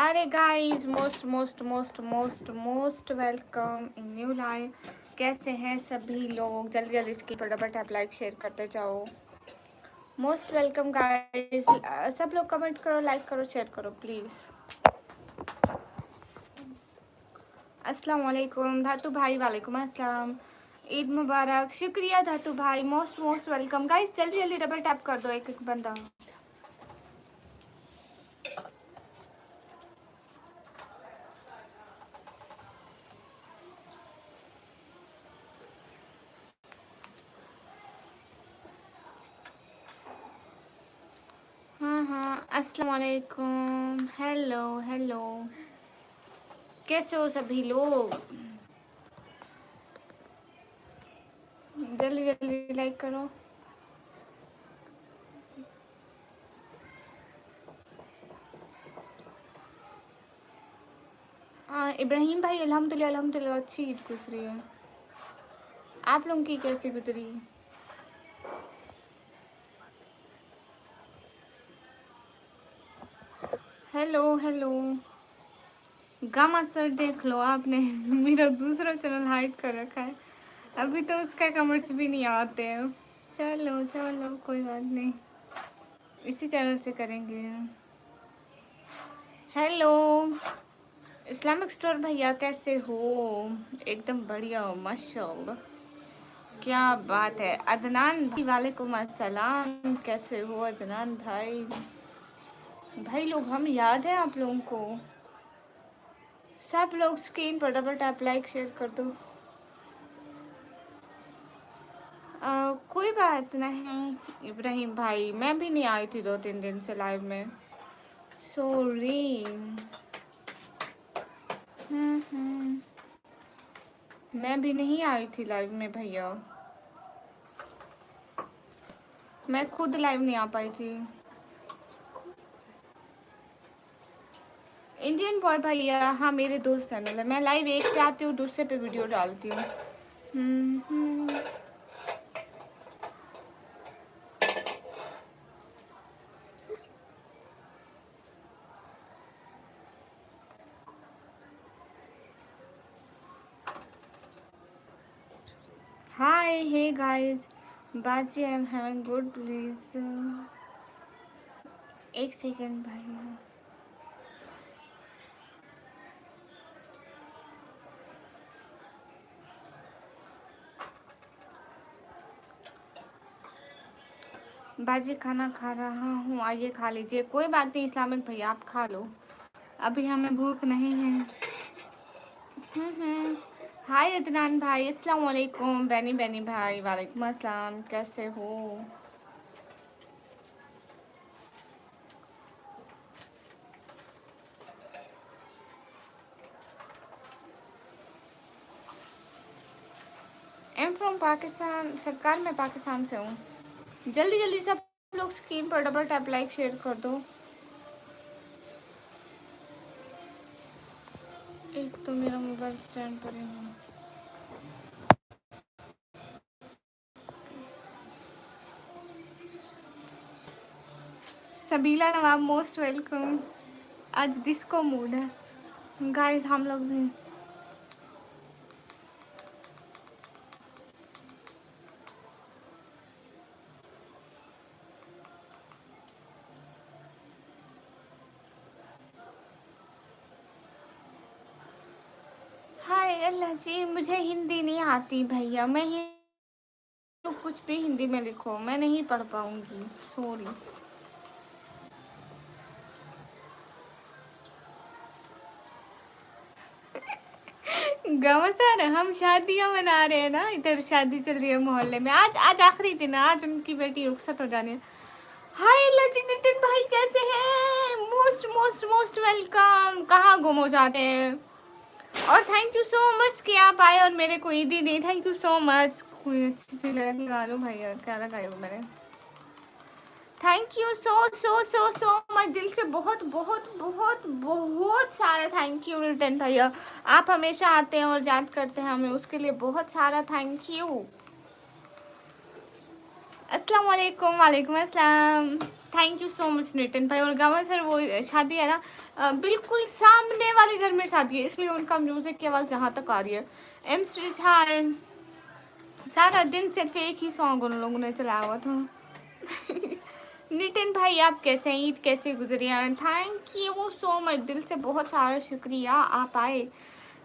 अरे guys, most most most most most welcome in new live. कैसे हैं सभी लोग? जल्दी जल्दी इसकी फटाफट आप लाइक शेयर करते जाओ। Most welcome guys. सब लोग कमेंट करो, लाइक करो, शेयर करो प्लीज़। अस्सलाम वालेकुम धातु भाई, वालेकुम अस्सलाम। ईद मुबारक। शुक्रिया धातु भाई, मोस्ट मोस्ट वेलकम गाइस। जल्दी जल्दी डबल टैप कर दो एक एक बंदा। हाँ, अस्सलाम वालेकुम। हेलो हेलो, कैसे हो सभी लोग? जल्दी जल्दी लाइक करो। इब्राहिम भाई, अल्हम्दुलिल्लाह अल्हम्दुलिल्लाह अच्छी ईद गुजरी है। आप लोगों की कैसी गुजरी? Hello hello. गामा सर देख लो आपने मेरा दूसरा चैनल हाइड कर रखा है, अभी तो उसका कमेंट्स भी नहीं आते हैं। चलो चलो कोई बात नहीं, इसी चैनल से करेंगे। हेलो इस्लामिक स्टोर भैया, कैसे हो? एकदम बढ़िया माशाल्लाह, क्या बात है। अदनान भाई, वालेकुम अस्सलाम। कैसे हो अदनान भाई? भाई लोग, हम याद है आप लोगों को? सब लोग स्क्रीन पर डबल टैप लाइक शेयर कर दो। कोई बात नहीं इब्राहिम भाई, मैं भी नहीं आई थी 2-3 दिन से लाइव में, सॉरी। हम्म, मैं भी नहीं आई थी लाइव में भैया, मैं खुद लाइव नहीं आ पाई थी। इंडियन बॉय भैया, हाँ मेरे दोस्त चैनल है, मैं लाइव एक पे आती हूँ, दूसरे पे वीडियो डालती हूँ। हम्म। हाय हे गाइस, बाजी I am having good please. एक सेकेंड भाई। बाजी खाना खा रहा हूँ, आइए खा लीजिए। कोई बात नहीं इस्लामिक भैया, आप खा लो, अभी हमें भूख नहीं है। हाय अदनान भाई, अस्सलाम वालेकुम। बैनी बैनी भाई, वालेकुम अस्सलाम। कैसे हो? M from Pakistan. सरकार मैं पाकिस्तान से हूँ। जल्दी जल्दी सब लोग स्क्रीन पर डबल टैप लाइक शेयर कर दो। एक तो मेरा मोबाइल स्टैंड पर ही है। सबीला नवाब, मोस्ट वेलकम। आज डिस्को मूड है गाइस, हम लोग भी। हाय अल्लाह जी, मुझे हिंदी नहीं आती भैया, मैं तो कुछ भी हिंदी में लिखो, मैं नहीं पढ़ पाऊंगी, सॉरी। गाँव सर, हम शादियां मना रहे हैं ना, इधर शादी चल रही है मोहल्ले में। आज आज आखिरी दिन है, आज उनकी बेटी रुखसत हो जानी है। हाय लजी नितिन भाई, कैसे हैं? Most most most welcome. कहाँ गुम हो जाते हैं? और थैंक यू सो मच कि आप आए और मेरे को ईदी दी, थैंक यू सो मच। कोई अच्छी सी लगा लो भैया, क्या लगाई हो मैंने? Thank you so so so so much, दिल से बहुत बहुत बहुत बहुत सारा थैंक यू रिटर्न भैया। आप हमेशा आते हैं और याद करते हैं हमें, उसके लिए बहुत सारा थैंक यू। अस्सलाम वालेकुम। वालेकुम अस्सलाम। Thank you so much Nitin भाई। और गावा सर वो शादी है ना बिल्कुल सामने वाले घर में शादी है, इसलिए उनका म्यूजिक की आवाज़ यहाँ तक आ रही है। एम स्ट्रीट हाय। सारा दिन सिर्फ एक ही सॉन्ग उन लोगों ने चलाया हुआ था। नितिन भाई आप कैसे हैं, ईद कैसे गुजरी? And thank you so much, दिल से बहुत सारा शुक्रिया आप आए।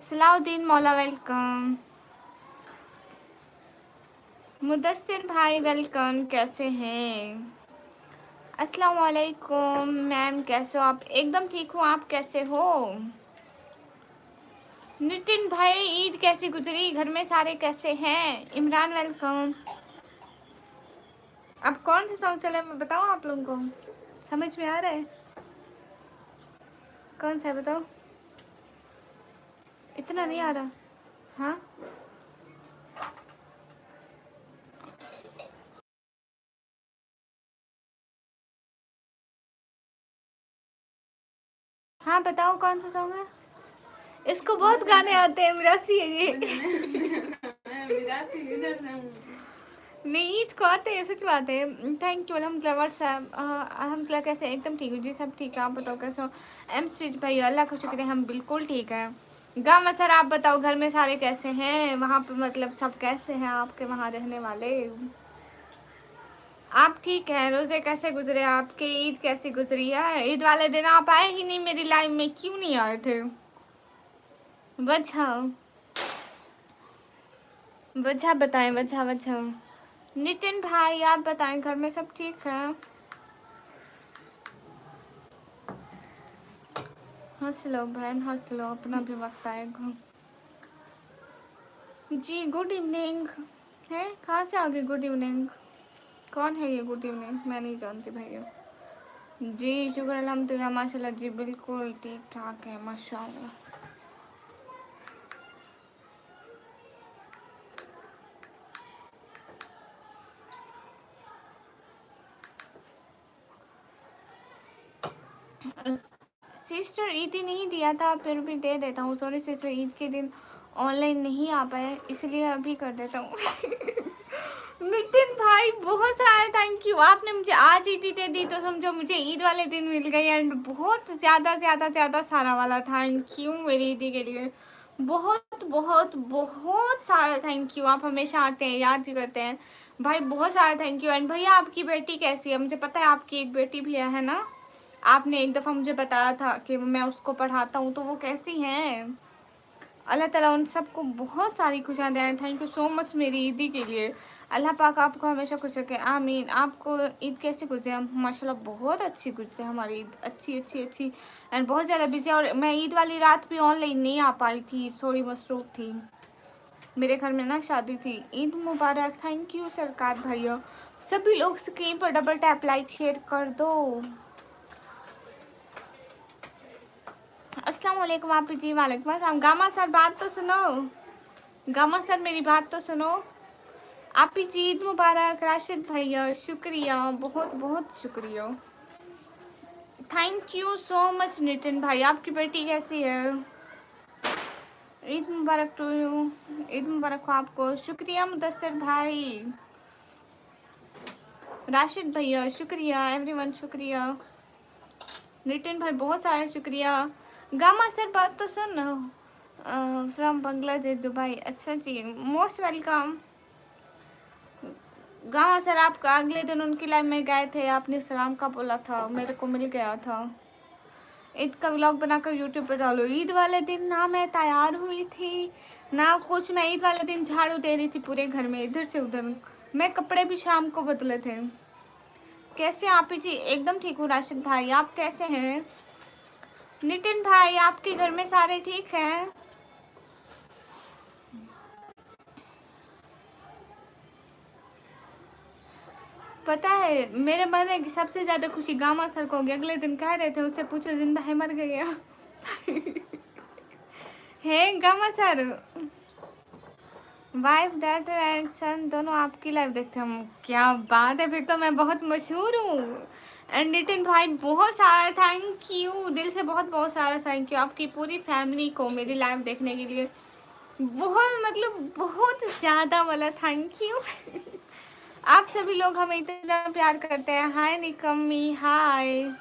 सलाउद्दीन मौला वेलकम। मुदस्सिर भाई वेलकम, कैसे हैं? अस्सलाम वालेकुम मैम, कैसे हो आप? एकदम ठीक हूँ, आप कैसे हो? नितिन भाई ईद कैसी गुजरी, घर में सारे कैसे हैं? इमरान वेलकम। अब कौन सा सॉन्ग चले मैं बताऊँ आप लोगों को? समझ में आ रहा है कौन सा है बताओ? इतना नहीं आ रहा। हाँ हाँ बताओ कौन सा सॉन्ग है? इसको बहुत गाने आते हैं, मिरासी है ये। नहीं इसको आते हैं, सच बात है। थैंक यू अलहमदिल्ला। व्हाट्सएप अलहमदिल्ला कैसे? एकदम ठीक हूँ जी, सब ठीक है, आप बताओ कैसे हो? एम स्ट्रीट भाई अल्लाह का शुक्र है हम बिल्कुल ठीक है। गामा सर आप बताओ घर में सारे कैसे हैं? वहाँ पे मतलब सब कैसे हैं आपके वहाँ रहने वाले? आप ठीक हैं? रोजे कैसे गुजरे आपके? ईद कैसी गुजरी है? ईद वाले दिन आप आए ही नहीं मेरी लाइफ में, क्यों नहीं आए थे? वजह वजह बताएं, वजह वजह। नितिन भाई आप बताएं घर में सब ठीक है? हंस लो बहन हंस लो, अपना भी वक्त आएगा। जी गुड इवनिंग है, कहाँ से आ गई गुड इवनिंग? कौन है ये गुड इवनिंग? मैं नहीं जानती भैया। जी शुक्र अल्हम्दुलिल्लाह माशाल्लाह जी, बिल्कुल ठीक ठाक है माशाल्लाह। सिस्टर ईद ही नहीं दिया था, फिर भी दे देता हूँ। सॉरी सिस्टर, ईद के दिन ऑनलाइन नहीं आ पाए इसलिए अभी कर देता हूँ। नितिन भाई बहुत सारा थैंक यू, आपने मुझे आज ईद दे दी तो समझो मुझे ईद वाले दिन मिल गई। एंड बहुत ज़्यादा ज़्यादा ज़्यादा सारा वाला थैंक यू मेरी ईदी के लिए। बहुत बहुत बहुत सारा थैंक यू। आप हमेशा आते हैं, याद भी करते हैं भाई, बहुत सारा थैंक यू। एंड भैया आपकी बेटी कैसी है? मुझे पता है आपकी एक बेटी भी है ना? आपने एक दफ़ा मुझे बताया था कि मैं उसको पढ़ाता हूँ, तो वो कैसी हैं? अल्लाह ताला उन सबको बहुत सारी खुशियाँ दें। थैंक यू सो मच मेरी ईदी के लिए। अल्लाह पाक आपको हमेशा खुश रखे, आमीन। आपको ईद कैसे गुजरे? माशाल्लाह बहुत अच्छी गुजरे हमारी ईद, अच्छी अच्छी अच्छी। एंड बहुत ज़्यादा बिजी। और मैं ईद वाली रात भी ऑनलाइन नहीं आ पाई थी, थोड़ी मसरूफ थी, मेरे घर में ना शादी थी। ईद मुबारक। थैंक यू सरकार भैया। सभी लोग स्क्रीन पर डबल टैप लाइक शेयर कर दो। अस्सलाम वालेकुम आप जी। वालेकुम अस्सलाम। गामा सर बात तो सुनो, गामा सर मेरी बात तो सुनो। आप जी ईद मुबारक। राशिद भैया शुक्रिया, बहुत बहुत शुक्रिया। Thank you so much Nitin भाई। आपकी बेटी कैसी है? ईद मुबारक टू यू। ईद मुबारक हो आपको। शुक्रिया मुदस्सिर भाई, राशिद भैया शुक्रिया, एवरीवन शुक्रिया। नितिन भाई बहुत सारा शुक्रिया। गामा सर बात तो सुन फ्रॉम बांग्लादेश दुबई। अच्छा जी, मोस्ट वेलकम। गामा सर आपका अगले दिन उनकी लाइफ में गए थे, आपने सलाम का बोला था, मेरे को मिल गया था। ईद का व्लॉग बनाकर यूट्यूब पर डालो। ईद वाले दिन ना मैं तैयार हुई थी ना कुछ, मैं ईद वाले दिन झाड़ू दे रही थी पूरे घर में इधर से उधर, मैं कपड़े भी शाम को बदले थे। कैसे आप जी? एकदम ठीक हूँ। राशिद भाई आप कैसे हैं? नितिन भाई आपके घर में सारे ठीक हैं? पता है मेरे मन में सबसे ज़्यादा खुशी गामा सर को होगी। अगले दिन कह रहे थे उससे पूछो जिंदा है मर गया है gamma sir. Wife daughter and son दोनों आपकी लाइफ देखते हम। क्या बात है, फिर तो मैं बहुत मशहूर हूँ। एंड नितिन भाई बहुत सारा थैंक यू, दिल से बहुत बहुत सारा थैंक यू आपकी पूरी फैमिली को मेरी लाइव देखने के लिए। बहुत मतलब बहुत ज़्यादा वाला थैंक यू। आप सभी लोग हमें इतना प्यार करते हैं। हाय निकम्मी, हाय।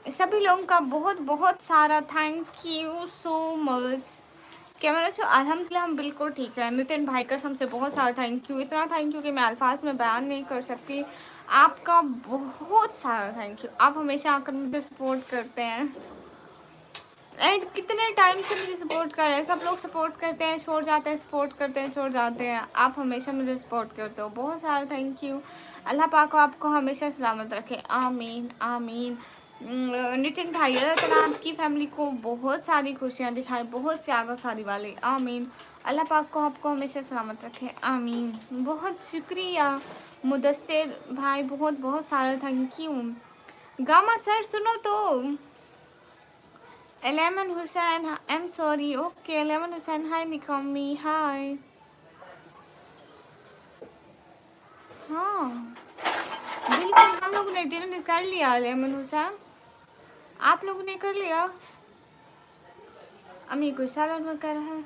सभी लोगों का बहुत बहुत सारा thank you so much. Camera जो अल्हम्दुलिल्लाह हम बिल्कुल ठीक है। नितिन भाई का हमसे बहुत सारा थैंक यू, इतना थैंक यू कि मैं अल्फाज में बयान नहीं कर सकती। आपका बहुत सारा थैंक यू। आप हमेशा आकर मुझे सपोर्ट करते हैं एंड कितने टाइम से मुझे सपोर्ट कर रहे हैं। सब लोग सपोर्ट करते हैं, छोड़ जाते हैं, सपोर्ट करते हैं, छोड़ जाते हैं। आप हमेशा मुझे सपोर्ट करते हो, बहुत सारा थैंक यू। अल्लाह पाक आपको हमेशा सलामत रखे, आमीन आमीन। नितिन भाई अल्लाह ताला आपकी फैमिली को बहुत सारी खुशियाँ दिखाए, बहुत ज़्यादा सारी वाली, आमीन। अल्लाह पाक को आपको हमेशा सलामत रखे, आमीन। बहुत शुक्रिया मुदस्सिर भाई, बहुत बहुत सारा थैंक यू। गामा सर सुनो तो। Eleven Hussein, I'm sorry. Okay, Eleven Hussein, hi Nikami, hi. हाँ बिल्कुल, हम लोगों ने डिनर कर लिया। लेमन हुसैन, आप लोगों ने कर लिया? अम्मी कोई सलाद में कर रहा है।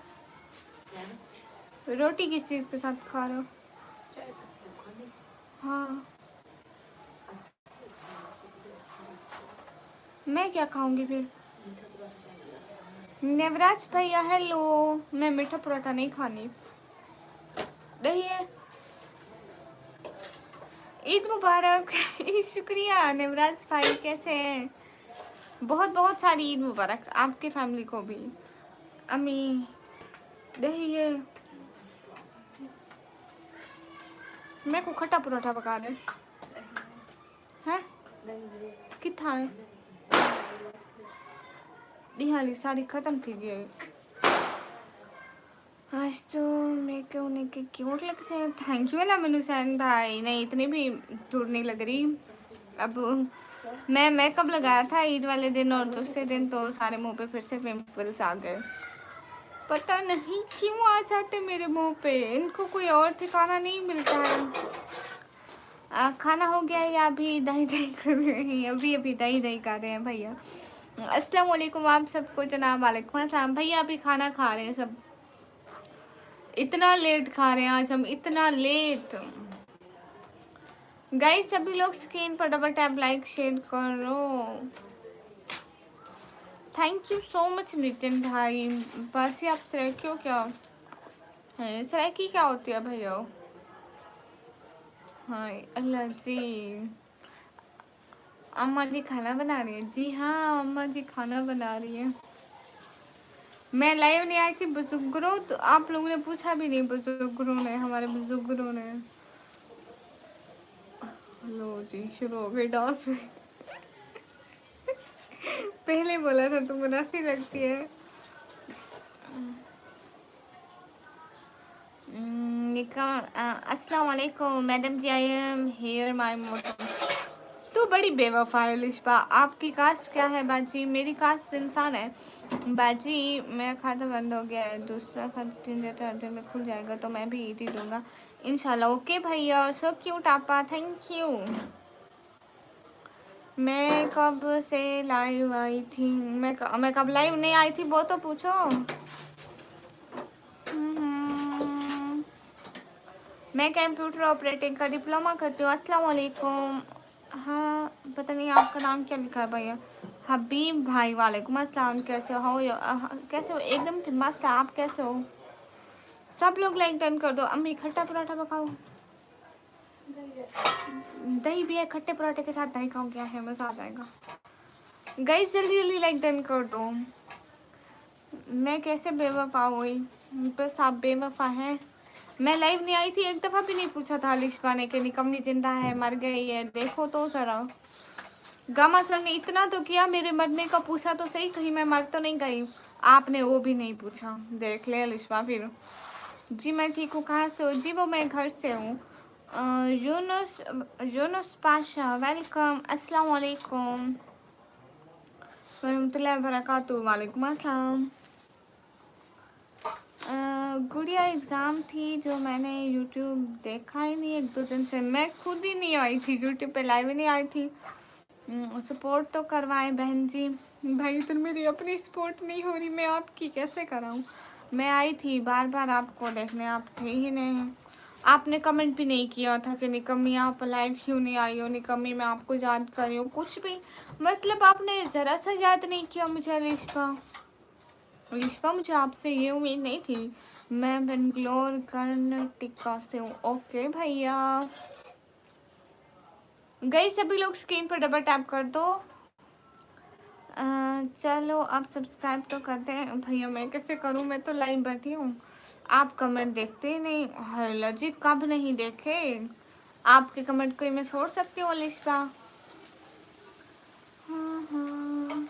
रोटी किस चीज़ के साथ खा रहे हो? हाँ, मैं क्या खाऊंगी फिर? नेवराज भैया हेलो, मैं मीठा परोठा नहीं खानी। रहिए, ईद मुबारक। शुक्रिया नेवराज भाई, कैसे हैं? बहुत बहुत सारी ईद मुबारक आपके फैमिली को भी। अम्मी रहिए, मैं को खट्टा परोठा पका दे हैं। कितना है दिहाली सारी खत्म थी गई आज तो। मैं क्यों नहीं कि क्यूट लग से। थैंक यू लेमन हुसैन भाई, नहीं इतनी भी क्यूट नहीं लग रही। अब मैं कब लगाया था ईद वाले दिन, और दूसरे दिन तो सारे मुंह पे फिर से पिंपल्स आ गए। पता नहीं क्यों आ जाते मेरे मुंह पे, इनको कोई और ठिकाना नहीं मिलता है। खाना हो गया या अभी दही दही कर रहे हैं? अभी अभी दही दही कर रहे हैं भैया। अस्सलाम वालेकुम आप सबको, जनाब वालेकुम अस्सलाम। भैया अभी खाना खा रहे हैं सब, इतना लेट खा रहे हैं आज हम, इतना लेट। गाइस सभी लोग स्क्रीन पर डबल टैप लाइक शेयर करो। Thank you so much Nitin भाई। बाजी आप सराइकी हो क्या है? सराइकी क्या होती है भैया? हाँ अल्लाह जी। अम्मा जी खाना बना रही है? जी हाँ अम्मा जी खाना बना रही है। मैं लाइव नहीं आई थी बुजुर्गों, तो आप लोगों ने पूछा भी नहीं, बुजुर्गों ने, हमारे बुजुर्गों ने। लो जी शुरू हो गई डांस में। पहले बोला था तो मुनासिब लगती है। अस्सलाम वालेकुम मैडम जी, I am here my motto. तो बड़ी बेवफा है लिशबा। आपकी कास्ट क्या है बाजी? मेरी कास्ट इंसान है बाजी। मेरा खाता बंद हो गया है, दूसरा खाता 3 दिन में खुल जाएगा तो मैं भी ईद ही दूंगा इंशाल्लाह। ओके भैया, सो क्यूट आपा, थैंक यू। मैं कब से लाइव आई थी? मैं कब लाइव नहीं आई थी वो तो पूछो। मैं कंप्यूटर ऑपरेटिंग का डिप्लोमा करती हूँ। अस्सलाम वालेकुम। हाँ पता नहीं आपका नाम क्या लिखा है भैया? हबीब भाई वालेकुम अस्सलाम। कैसे हो? कैसे हो? एकदम मस्त है, आप कैसे हो? सब लोग लाइक डन कर दो। अम्मी खट्टा पराठा पकाओ। दही भी है, खट्टे पराठे के साथ दही खाओ, क्या है, मज़ा आ जाएगा। गाइस जल्दी जल्दी लाइक डन कर दो। मैं कैसे बेवफा हुई? बस आप बेवफा हैं। मैं लाइव नहीं आई थी, एक दफ़ा भी नहीं पूछा था लिशबा ने कि निकम्मी जिंदा है मर गई है, देखो तो ज़रा। गामा सर ने इतना तो किया, मेरे मरने का पूछा तो सही, कहीं मैं मर तो नहीं गई। आपने वो भी नहीं पूछा, देख ले लिशबा फिर। जी मैं ठीक हूँ, कहाँ से हो? जी वो मैं घर से हूँ। यूनुस यूनुस पाशा वेलकम, अस्सलाम वालेकुम वरहमतुल्लाहि वबरकातुहू। वालेकुम अस्सलाम। गुड़िया एग्ज़ाम थी जो मैंने यूट्यूब देखा ही नहीं 1-2 दिन से। मैं खुद ही नहीं आई थी यूट्यूब पे, लाइव ही नहीं आई थी। सपोर्ट तो करवाएं बहन जी। भाई तो मेरी अपनी सपोर्ट नहीं हो रही, मैं आपकी कैसे कराऊं? मैं आई थी बार बार आपको देखने, आप थे ही नहीं। आपने कमेंट भी नहीं किया था कि निकम्मी आप लाइव क्यों नहीं आई हो, निकम्मी मैं आपको याद कर रही हूँ, कुछ भी मतलब आपने ज़रा सा याद नहीं किया मुझे। अलिशा, अलिशा मुझे आपसे ये उम्मीद नहीं थी। मैं बेंगलोर कर्नाटका से हूँ। ओके भैया, गई सभी लोग स्क्रीन पर डबल टैप कर दो। चलो आप सब्सक्राइब तो करते हैं भैया, मैं कैसे करूँ, मैं तो लाइव बैठी हूँ, आप कमेंट देखते ही नहीं। हर जी कब नहीं देखे आपके कमेंट को, मैं छोड़ सकती हूँ अलिशा? हाँ हाँ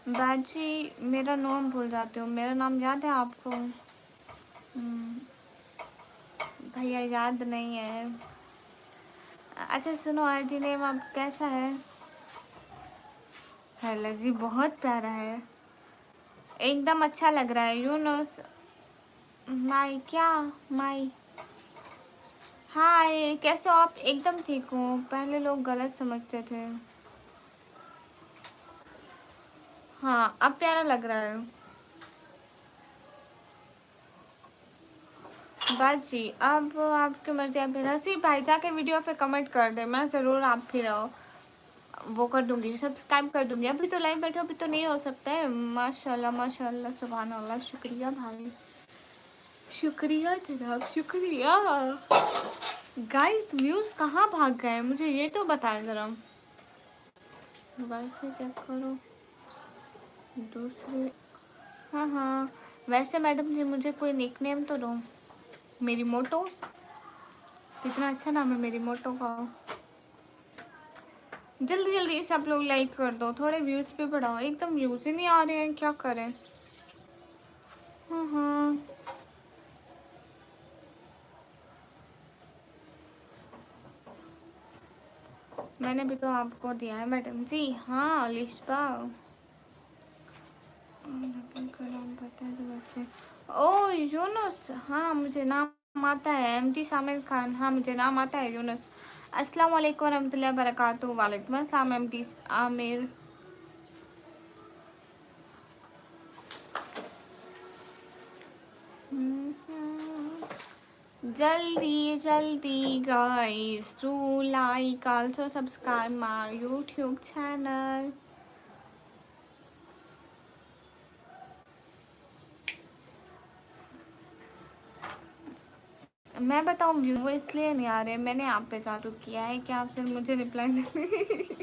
बाजी, मेरा नाम भूल जाती हूँ, मेरा नाम याद है आपको? भैया याद नहीं है। अच्छा सुनो, आईडी नेम आप कैसा है? हेलो जी, बहुत प्यारा है, एकदम अच्छा लग रहा है। यूनुस माई, क्या माई? हाय, कैसे हो आप? एकदम ठीक हूँ, पहले लोग गलत समझते थे। हाँ अब प्यारा लग रहा है। बस जी, अब आपकी मर्जी। आप नसीब भाई जाके वीडियो पे कमेंट कर दे, मैं ज़रूर आप फिर वो कर दूंगी, सब्सक्राइब कर दूंगी। अभी तो लाइव बैठे, अभी तो नहीं हो सकता है। माशाल्लाह माशाल्लाह, सुभान अल्लाह, शुक्रिया भाई, शुक्रिया जनाब, शुक्रिया। गाइस व्यूज़ कहाँ भाग गए, मुझे ये तो बताएं ज़रा। वाईफाई चेक करो दूसरे। हाँ हाँ, वैसे मैडम जी मुझे कोई निकनेम तो दो। मेरी मोटो, कितना अच्छा नाम है मेरी मोटो का। जल्दी जल्दी सब लोग लाइक कर दो, थोड़े व्यूज़ पे बढ़ाओ, एकदम व्यूज़ ही नहीं आ रहे हैं, क्या करें। हाँ हाँ, मैंने भी तो आपको दिया है मैडम जी। हाँ लिस्पा, का नाम पता है तो बस में। ओ यूनुस, हाँ मुझे नाम आता है, एमटी सामिर खान, हाँ मुझे नाम आता है यूनुस। अस्सलाम वालेकुम रहमतुल्लाहि व बरकातुहू। वालेकुम अस्सलाम एमटी आमिर। जल्दी जल्दी guys, do like, also subscribe my YouTube channel. मैं बताऊँ व्यू वो इसलिए नहीं आ रहे, मैंने आप पे जादू किया है कि आप सिर्फ मुझे रिप्लाई दें।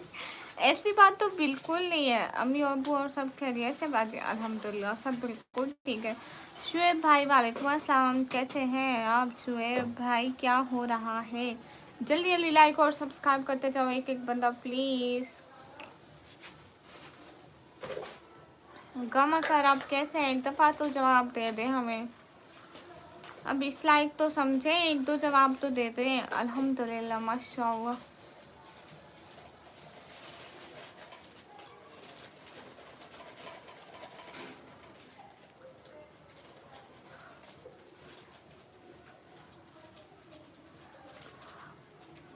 ऐसी बात तो बिल्कुल नहीं है, अम्मी और अबू और सब खैरियत से बात है, अल्हम्दुलिल्लाह सब बिल्कुल ठीक है। शुएब भाई वालेकुम अस्सलाम, कैसे हैं आप शुएब भाई? क्या हो रहा है? जल्दी जल्दी लाइक और सब्सक्राइब करते जाओ एक एक बंदा प्लीज़। गमा सर आप कैसे हैं? एक दफ़ा तो जवाब दे दें हमें, अब इस लाइक तो समझे, एक दो जवाब तो देते हैं। अल्हम्दुलिल्लाह माशाअल्लाह।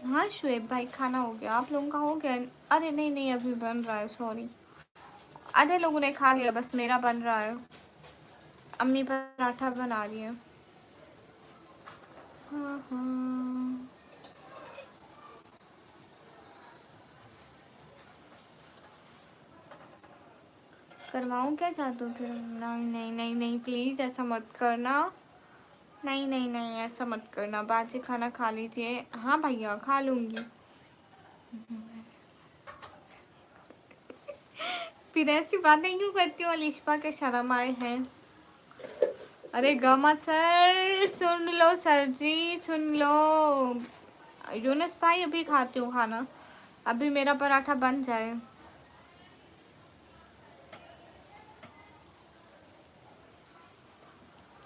हाँ शुएब भाई, खाना हो गया, आप लोगों का हो गया? अरे नहीं नहीं, अभी बन रहा है, सॉरी। आधे लोगों ने खा लिया, बस मेरा बन रहा है। अम्मी पराठा बना रही है। हाँ हाँ, करवाऊँ क्या जादू फिर? नहीं नहीं नहीं नहीं, प्लीज़ ऐसा मत करना। नहीं नहीं नहीं, ऐसा मत करना, बाजी खाना खा लीजिए। हाँ भैया खा लूँगी। फिर ऐसी बातें क्यों करती हो अलिशा, के शर्म आए हैं? अरे गमा सर सुन लो, सर जी सुन लो। यूनुस भाई अभी खाती हूँ खाना, अभी मेरा पराठा बन जाए।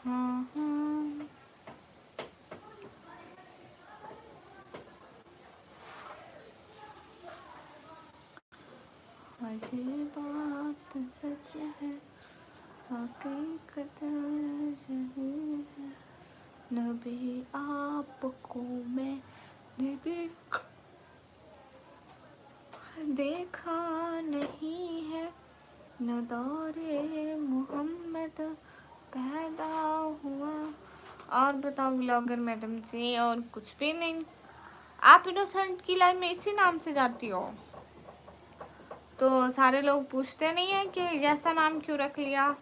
हाँ हाँ, ये बात सच है, हकीकत यही है, नबी आपको मैंने भी देखा नहीं है, न दौरे मोहम्मद और बताओ ब्लॉगर मैडम जी। और कुछ भी नहीं। आप इनोसेंट की लाइफ में इसी नाम से जाती हो तो सारे लोग पूछते नहीं है कि ऐसा नाम क्यों रख लिया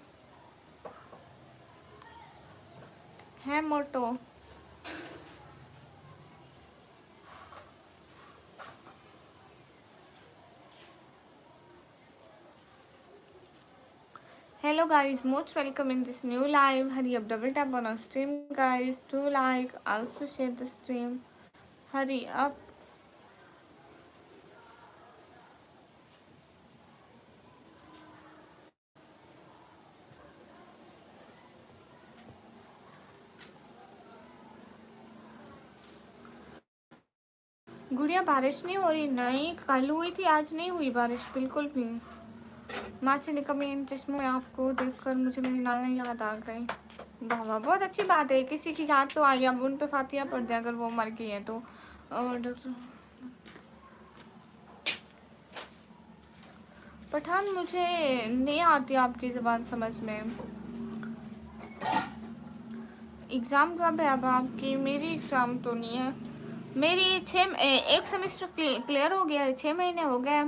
है मोटो। Hello guys, most welcome in this new live. Hurry up, double tap on our stream guys. Do like, also share the stream. Hurry up. गुड़िया बारिश नहीं हो रही? नहीं, कल हुई थी, आज नहीं हुई बारिश बिल्कुल भी। माँ से निकमी इन चश्मों में आपको देखकर मुझे मेरी नानी याद आ गई। वाह वाह, बहुत अच्छी बात है। किसी की याद तो आई, अब उन पे फातिया पड़ जाए अगर वो मर गई है तो। और डॉक्टर पठान, मुझे नहीं आती आपकी ज़बान समझ में। एग्ज़ाम कब है अब आपकी? मेरी एग्ज़ाम तो नहीं है। मेरी एक सेमेस्टर क्लियर हो गया है, 6 महीने हो गए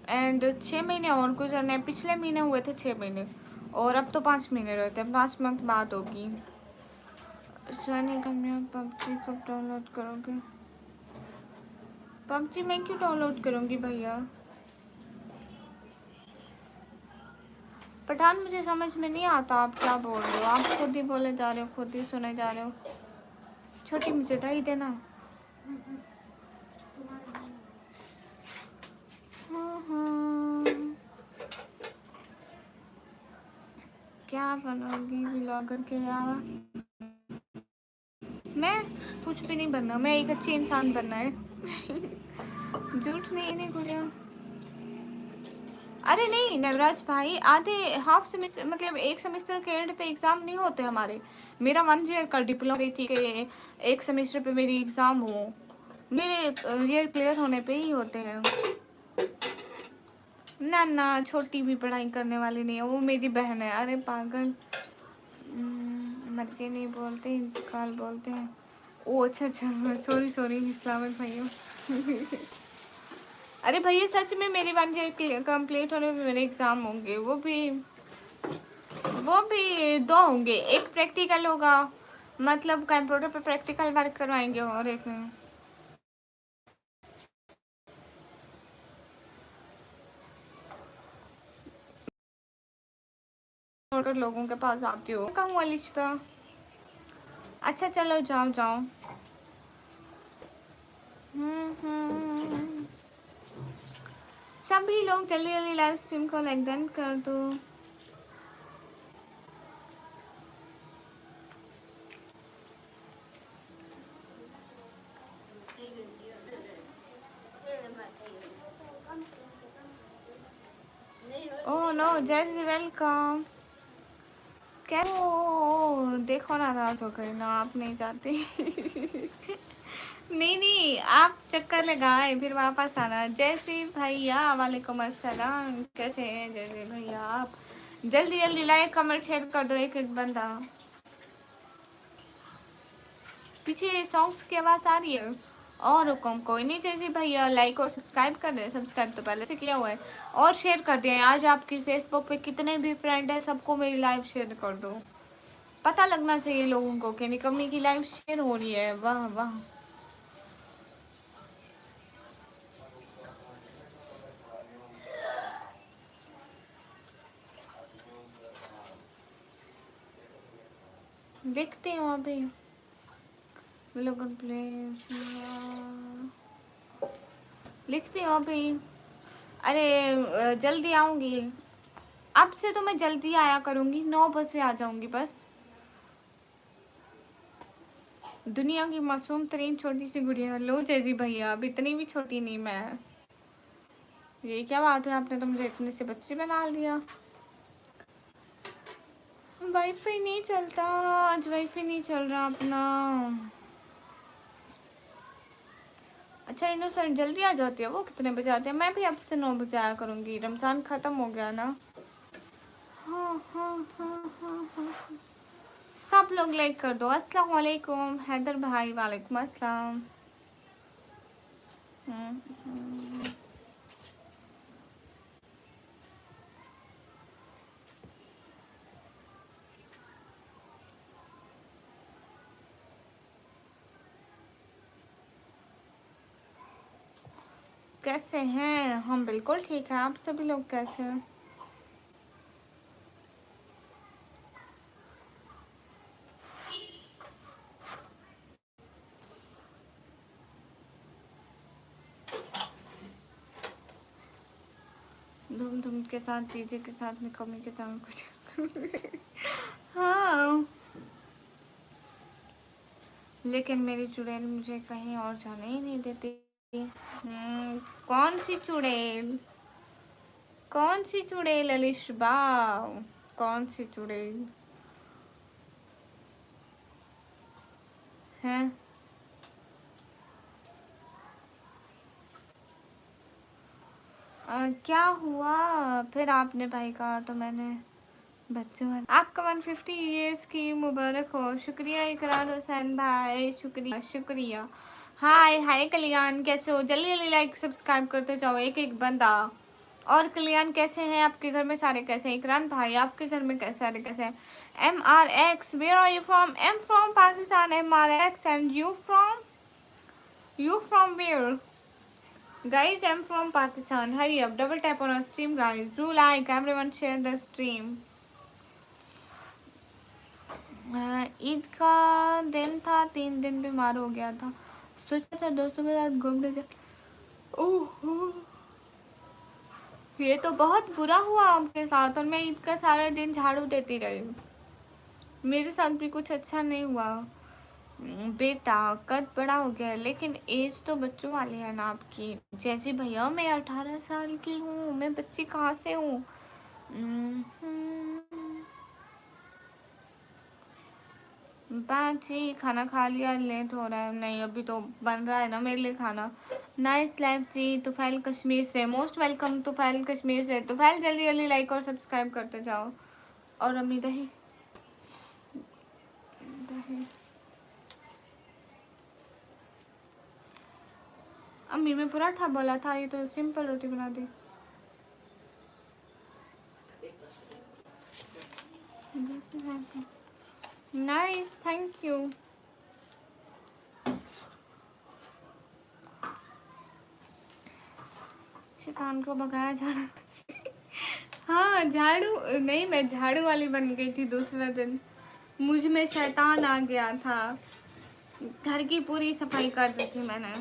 एंड 6 महीने और गुजरने। पिछले महीने हुए थे 6 महीने और अब तो 5 महीने रहते हैं। 5 मंथ बाद होगी। सनी कन्या, पबजी कब डाउनलोड करोगे? पबजी मैं क्यों डाउनलोड करूँगी भैया? पठान, मुझे समझ में नहीं आता आप क्या बोल रहे हो। आप खुद ही बोले जा रहे हो, खुद ही सुने जा रहे हो। छोटी मुझे दही देना। क्या बनोगी ब्लॉगर के अलावा? मैं कुछ भी नहीं बनना, मैं एक अच्छी इंसान बनना है। झूठ नहीं गुड़िया। अरे नहीं नवराज भाई, आधे हाफ सेमेस्टर मतलब एक सेमेस्टर के एंड पे एग्ज़ाम नहीं होते हमारे। मेरा 1 ईयर का डिप्लोमा रही थी कि एक सेमेस्टर पे मेरी एग्ज़ाम हो। मेरे ईयर क्लियर होने पे ही होते हैं। ना ना, छोटी भी पढ़ाई करने वाली नहीं है, वो मेरी बहन है। अरे पागल, मर के नहीं बोलते, इंतकाल बोलते हैं। ओ अच्छा अच्छा, सॉरी सॉरी इस्लामिक भैया। अरे भैया सच में मेरी 1 ईयर कंप्लीट होने में मेरे एग्ज़ाम होंगे। वो भी 2 होंगे। एक प्रैक्टिकल होगा, मतलब कंप्यूटर पे प्रैक्टिकल वर्क करवाएंगे, और एक और लोगों के पास आती हो। कहूँ अलिश पे? अच्छा चलो जाओ जाओ। सभी लोग जल्दी जल्दी लाइव स्ट्रीम को लाइक डन कर दो। ओह नो, जैसी वेलकम। क्या वो देखो नाराज हो गए ना, आप नहीं जाते। नहीं नहीं, आप चक्कर लगाए फिर वापस आना। जैसे भैया वालेकुम अस्सलाम, कैसे हैं जैसे भैया आप? जल्दी जल्दी लाइक कमेंट शेयर कर दो एक एक बंदा। पीछे सॉन्ग्स की आवाज़ आ रही है। और हुक्म कोई नहीं जैसे भैया, लाइक और सब्सक्राइब कर दें। सब्सक्राइब तो पहले से किया हुआ है, और शेयर कर दिया। आज आपकी फेसबुक पे कितने भी फ्रेंड है, सबको मेरी लाइव शेयर कर दो। पता लगना चाहिए लोगों को कि निकम्मी की लाइव शेयर हो रही है। वाह वाह। देखते हो अभी लोगन प्ले लिखती हूँ अभी। अरे जल्दी आऊँगी। अब से तो मैं जल्दी आया करूँगी, 9 बजे आ जाऊँगी बस। दुनिया की मासूम तरीन छोटी सी गुड़िया। लो जैसी भैया, अब इतनी भी छोटी नहीं मैं। ये क्या बात है, आपने तो मुझे इतने से बच्चे बना लिया। वाईफाई नहीं चलता आज, वाईफाई नहीं चल रहा अपना। अच्छा इनोसेंट जल्दी आ जाती है, वो कितने बजे आते हैं? मैं भी अब से 9 बजे आया करूँगी। रमज़ान ख़त्म हो गया ना। हाँ हाँ हाँ हाँ हाँ। सब लोग लाइक कर दो। अस्सलाम वालेकुम हैदर भाई। वालेकुम अस्सलाम। कैसे हैं? हम बिल्कुल ठीक है। आप सभी लोग कैसे हैं? धूम धूम के साथ डीजे के साथ में कमी के दाम कुछ हाँ, लेकिन मेरी चुड़ैल मुझे कहीं और जाने ही नहीं देती। कौन सी चुड़ैल? कौन सी चुड़ैल अलिशबा? कौन सी चुड़ैल है? क्या हुआ फिर? आपने भाई कहा तो मैंने बच्चों वाला। आपका 150 ईयर्स की मुबारक हो। शुक्रिया इकरार हुसैन भाई, शुक्रिया शुक्रिया। हाय हाय कल्याण, कैसे हो? जल्दी जल्दी लाइक सब्सक्राइब करते जाओ, एक एक बंदा। और कल्याण कैसे हैं? आपके घर में सारे कैसे हैं? इकरान भाई आपके घर में कैसे सारे कैसे हैं? MRX, where are you from? Am from Pakistan, MRX, and you from where? Guys, I'm from Pakistan. Hurry up, double tap on our stream, guys. Do like, everyone share the stream. Eid का दिन था, 3 दिन बीमार हो गया था। सोचा था दोस्तों के साथ घूमने जा। ओह, ये तो बहुत बुरा हुआ आपके साथ, और मैं ईद का सारा दिन झाड़ू देती रही। मेरे साथ भी कुछ अच्छा नहीं हुआ। बेटा कद बड़ा हो गया, लेकिन एज तो बच्चों वाली है ना आपकी। जैसे भैया मैं 18 साल की हूँ, मैं बच्ची कहाँ से हूँ? बाजी खाना खा लिया? लेट हो रहा है। नहीं, अभी तो बन रहा है ना मेरे लिए खाना। नाइस लाइफ जी। तुफैल कश्मीर से, मोस्ट वेलकम तुफैल कश्मीर से। तुफैल जल्दी जल्दी लाइक और सब्सक्राइब करते जाओ। और अम्मी दही दही अम्मी मैं पराठा बोला था, ये तो सिंपल रोटी बना दी। Nice, thank you. शैतान को भगाया झाड़ू। हाँ झाड़ू नहीं, मैं झाड़ू वाली बन गई थी दूसरा दिन। मुझ में शैतान आ गया था। घर की पूरी सफाई कर दी थी मैंने।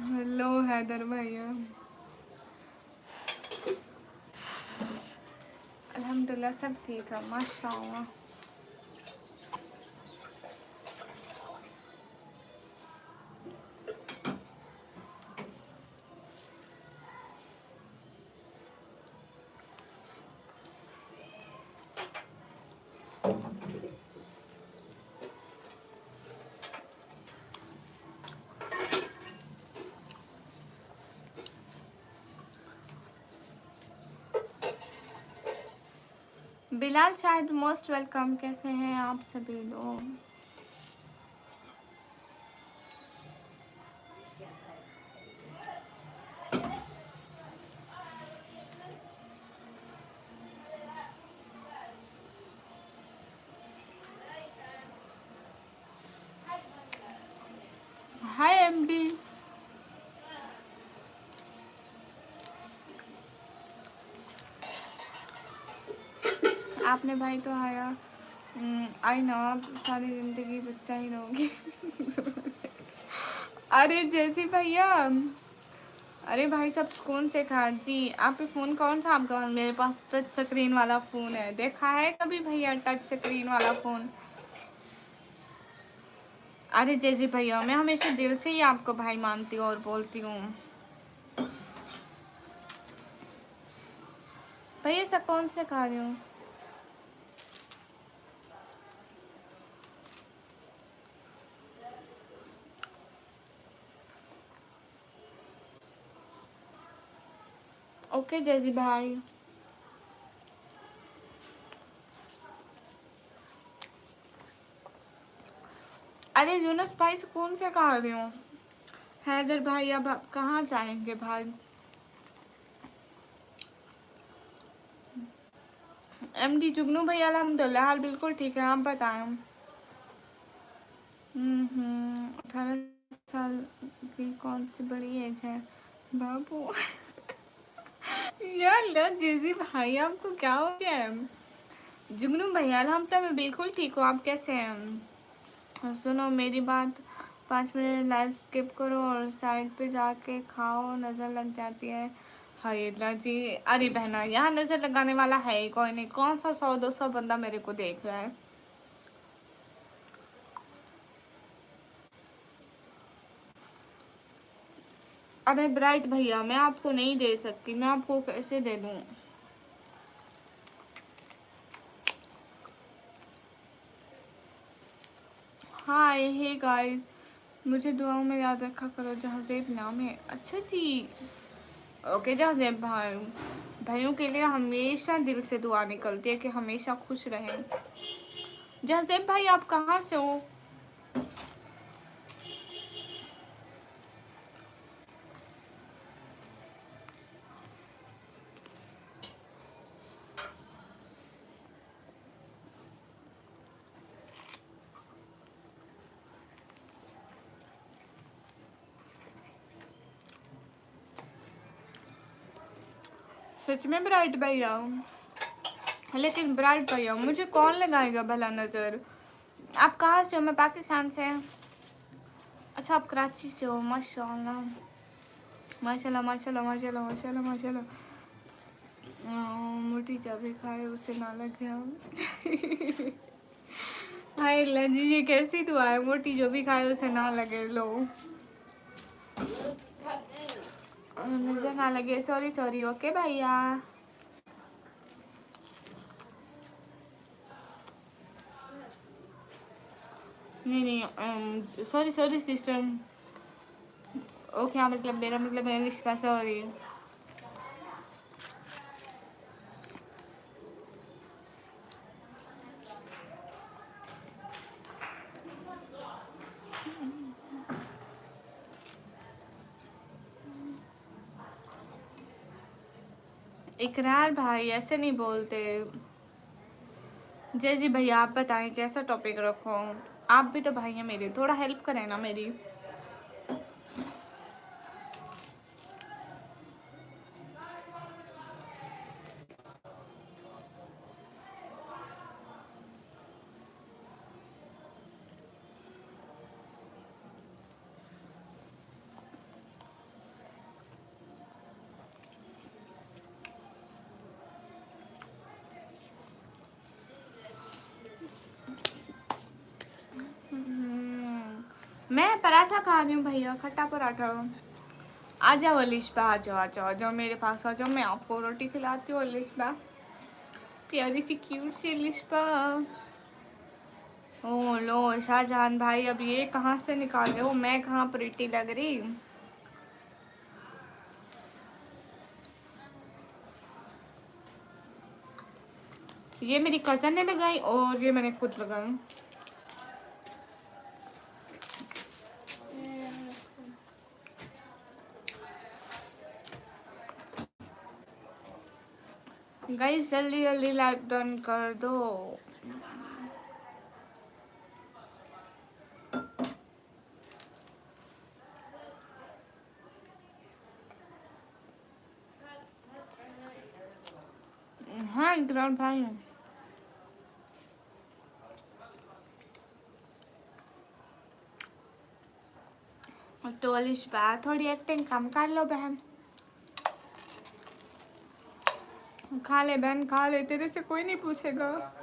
हेलो हैदर भैया। अल्हम्दुलिल्लाह सब ठीक है, माशाअल्लाह। Bilal Shahid most welcome. कैसे हैं आप सभी लोग? हाय एमडी। आपने भाई तो आया। आई ना, आप सारी जिंदगी बच्चा ही रहोगे। अरे जैसी भैया, अरे भाई सब कौन से खा जी? आप पे फ़ोन कौन सा आपका? मेरे पास टच स्क्रीन वाला फ़ोन है। देखा है कभी भैया टच स्क्रीन वाला फ़ोन? अरे जैसी भैया, मैं हमेशा दिल से ही आपको भाई मानती हूँ और बोलती हूँ। भैया सब कौन से खा रही हूँ? ओके जैजी भाई। अरे यूनुस भाई सुकून से कहा रही हूँ। हैदर भाई अब आप कहाँ जाएंगे भाई? एमडी जुगनू भैया अल्हम्दुलिल्लाह हाल बिल्कुल ठीक है, आप बताएं। 18 साल की कौन सी बड़ी एज है बाबू? यार जेजी भाई आपको क्या हो गया है? जुगनू भैया अल्हम्दुलिल्लाह मैं बिल्कुल ठीक हूँ, आप कैसे हैं? और सुनो मेरी बात, 5 मिनट लाइव स्किप करो और साइड पे जाके खाओ, नज़र लग जाती है। हाय अल्लाह जी। अरे बहना यहाँ नज़र लगाने वाला है ही कोई नहीं, कौन सा 100-200 बंदा मेरे को देख रहा है। अरे ब्राइट भैया मैं आपको नहीं दे सकती, मैं आपको कैसे दे दूँ? हाँ यही गाइस, मुझे दुआओं में याद रखा करो, जहाज़ेब नाम है। अच्छा जी, ओके जहाज़ेब भाई। भाइयों के लिए हमेशा दिल से दुआ निकलती है कि हमेशा खुश रहें। जहाज़ेब भाई आप कहाँ से हो? सच में ब्राइट भैया? लेकिन ब्राइट भैया मुझे कौन लगाएगा भला नज़र? आप कहाँ से हो? मैं पाकिस्तान से। अच्छा आप कराची से हो, माशाल्लाह माशाल्लाह माशाल्लाह माशाल्लाह माशाल्लाह माशाल्लाह। मोटी चाबी खाए उसे ना लगे हम। हाय अल्लाह जी ये कैसी दुआ है? मोटी जो भी खाए उसे ना लगे। लो नजर ना लगे, सॉरी सॉरी। ओके भैया। नहीं नहीं सॉरी सॉरी सिस्टर। ओके हाँ मतलब मेरा मतलब इंग्लिश का सॉरी। इकरार भाई ऐसे नहीं बोलते। जय जी भैया आप बताएं कैसा टॉपिक रखो? आप भी तो भाई हैं मेरे, थोड़ा हेल्प करें ना मेरी। मैं पराठा खा रही हूँ भैया, खट्टा पराठा। आ जाओ अलिशबा, आ जाओ आ जाओ आ जाओ मेरे पास आ जाओ, मैं आपको रोटी खिलाती हूँ अलिशबा, प्यारी सी क्यूट सी अलिशबा। ओ लो शाहजहान भाई अब ये कहाँ से निकाले हो? मैं कहाँ प्रीति लग रही? ये मेरी कज़न ने लगाई और ये मैंने खुद लगाई। गाइस जल्दी जल्दी लाइक डन कर दो। हाँ ग्राउंड भाई तो अलिशबा थोड़ी एक्टिंग कम कर लो बहन। खा ले बहन खा ले, तेरे से कोई नहीं पूछेगा।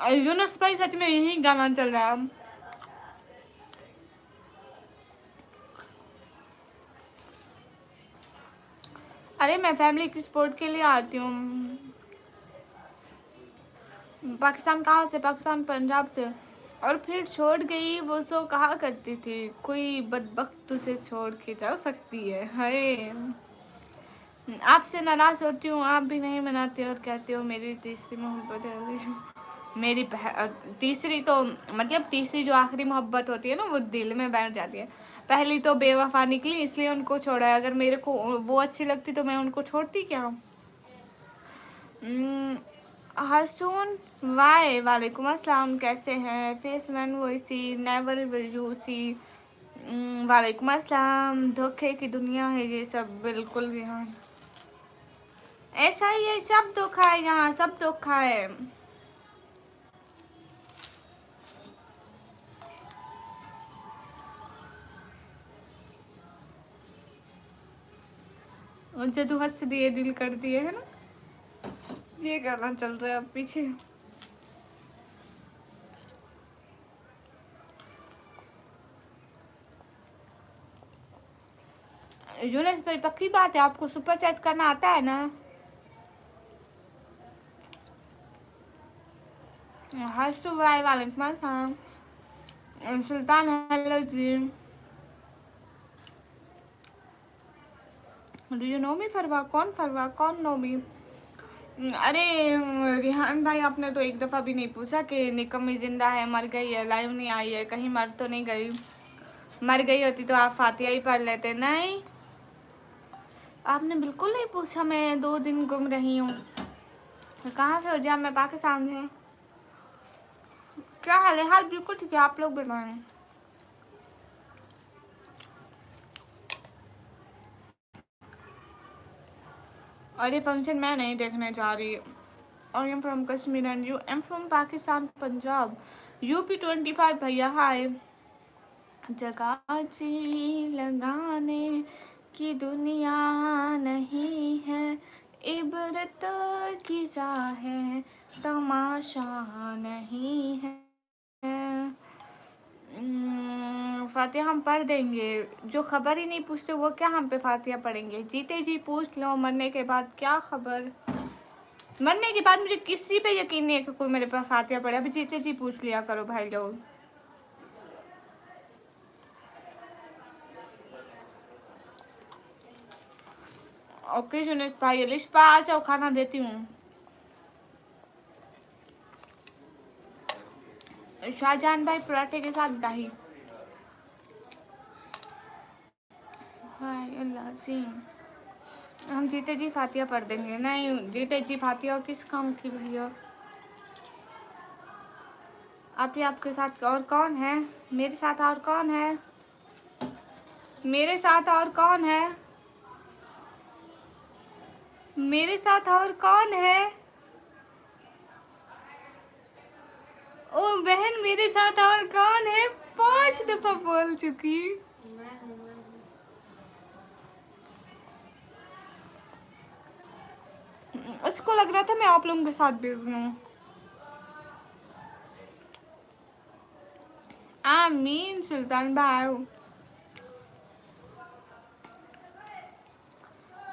यूनुस भाई सच में यही गाना चल रहा है। अरे मैं फैमिली की सपोर्ट के लिए आती हूँ। पाकिस्तान कहाँ से? पाकिस्तान पंजाब से। और फिर छोड़ गई वो, सो कहा करती थी कोई बदबख्त तुझे छोड़ के जा सकती है। हाय, आपसे नाराज होती हूँ, आप भी नहीं मनाते और कहते हो मेरी तीसरी मोहब्बत है। मेरी तीसरी तो मतलब तीसरी जो आखिरी मोहब्बत होती है ना, वो दिल में बैठ जाती है। पहली तो बेवफा निकली, इसलिए उनको छोड़ा है। अगर मेरे को वो अच्छी लगती तो मैं उनको छोड़ती क्या? हसून वाई, वालेकुम अस्सलाम, कैसे हैं? फेस मैन वो सी नेवर विल यू सी। वालेकुम अस्सलाम। धोखे की दुनिया है ये सब, बिल्कुल यहाँ ऐसा ही है, सब धोखा है यहाँ, सब धोखा है। और जदू हंस दिए दिल कर दिए है ना, ये गाना चल रहा है अब पीछे। यूनुस भाई पक्की बात है, आपको सुपर चैट करना आता है ना? हर्षु भाई वालेकुम अस्सलाम। सुल्तान हेलो जी। Do you know me Farwa? कौन फरवा? कौन नो मी? अरे रिहान भाई, आपने तो एक दफ़ा भी नहीं पूछा कि निकम्मी जिंदा है, मर गई है, लाइव नहीं आई है, कहीं मर तो नहीं गई? मर गई होती तो आप फातिहा ही पढ़ लेते। नहीं, आपने बिल्कुल नहीं पूछा। मैं 2 दिन गुम रही हूँ। कहाँ से हो? जब मैं पाकिस्तान से। क्या हाल है? हाल बिल्कुल ठीक है, आप लोग बताएं। और ये फंक्शन मैं नहीं देखने जा रही। आई am from Kashmir and you? M from Pakistan Punjab. UP25 भैया हाय। जगह जी लगाने की दुनिया नहीं है, इबरत की जा है, तमाशा नहीं है। फातिहा हम पढ़ देंगे। जो खबर ही नहीं पूछते वो क्या हम पे फातिहा पढ़ेंगे? जीते जी पूछ लो, मरने के बाद क्या खबर? मरने के बाद मुझे किसी पे यकीन नहीं है कि कोई मेरे पास फातिहा पढ़े। अभी जीते जी पूछ लिया करो भाई लोग। ओके सुनेश भाई, लिस्पा आ जाओ, खाना देती हूँ। शाहजहान भाई पराठे के साथ दही। हाय अल्लाह जी, हम जीते जी फातिहा पढ़ देंगे। नहीं, जीते जी फातिहा किस काम की भैया? आप ही आपके साथ और कौन है? मेरे साथ और कौन है? मेरे साथ और कौन है? मेरे साथ और कौन है? ओ बहन, मेरे साथ और कौन है? 5 दफा बोल चुकी। उसको लग रहा था मैं आप लोगों के साथ बिजी हूँ। आमीन सुल्तान भाई।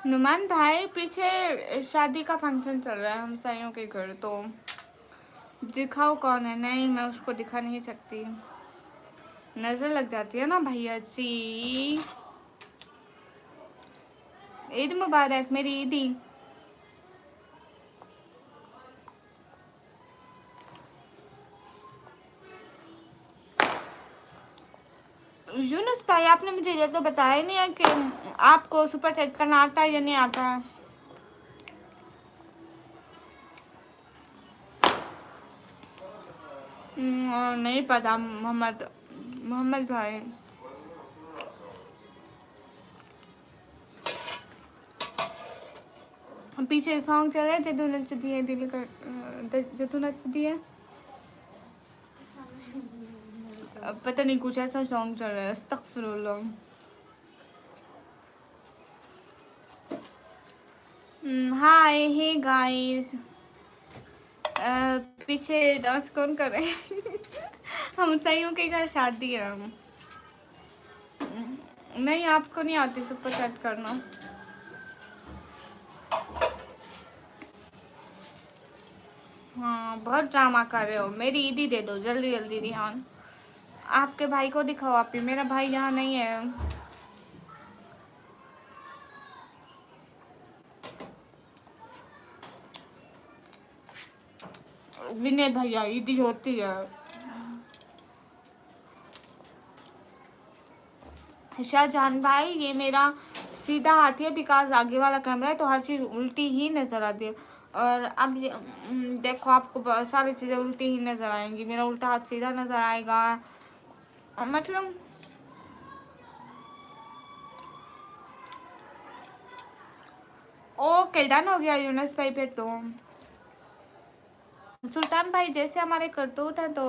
नुमान भाई, पीछे शादी का फंक्शन चल रहा है हम साइयों के घर, तो दिखाओ कौन है। नहीं, मैं उसको दिखा नहीं सकती, नजर लग जाती है ना भैया जी। ईद मुबारक मेरी ईदी। यूनुस भाई, आपने मुझे ये तो बताया ही नहीं है कि आपको सुपर चैट करना आता है या नहीं आता है। नहीं पता मोहम्मद मोहम्मद भाई। पीछे सॉन्ग चल रहा है, जदू नच दिए दिल कर, जदू नच दिए, पता नहीं कुछ ऐसा सॉन्ग चल रहा है। अस्तगफिरुल्लाह। हाय हे गाइस, पीछे डांस कौन कर रहे हैं? हम सही के घर शादी है। नहीं, आपको नहीं आती सुपर चैट करना। हाँ, बहुत ड्रामा कर रहे हो। मेरी ईदी दे दो जल्दी जल्दी रिहान। आपके भाई को दिखाओ आप ही, मेरा भाई यहाँ नहीं है। विनय भैया, ईदी होती है। शाहजहान भाई, ये मेरा सीधा हाथ है बिकॉज आगे वाला कैमरा है तो हर चीज़ उल्टी ही नज़र आती है। और अब देखो, आपको बहुत सारी चीज़ें उल्टी ही नज़र आएंगी। मेरा उल्टा हाथ सीधा नज़र आएगा, मतलब ओके डन हो गया यूनस भाई। फिर तो सुल्तान भाई जैसे हमारे करतूत हैं तो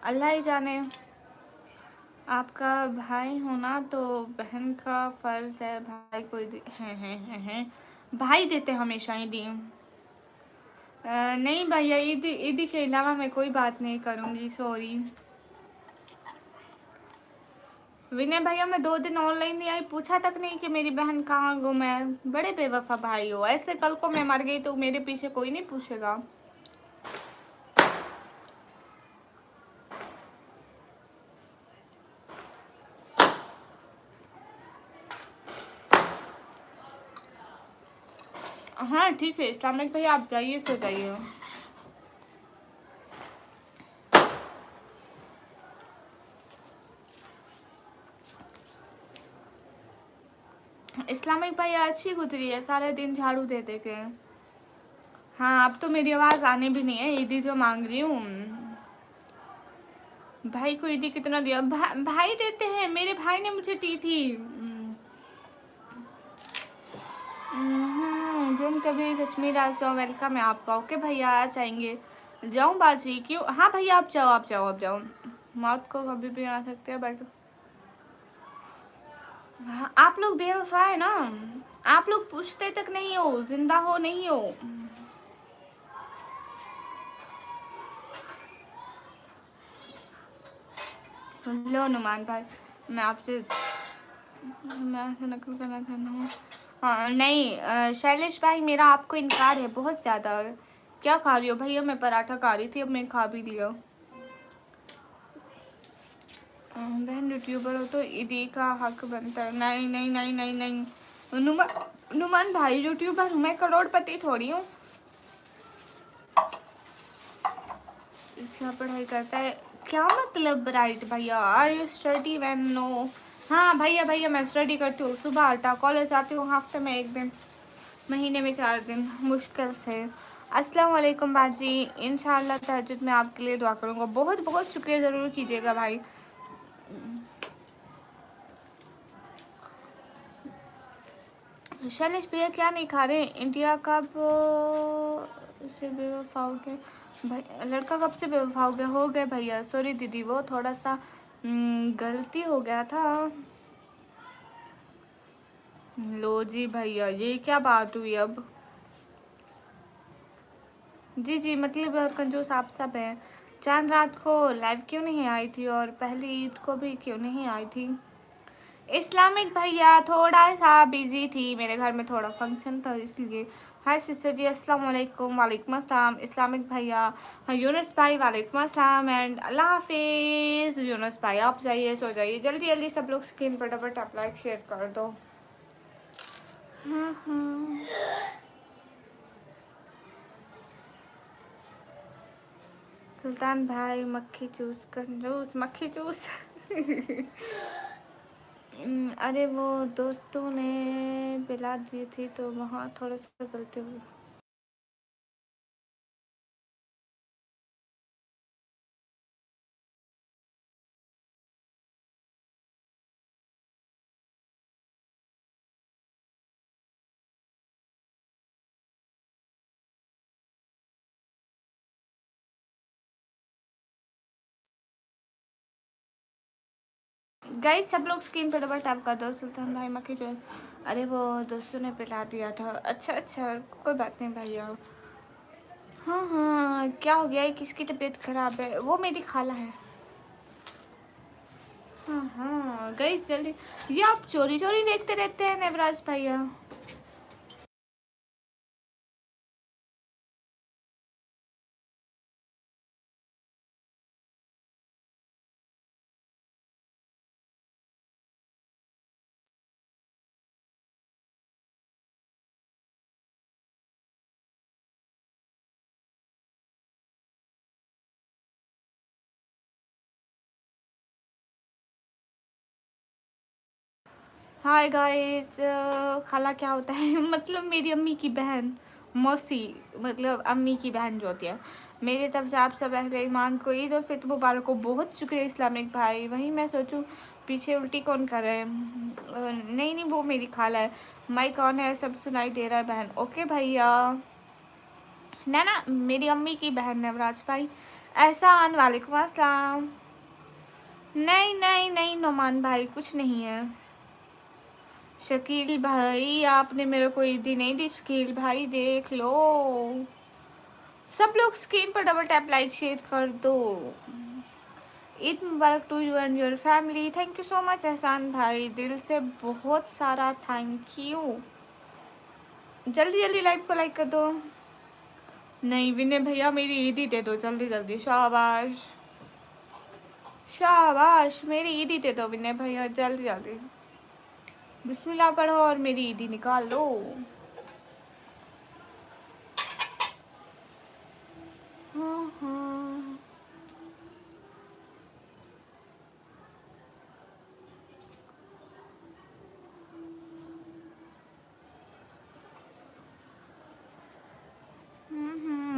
अल्लाह ही जाने। आपका भाई होना तो बहन का फर्ज है, भाई कोई है भाई देते हमेशा ईदी। नहीं भैया, ईदी ईदी के अलावा मैं कोई बात नहीं करूँगी, सॉरी। विनय भैया, मैं 2 दिन ऑनलाइन नहीं आई, पूछा तक नहीं कि मेरी बहन कहाँ गुम है। बड़े बेवफा भाई हो। ऐसे कल को मैं मर गई तो मेरे पीछे कोई नहीं पूछेगा। हाँ ठीक है इस्लामिक भैया, आप जाइए तो जाइए। इस्लामिक भैया अच्छी गुजरी है, सारे दिन झाड़ू दे दे के। हाँ, अब तो मेरी आवाज़ आने भी नहीं है, ईदी जो मांग रही हूँ। भाई को ईदी कितना दिया? भाई देते हैं, मेरे भाई ने मुझे दी थी। तुम कभी कश्मीर आ जाओ, वेलकम है आपका। ओके भैया, आ जाएंगे। जाऊँ बाजी? क्यों? हाँ भैया, आप जाओ आप जाओ आप जाओ। मौत को कभी भी आ सकते हैं बट हाँ, आप लोग बेवफा है ना। आप लोग पूछते तक नहीं हो, जिंदा हो नहीं हो। लो नुमान भाई, मैं आपसे नकल करना चाहता हूँ। हाँ नहीं शैलेश भाई, मेरा आपको इनकार है बहुत ज़्यादा। क्या खा रही हो भैया? मैं पराठा खा रही थी, अब मैं खा भी लिया। बहन यूट्यूबर हो तो ईदी का हक बनता है। नहीं नहीं नहीं नहीं नहीं नुमान भाई, यूट्यूबर हूँ मैं, करोड़पति थोड़ी हूँ। क्या पढ़ाई करता है? क्या मतलब राइट भैया? Are you study when? No. हाँ भैया भैया, मैं स्टडी करती हूँ। सुबह 8 कॉलेज आती हूँ, हफ्ते में 1 दिन, महीने में 4 दिन मुश्किल से। अस्सलाम वालेकुम बाजी, इंशाल्लाह तहज्जुद में आपके लिए दुआ करूँगा। बहुत बहुत शुक्रिया, ज़रूर कीजिएगा भाई। शैलेश भैया क्या नहीं खा रहे? इंडिया कब से बेवफा हो गए भाई? लड़का कब से बेवफा हो गए भैया? सॉरी दीदी, वो थोड़ा सा गलती हो गया था। लो जी भैया, ये क्या बात हुई अब? जी जी, मतलब और कंजूस आप सब हैं। चांद रात को लाइव क्यों नहीं आई थी और पहली ईद को भी क्यों नहीं आई थी? इस्लामिक भैया थोड़ा सा बिजी थी, मेरे घर में थोड़ा फंक्शन था इसलिए। हाय सिस्टर जी, अस्सलाम वालेकुम। वालेकुम अस्सलाम इस्लामिक भैया। हाँ यूनुस भाई, वालेकुम अस्सलाम एंड अल्लाह हाफिज़। यूनुस भाई आप जाइए, सो जाइए जल्दी जल्दी। सब लोग स्क्रीन पर फटाफट आप लाइक शेयर कर दो। सुल्तान भाई, मक्खी चूस कंजूस, मक्खी चूस। अरे वो दोस्तों ने पिला दी थी तो वहाँ थोड़ा सा गलती हुई। गाइस सब लोग स्क्रीन पर डबल टैप कर दो। सुल्तान भाई, मक्खी चूस। अरे वो दोस्तों ने पिला दिया था। अच्छा अच्छा, कोई बात नहीं भैया। हाँ हाँ, क्या हो गया है? किसकी तबीयत खराब है? वो मेरी खाला है। हाँ हाँ गई जल्दी। ये आप चोरी चोरी देखते रहते हैं नवराज भैया। हाय गाइस, खाला क्या होता है? मतलब मेरी अम्मी की बहन, मौसी, मतलब अम्मी की बहन जो होती है। मेरी तरफ से आप सब अहले ईमान को ईद और फित्र मुबारक को। बहुत शुक्रिया इस्लामिक भाई। वहीं मैं सोचूं पीछे उल्टी कौन कर रहे हैं? नहीं नहीं, वो मेरी खाला है। माई कौन है? सब सुनाई दे रहा है बहन। ओके भैया। ना ना, मेरी अम्मी की बहन नवराज भाई। एहसान, वालेकुम अस्सलाम। नहीं नहीं नहीं नोमान भाई, कुछ नहीं है। शकील भाई आपने मेरे को ईदी नहीं दी। शकील भाई देख लो, सब लोग स्क्रीन पर डबल टैप लाइक शेयर कर दो। ईद मुबारक to you and your family. Thank you so much Ehsan भाई, दिल से बहुत सारा थैंक यू। जल्दी जल्दी लाइव को लाइक कर दो। नहीं विनय भैया, मेरी ईदी दे दो जल्दी जल्दी। शाबाश शाबाश, मेरी ईदी दे दो विनय भैया जल्दी जल्दी। बिस्मिल्लाह पढ़ो और मेरी ईदी निकाल लो। हाँ हाँ।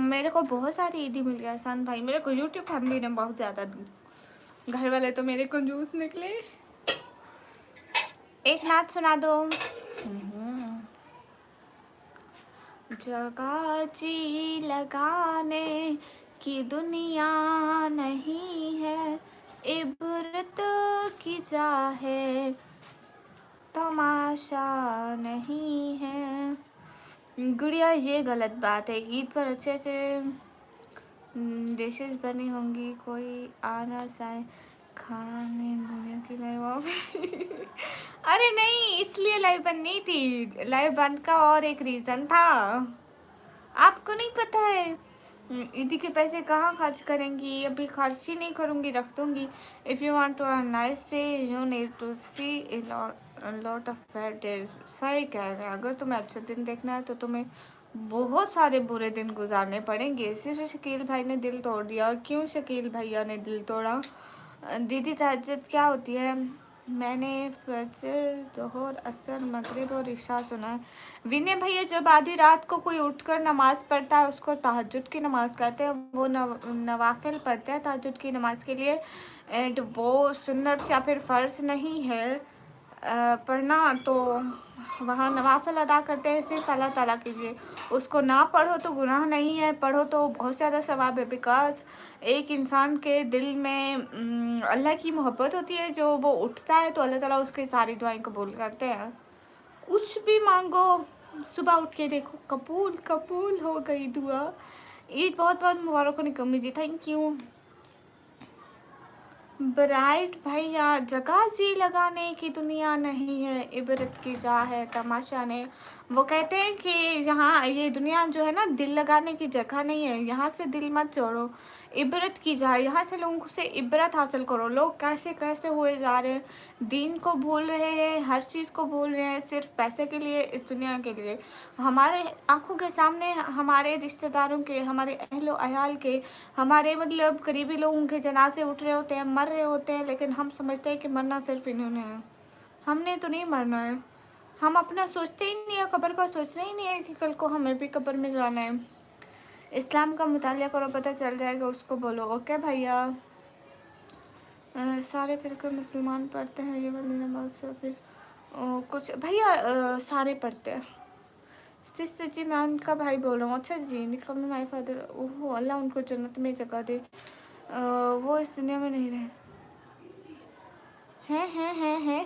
मेरे को बहुत सारी ईदी मिल गया एहसान भाई। मेरे को यूट्यूब फैमिली ने बहुत ज़्यादा दी। घर वाले तो मेरे कंजूस निकले। एक नाच सुना दो। जगह जी लगाने की दुनिया नहीं है, इबरत की जा है, तमाशा नहीं है। गुड़िया ये गलत बात है। ईद पर अच्छे से डिशेस बनी होंगी, कोई आना चाहे खाने। गुड़िया की लाइव ऑफ अरे नहीं, इसलिए लाइव बंद नहीं थी। लाइव बंद का और एक रीज़न था, आपको नहीं पता है। ईदी के पैसे कहाँ खर्च करेंगी? अभी खर्च ही नहीं करूँगी, रख दूँगी। If you want to a nice day you need to see a lot of bad days. सही कह रहे हैं, अगर तुम्हें अच्छे दिन देखना है तो तुम्हें बहुत सारे बुरे दिन गुजारने पड़ेंगे। सिर्फ शकील भाई ने दिल तोड़ दिया। क्यों शकील भैया ने दिल तोड़ा? दीदी तहज्जुद क्या होती है? मैंने फजर, जोहर, असर, मगरिब और इशा सुना है। विनय भैया, जब आधी रात को कोई उठकर नमाज़ पढ़ता है उसको तहज्जुद की नमाज़ कहते हैं। वो नवाफिल पढ़ते हैं तहज्जुद की नमाज़ के लिए। एंड वो सुन्नत या फिर फ़र्ज़ नहीं है पढ़ना, तो वहाँ नवाफिल अदा करते हैं सिर्फ अल्लाह ताला के लिए। उसको ना पढ़ो तो गुनाह नहीं है, पढ़ो तो बहुत ज़्यादा सवाब है। बिकॉज एक इंसान के दिल में अल्लाह की मोहब्बत होती है। जो वो उठता है तो अल्लाह ताला उसकी सारी दुआएं कबूल करते हैं। कुछ भी मांगो, सुबह उठ के देखो, कबूल कबूल हो गई दुआ। ईद बहुत बहुत मुबारक हो निकम्मी जी, थैंक यू। ब्राइट भैया, जगह जी लगाने की दुनिया नहीं है, इबरत की जा है, तमाशा नहीं। वो कहते हैं कि यहाँ ये दुनिया जो है ना, दिल लगाने की जगह नहीं है। यहाँ से दिल मत जोड़ो, इबरत की जा। यहाँ से लोगों से इबरत हासिल करो। लोग कैसे कैसे हुए जा रहे हैं, दीन को भूल रहे हैं, हर चीज़ को भूल रहे हैं, सिर्फ पैसे के लिए, इस दुनिया के लिए। हमारे आंखों के सामने हमारे रिश्तेदारों के, हमारे अहलो अयाल के, हमारे मतलब करीबी लोगों के जनाजे उठ रहे होते हैं, मर रहे होते हैं, लेकिन हम समझते हैं कि मरना सिर्फ इन्होंने है। हमने तो नहीं मरना है। हम अपना सोचते ही नहीं है, कब्र का सोचना ही नहीं है कि कल को हमें भी कब्र में जाना है। इस्लाम का मुतालिया करो, पता चल जाएगा। उसको बोलो ओके भैया। सारे फिरके मुसलमान पढ़ते हैं ये वाली नमाज, या फिर कुछ भैया सारे पढ़ते हैं। सिस्टर जी, मैं उनका भाई बोल रहा हूँ। अच्छा जी, निकल में माई फादर। ओहो, अल्लाह उनको जन्नत में जगह दे। वो इस दुनिया में नहीं रहे हैं।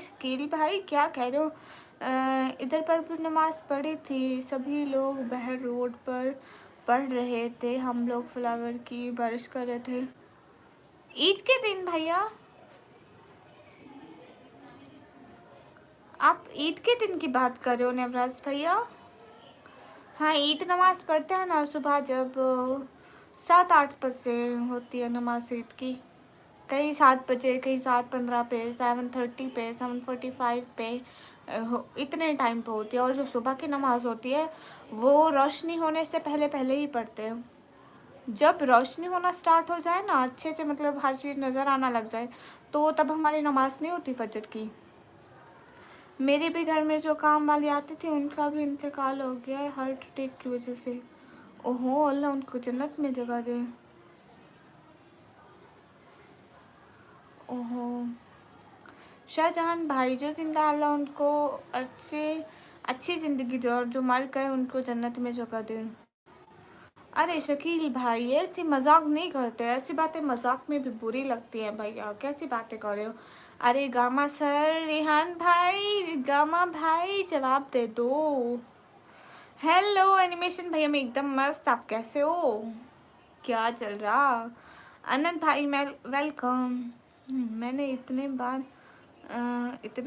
शकील भाई क्या कह रहे हो? इधर पर भी नमाज पढ़ी थी, सभी लोग बहर रोड पर पढ़ रहे थे हम लोग, फ्लावर की बारिश कर रहे थे। ईद के दिन भैया, आप ईद के दिन की बात कर रहे हो नवराज भैया? हाँ, ईद नमाज पढ़ते हैं ना सुबह, जब 7-8 बजे होती है नमाज ईद की। कहीं 7 बजे, कहीं 7:15 पे, 7:30 पे, 7:45 पे, इतने टाइम पे होती है। और जो सुबह की नमाज होती है वो रोशनी होने से पहले पहले ही पढ़ते हैं। जब रोशनी होना स्टार्ट हो जाए ना अच्छे से, मतलब हर चीज़ नज़र आना लग जाए, तो तब हमारी नमाज नहीं होती फजर की। मेरे भी घर में जो काम वाली आती थी उनका भी इंतकाल हो गया है हार्ट अटैक की वजह से। ओहो, अल्लाह उनको जन्नत में जगह दे। ओहो, शाहजहान भाई जो जिंदा, अल्लाह उनको अच्छी ज़िंदगी दे, और जो मर गए उनको जन्नत में जगह दे। अरे शकील भाई, ऐसी मजाक नहीं करते, ऐसी बातें मजाक में भी बुरी लगती हैं भैया, कैसी बातें कर रहे हो? अरे गामा सर, रेहान भाई, गामा भाई जवाब दे दो। हेलो एनिमेशन भैया, मैं एकदम मस्त, आप कैसे हो? क्या चल रहा? अनंत भाई मैं वेलकम। मैंने इतनी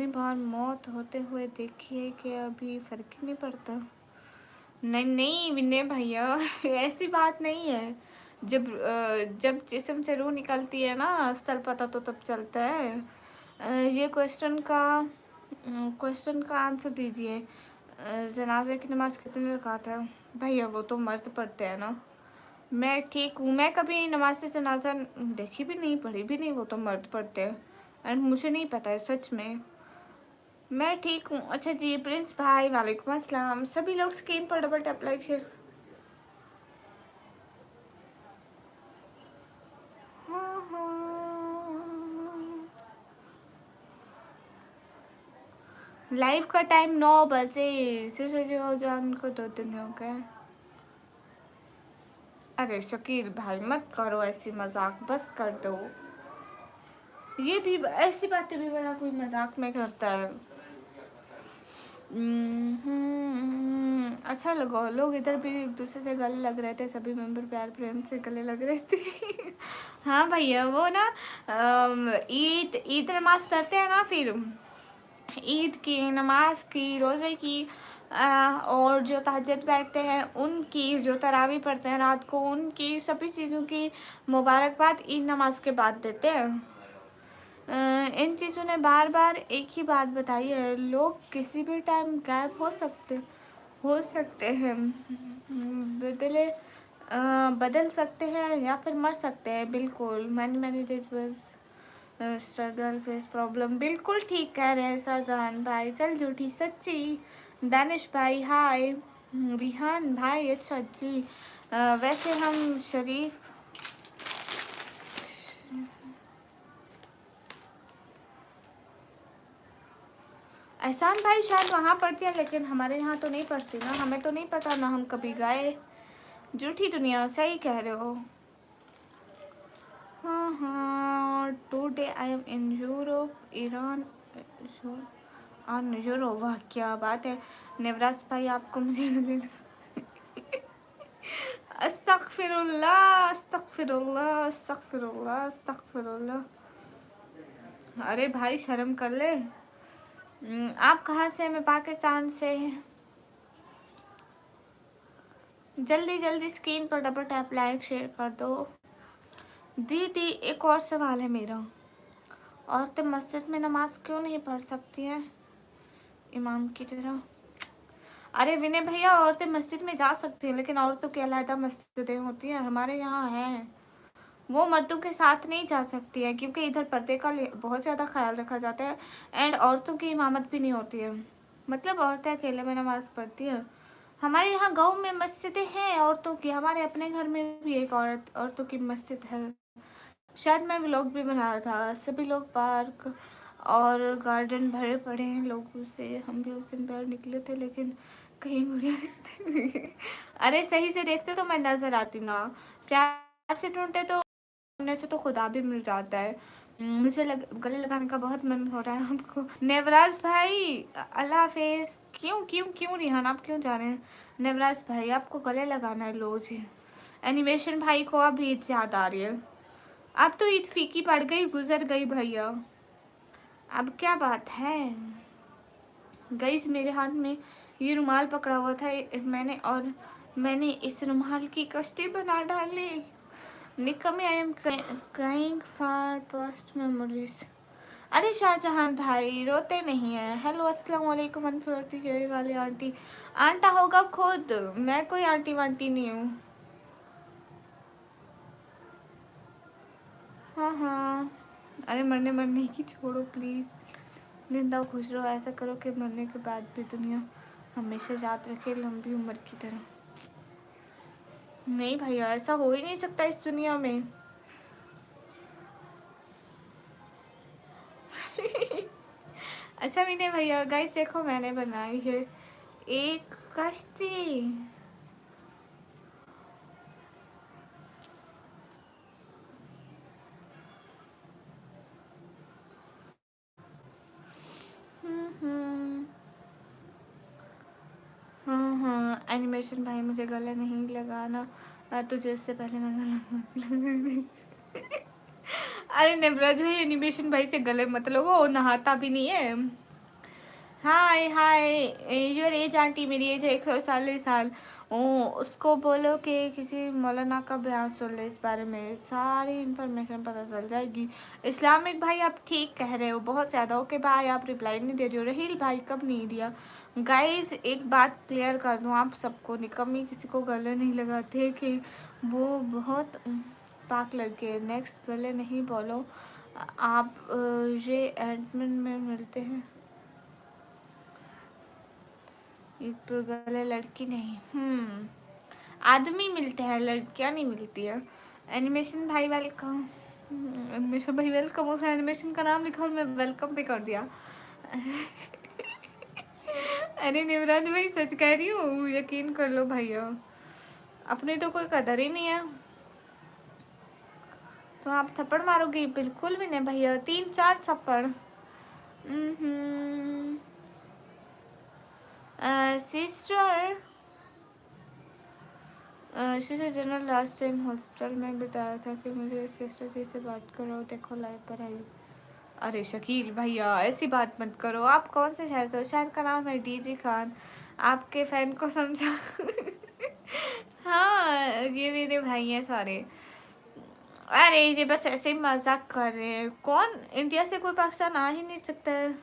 बार मौत होते हुए देखी है कि अभी फर्क ही नहीं पड़ता। नहीं नहीं विनय भैया, ऐसी बात नहीं है। जब जिस्म से रूह निकलती है ना, असल पता तो तब चलता है। ये क्वेश्चन का आंसर दीजिए। जनाजे की नमाज कितने रकात है? भैया वो तो मर्द पढ़ते हैं ना। मैं ठीक हूँ, मैं कभी नमाज से जनाजा देखी भी नहीं, पढ़ी भी नहीं, वो तो मर्द पढ़ते हैं। एंड मुझे नहीं पता है सच में। मैं ठीक हूँ। अच्छा जी, प्रिंस भाई वालेकुम अस्सलाम। सभी लोग स्क्रीन पर डबल टैप लाइक शेयर। हाँ हाँ, लाइव का टाइम 9 बजे। सिर्फ जो जान को 2 दिन हो गए। अरे शकील भाई मत करो ऐसी मजाक, बस कर दो। ये भी ऐसी बातें भी बड़ा कोई मजाक में करता है। अच्छा लगा, लोग इधर भी एक दूसरे से गले लग रहे थे, सभी मेंबर प्यार प्रेम से गले लग रहे थे। हाँ भैया, वो ना ईद ईद नमाज पढ़ते हैं ना, फिर ईद की नमाज की, रोज़े की, और जो तहज्जुद बैठते हैं उनकी, जो तरावी पढ़ते हैं रात को उनकी, सभी चीज़ों की मुबारकबाद ईद नमाज के बाद देते हैं। इन चीज़ों ने बार बार एक ही बात बताई है, लोग किसी भी टाइम गायब हो सकते हैं, बदल सकते हैं या फिर मर सकते हैं। बिल्कुल, मैनी स्ट्रगल फेस प्रॉब्लम, बिल्कुल ठीक कह रहे हैं शाहजहान भाई। चल झूठी सच्ची। दानिश भाई हाय। रिहान भाई अच्छा जी। वैसे हम शरीफ, एहसान भाई शायद वहाँ पढ़ती है, लेकिन हमारे यहाँ तो नहीं पढ़ती ना, हमें तो नहीं पता ना, हम कभी गए। झूठी दुनिया, सही कह रहे हो। हाँ हाँ, today I am in Europe, Iran और यूरोप। वाह क्या बात है नेवराज भाई, आपको मुझे अस्तगफिरुल्लाह अस्तगफिरुल्लाह अस्तगफिरुल्लाह अस्तगफिरुल्लाह। अरे भाई शर्म कर ले। आप कहाँ से? मैं पाकिस्तान से। जल्दी जल्दी स्क्रीन पर डबल टैप लाइक शेयर कर दो। दीदी एक और सवाल है मेरा, औरतें मस्जिद में नमाज क्यों नहीं पढ़ सकती हैं इमाम की तरह? अरे विनय भैया, औरतें मस्जिद में जा सकती हैं, लेकिन औरतों की अलग मस्जिदें होती हैं, हमारे यहाँ है। वो मर्दों के साथ नहीं जा सकती है, क्योंकि इधर पर्दे का बहुत ज़्यादा ख्याल रखा जाता है। एंड औरतों की इमामत भी नहीं होती है, मतलब औरतें अकेले में नमाज़ पढ़ती हैं। हमारे यहाँ गांव में मस्जिदें हैं औरतों की, हमारे अपने घर में भी एक औरतों की मस्जिद है। शायद मैं व्लॉग भी बनाया था। सभी लोग पार्क और गार्डन भरे पड़े हैं लोगों से। हम भी उस दिन बाहर निकले थे, लेकिन कहीं गुड़िया दिखते नहीं। अरे सही से देखते तो मैं नजर आती ना, प्यार से ढूंढते तो होने से तो खुदा भी मिल जाता है। मुझे गले लगाने का बहुत मन हो रहा है हमको। नेवराज भाई अल्लाह हाफिज। क्यों क्यों क्यों रिहान, आप क्यों जा रहे हैं? नवराज भाई आपको गले लगाना है, लो जी। एनिमेशन भाई को अब ईद याद आ रही है। अब तो ईद फीकी पड़ गई, गुजर गई भैया, अब क्या बात है। गाइस मेरे हाथ में ये रुमाल पकड़ा हुआ था मैंने, और मैंने इस रुमाल की कश्ती बना डाली। Nikmi, I am crying for past memories. अरे शाहजहां भाई रोते नहीं है। हेलो अस्सलाम वालेकुम 140 चेहरे वाली आंटी। आंटा होगा खुद, मैं कोई आंटी वांटी नहीं हूँ। हाँ हाँ, अरे मरने मरने की छोड़ो प्लीज़, जिंदा खुश रहो। ऐसा करो कि मरने के बाद भी दुनिया हमेशा याद रखे लंबी उम्र की तरह। नहीं भैया, ऐसा हो ही नहीं सकता इस दुनिया में। अच्छा मैंने भैया, गाइस देखो मैंने बनाई है एक कश्ती। हम्म। हाँ हाँ, एनिमेशन भाई मुझे गले नहीं लगाना, तुझे इससे पहले मैं गला अरे नवराज भाई एनिमेशन भाई से गले मत लगो, वो नहाता भी नहीं है। हाय हाय, योर एज आंटी, मेरी एज है 140 साल। ओ, उसको बोलो कि किसी मौलाना का बयान सुन ले, इस बारे में सारी इन्फॉर्मेशन पता चल जाएगी। इस्लामिक भाई आप ठीक कह रहे हो बहुत ज़्यादा। ओके भाई, आप रिप्लाई नहीं दे रही हो। रहील भाई कब नहीं दिया? गाइस एक बात क्लियर कर दूँ आप सबको, निकम्मी किसी को गले नहीं लगाते कि वो बहुत पाक लड़के। नेक्स्ट गले नहीं बोलो आप, ये एडमिन में मिलते हैं एक पर गले, लड़की नहीं, आदमी मिलते हैं, लड़कियां नहीं मिलती है। एनिमेशन भाई वेलकम। एनिमेशन भाई वेलकम, उस एनिमेशन का नाम लिखा और मैं वेलकम भी कर दिया। अरे निवराज भाई सच कह रही हूँ, यकीन कर लो भैया, अपनी तो कोई कदर ही नहीं है। तो आप थप्पड़ मारोगे? बिल्कुल भी नहीं भैया, 3-4 थप्पड़। Sister, sister general last time hospital में बताया था कि मुझे सिस्टर जी से बात करो, देखो लाइव पर आई। अरे शकील भैया ऐसी बात मत करो, आप कौन से शहर से हो? शहर का नाम है डीजी खान, आपके फैन को समझा। हाँ ये मेरे भाई हैं सारे। अरे ये बस ऐसे ही मजाक कर रहे हैं, कौन इंडिया से कोई पाकिस्तान आ ही नहीं सकता है।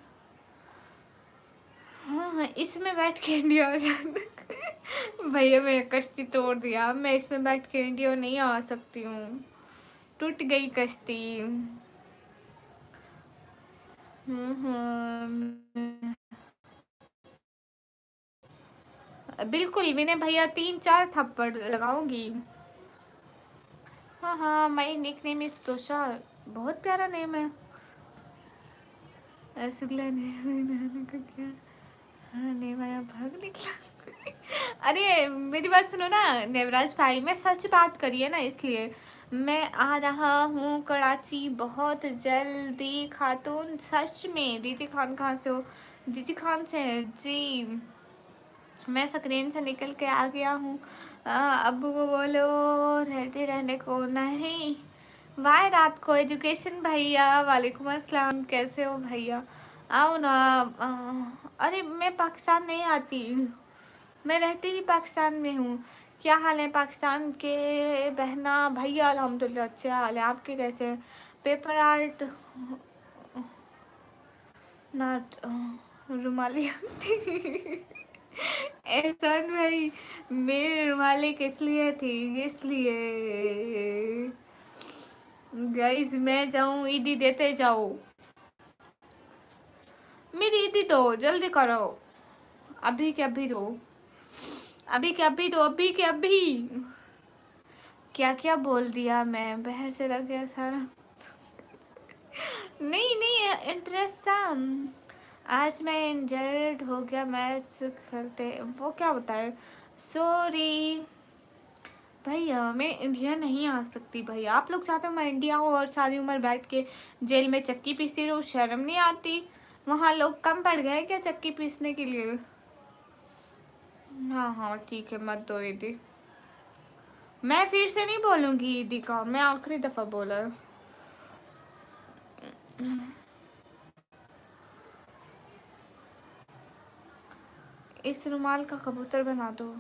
हाँ हाँ, इसमें बैठ के इंडिया आ जाना। भैया मैं कश्ती तोड़ दिया, मैं इसमें बैठ के इंडिया नहीं आ सकती हूँ, टूट गई कश्ती। हम्म। बिल्कुल विनय भैया, 3-4 थप्पड़ लगाऊंगी। हाँ हाँ, माई निक नेम इज तुषार, बहुत प्यारा नेम है। शुक्ला ने का क्या? हाँ नेम आया, भाग निकला। अरे मेरी बात सुनो ना नेवराज भाई, मैं सच बात करिए ना, इसलिए मैं आ रहा हूँ कराची बहुत जल्दी खातून, सच में। डीजी खान कहाँ से हो? डीजी खान से है जी, मैं स्क्रीन से निकल के आ गया हूँ। अब्बू को बोलो रहते रहने को। नहीं वाह, रात को एजुकेशन भैया, वालेकुम अस्सलाम, कैसे हो भैया? आओ ना। अरे मैं पाकिस्तान नहीं आती, मैं रहती ही पाकिस्तान में हूँ। क्या हाल है पाकिस्तान के बहना भैया? अल्हम्दुलिल्लाह अच्छे हाल है, आपके कैसे हैं? पेपर आर्ट नॉट रुमाली एहसान भाई, मेरे रुमाली किस लिए थी? इसलिए गाइस मैं जाऊँ ईदी देते जाओ, मेरी ईदी दो जल्दी करो, अभी के अभी दो, अभी के अभी दो, अभी के अभी। क्या क्या बोल दिया मैं, बहर से लग गया सारा। नहीं नहीं, इंटरेस्ट था। आज मैं इंजर्ड हो गया मैच खेलते, वो क्या होता है? सॉरी भैया, मैं इंडिया नहीं आ सकती भैया। आप लोग चाहते हो मैं इंडिया हूँ और सारी उम्र बैठ के जेल में चक्की पीसती रहूँ? शर्म नहीं आती? वहाँ लोग कम पड़ गए क्या चक्की पीसने के लिए? हाँ हाँ ठीक है, मत दो ईदी। मैं फिर से नहीं बोलूंगी ईदी का, मैं आखिरी दफा बोला। इस रुमाल का कबूतर बना दो।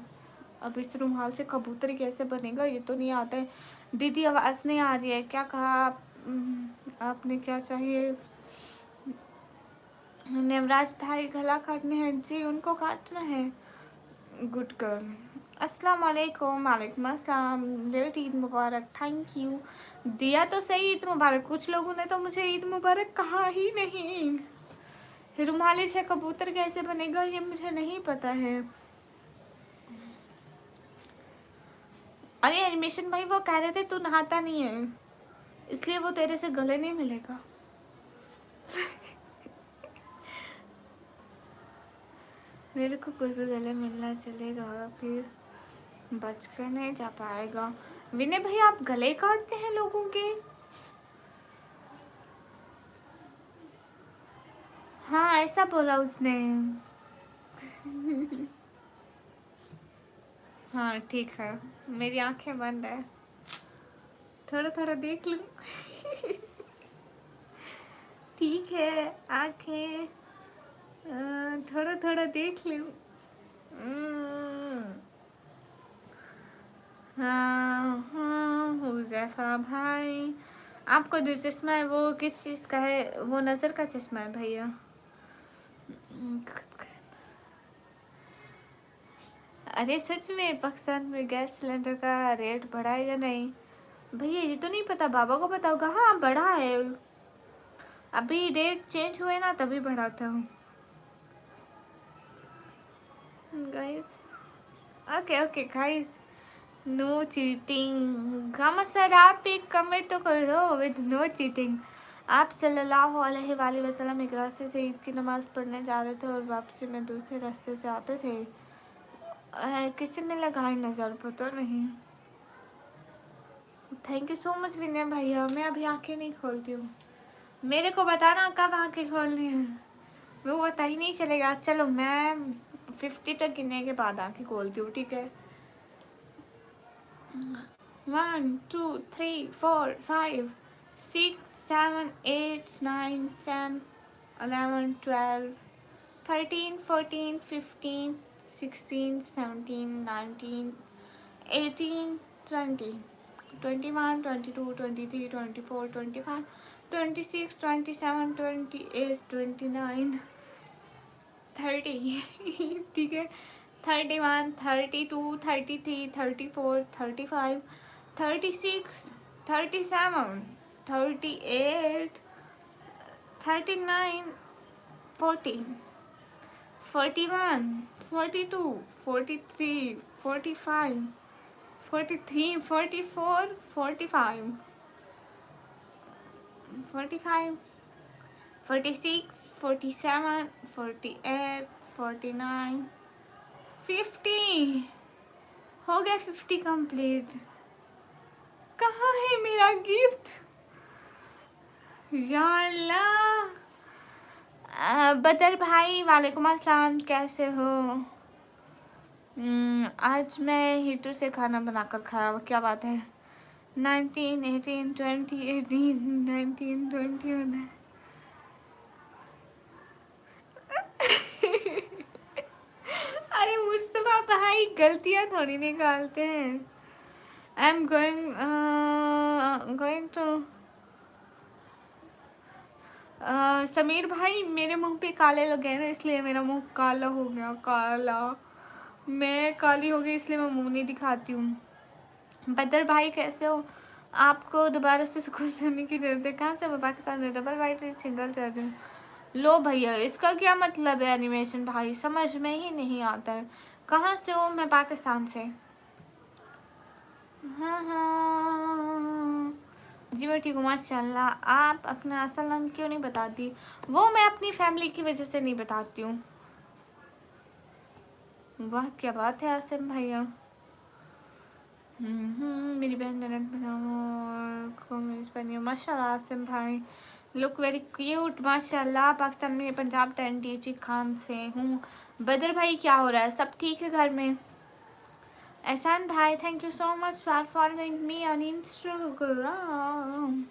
अब इस रुमाल से कबूतर कैसे बनेगा, ये तो नहीं आता है। दीदी आवाज नहीं आ रही है, क्या कहा आप? आपने क्या चाहिए? नेवराज भाई गला काटने हैं जी, उनको काटना है। Good girl. अस्सलाम वालेकुम। वालेकुम अस्सलाम। लेट ईद मुबारक। Thank you. दिया तो सही ईद मुबारक, कुछ लोगों ने तो मुझे ईद मुबारक कहा ही नहीं। रुमाली से कबूतर कैसे बनेगा ये मुझे नहीं पता है। अरे एनिमेशन भाई वो कह रहे थे तू नहाता नहीं है, इसलिए वो तेरे से गले नहीं मिलेगा। मेरे को कोई भी गले मिलना चलेगा, फिर बच कर नहीं जा पाएगा। विनय भाई आप गले काटते हैं लोगों के? हाँ ऐसा बोला उसने। हाँ ठीक है, मेरी आंखें बंद है, थोड़ा थोड़ा देख लूं। ठीक है, आंखें थोड़ा थोड़ा देख लूं। हाँ हाँ हुज़ैफा भाई, आपको जो चश्मा है वो किस चीज़ का है? वो नज़र का चश्मा है भैया। अरे सच में पाकिस्तान में गैस सिलेंडर का रेट बढ़ा है या नहीं? भैया ये तो नहीं पता, बाबा को पता होगा। हाँ बढ़ा है, अभी रेट चेंज हुए ना तभी बढ़ा था guys. Okay okay guys, no cheating. Gama sir आप एक कमेंट तो कर दो विद नो चीटिंग। आप सल्लल्लाहु अलैहि वसल्लम एक रास्ते से ईद की नमाज़ पढ़ने जा रहे थे और वापसी में दूसरे रास्ते से आते थे, किसी ने लगाई नज़र, पता नहीं। थैंक यू सो मच विनय भैया। मैं अभी आंखें नहीं खोलती हूँ, मेरे को बताना कब आंखें खोलनी है, वो पता ही नहीं चलेगा। चलो मैं 50 तक गिनने के बाद आंखें खोलती हूँ, ठीक है? 1 2 3 4 5 6 7 8 9 10 11 12 13 14 15 16 17 19 18 20 21 22 23 24 25 26 27 28 29 30 ठीक है, 31 32 33 34 35 36 37 38 39 40 41 42 43 45 43 44 45 45 46 47 48 49 50 हो गया। 50 कंप्लीट। कहाँ है मेरा गिफ्ट? या अल्लाह। बदर भाई वालेकुम अस्सलाम, कैसे हो? आज मैं हीटर से खाना बनाकर खाया, क्या बात है? 19 18 20 18 19 20 अरे मुस्तफा भाई गलतियां थोड़ी निकालते हैं। I am going to Sameer भाई मेरे मुंह पे काले लगे हैं ना, इसलिए मेरा मुंह काला हो गया, काला। मैं काली हो गई इसलिए मैं मुंह नहीं दिखाती हूँ। बदर भाई कैसे हो? आपको दोबारा से स्कूल जाने की जरूरत है? कहाँ से? मैं पाकिस्तान में डबल वाइट सिंगल चल रही हूँ। लो भैया इसका क्या मतलब है एनिमेशन भाई, समझ में ही नहीं आता है। कहाँ से हो? मैं पाकिस्तान से। हाँ हाँ जी मैं ठीक हूँ माशाल्लाह। आप अपना असल नाम क्यों नहीं बताती? वो मैं अपनी फैमिली की वजह से नहीं बताती हूँ। वाह क्या बात है आसिम भैया। मेरी बहन ने रन बनाओ माशाल्लाह। आसिम भाई लुक वेरी क्यूट माशाल्लाह। पाकिस्तान में पंजाब 10 खान से हूँ। बदर भाई क्या हो रहा है, सब ठीक है घर में? एहसान भाई thank you so much for following me on Instagram.